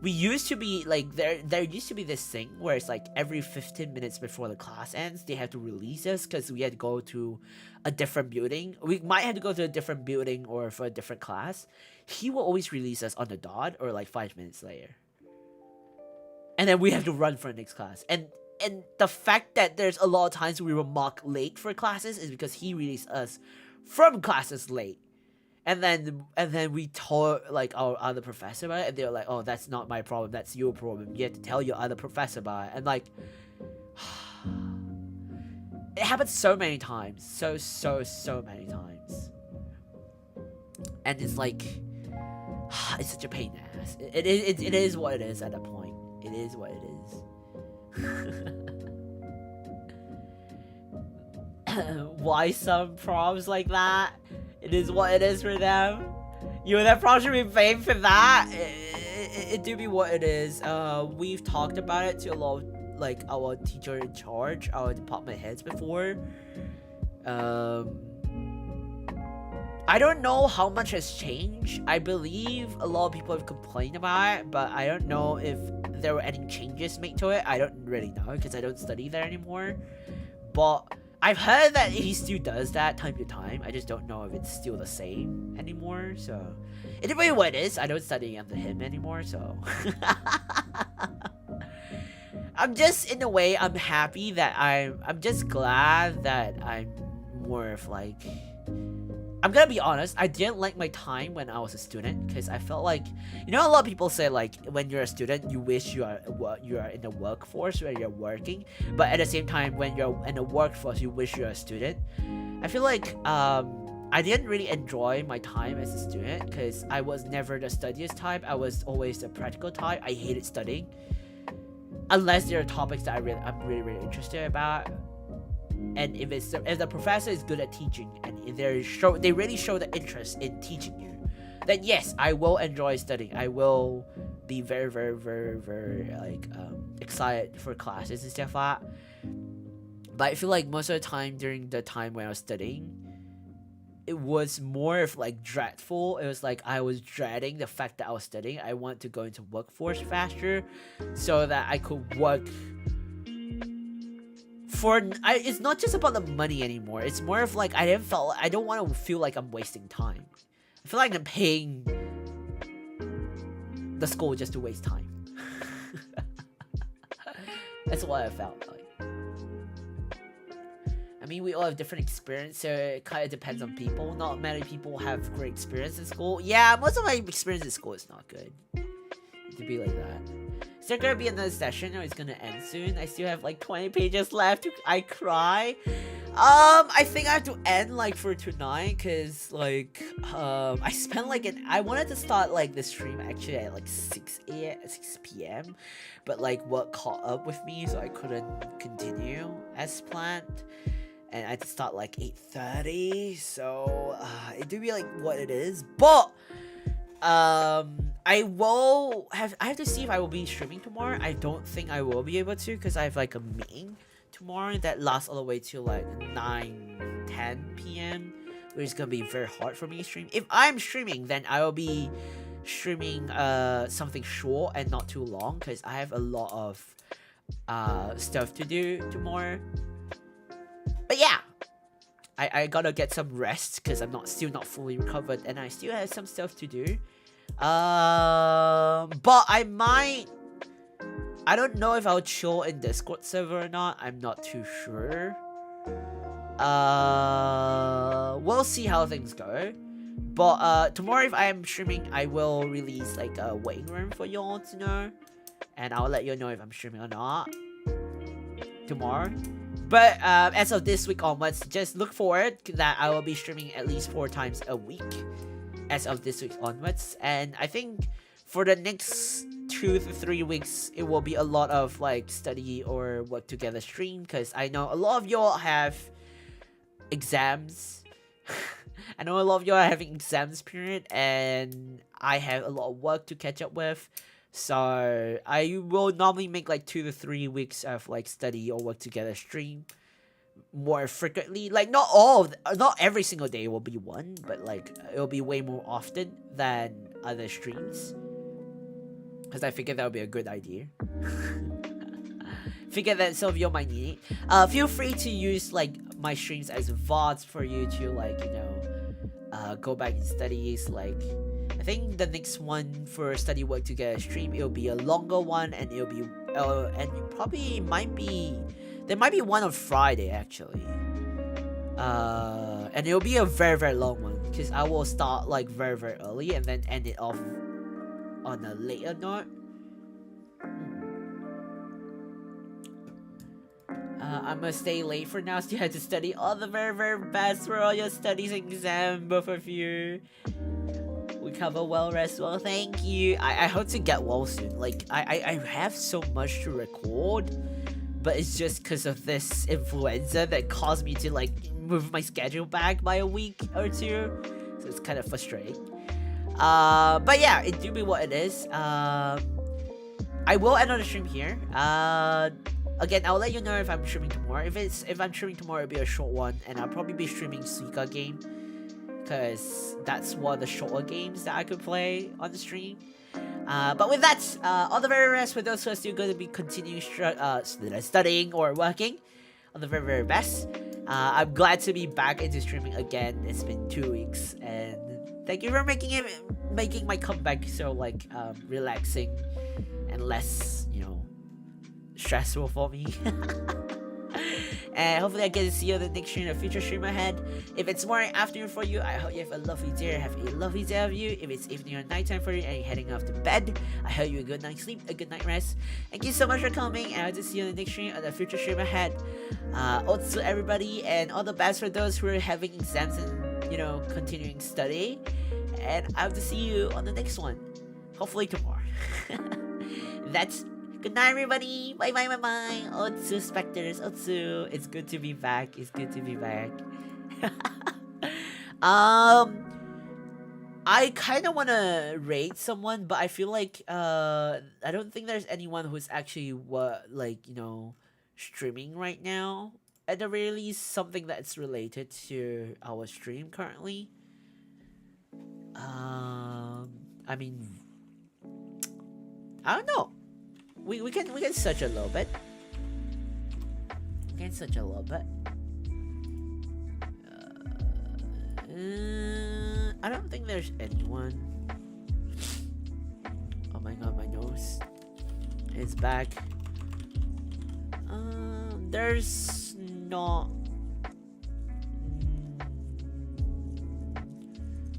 A: we used to be like there used to be this thing where it's like every 15 minutes before the class ends they have to release us because we had to go to a different building. We might have to go to a different building or for a different class. He will always release us on the dot or like 5 minutes later, and then we have to run for the next class. And the fact that there's a lot of times we were marked late for classes is because he released us from classes late. And then we told like our other professor about it, and they were like, "Oh, that's not my problem. That's your problem. You have to tell your other professor about it." And like, it happens so many times, so many times, and it's like, it's such a pain in the ass. It is what it is at that point. It is what it is. Why some profs like that? It is what it is for them. That probably should be blamed for that. It do be what it is. We've talked about it to a lot of like our teacher in charge, our department heads before. I don't know how much has changed. I believe a lot of people have complained about it, but I don't know if there were any changes made to it. I don't really know because I don't study there anymore. But I've heard that he still does that time to time. I just don't know if it's still the same anymore. So, it depends what it is. I don't study under him anymore, so. I'm just, in a way, I'm happy that I'm just glad that I'm more of like, I'm gonna be honest, I didn't like my time when I was a student because I felt like, a lot of people say like when you're a student you wish you are in the workforce where you're working, but at the same time when you're in the workforce you wish you're a student. I feel like I didn't really enjoy my time as a student because I was never the studious type. I was always the practical type. I hated studying unless there are topics that I'm really interested about. And if the professor is good at teaching and if they really show the interest in teaching you, then yes, I will enjoy studying. I will be very, very, very, very like excited for classes and stuff like that. But I feel like most of the time during the time when I was studying, it was more of like dreadful. It was like I was dreading the fact that I was studying. I want to go into workforce faster so that I could work. It's not just about the money anymore. It's more of like I don't want to feel like I'm wasting time. I feel like I'm paying the school just to waste time. That's what I felt like. I mean, we all have different experience, so it kind of depends on people. Not many people have great experience in school. Yeah, most of my experience in school is not good. To be like that. Is there gonna be another session or it's gonna end soon? I still have like 20 pages left. I cry. I think I have to end like for tonight because like I spent like I wanted to start like the stream actually at like 6 p.m. but like work caught up with me so I couldn't continue as planned. And I had to start like 8:30, so it do be like what it is. But I have to see if I will be streaming tomorrow. I don't think I will be able to because I have like a meeting tomorrow that lasts all the way till like 9-10 p.m. which is gonna be very hard for me to stream. If I'm streaming, then I will be streaming something short and not too long because I have a lot of stuff to do tomorrow. But yeah, I gotta get some rest because I'm still not fully recovered and I still have some stuff to do. But I don't know if I'll chill in Discord server or not. I'm not too sure. We'll see how things go. But tomorrow if I am streaming, I will release like a waiting room for y'all to know. And I'll let you know if I'm streaming or not tomorrow. But as of this week onwards, just look forward that I will be streaming at least 4 times a week as of this week onwards. And I think for the next 2 to 3 weeks, it will be a lot of like study or work together stream because I know a lot of y'all have exams. I know a lot of y'all are having exams period and I have a lot of work to catch up with. So I will normally make like 2 to 3 weeks of like study or work together stream more frequently. Like not every single day will be one, but like it'll be way more often than other streams. Because I figured that would be a good idea. Figure that some of you might need it. Feel free to use like my streams as VODs for you to like, you know, go back in studies. Like I think the next one for study work to get a stream, it'll be a longer one, and it'll be and it probably might be, there might be one on Friday actually. And it'll be a very, very long one because I will start like very, very early and then end it off on a later note. I'm gonna stay late for now, so you have to study all the very, very best for all your studies and exam, both of you. We cover well, rest well, thank you. I hope to get well soon. Like, I have so much to record, but it's just because of this influenza that caused me to, like, move my schedule back by a week or two. So it's kind of frustrating. But yeah, it do be what it is. I will end on the stream here. Again, I'll let you know if I'm streaming tomorrow. If I'm streaming tomorrow, it'll be a short one, and I'll probably be streaming Suika game, because that's one of the shorter games that I could play on the stream. But with that, all the very best for those who are still going to be continuing studying or working. All the very, very best. I'm glad to be back into streaming again. It's been 2 weeks, and thank you for making my comeback so like relaxing and less, you know, stressful for me. And hopefully I get to see you on the next stream, a future stream ahead. If it's morning, afternoon for you, I hope you have a lovely day. Have a lovely day of you. If it's evening or nighttime for you and you're heading off to bed, I hope you a good night's sleep, a good night rest. Thank you so much for coming, and I hope to see you on the next stream, on the future stream ahead. Also everybody, and all the best for those who are having exams and, you know, continuing study. And I hope to see you on the next one, hopefully tomorrow. That's good night, everybody. Bye, bye, bye, bye. Otsu Specters, Otsu. It's good to be back. It's good to be back. I kind of want to raid someone, but I feel like I don't think there's anyone who's actually like, you know, streaming right now. At the very least, something that's related to our stream currently. I mean, I don't know. We can search a little bit. We can search a little bit. I don't think there's anyone. Oh my god, my nose. It's back. There's not.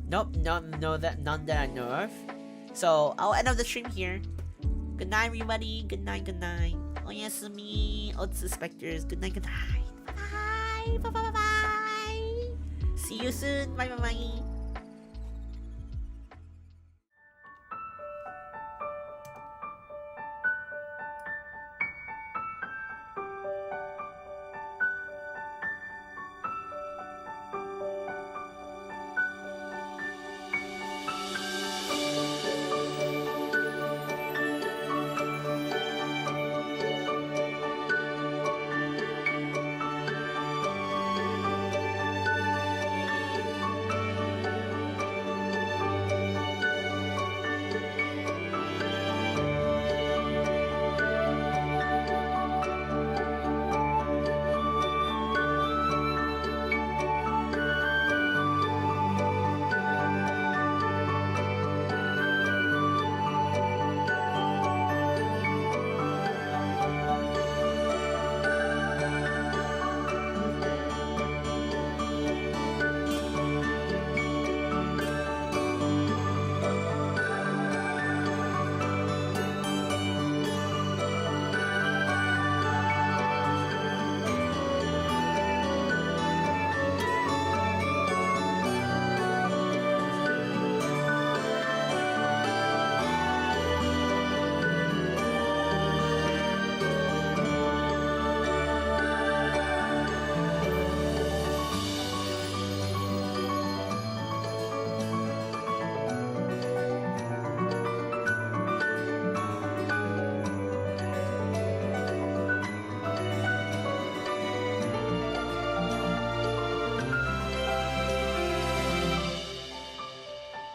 A: Nope, none that I know of. So I'll end up the stream here. Good night, everybody. Good night, good night. Oyasumi, Otsu Specters. Good night, good night. Bye, bye, bye, bye, bye. See you soon. Bye, bye, bye.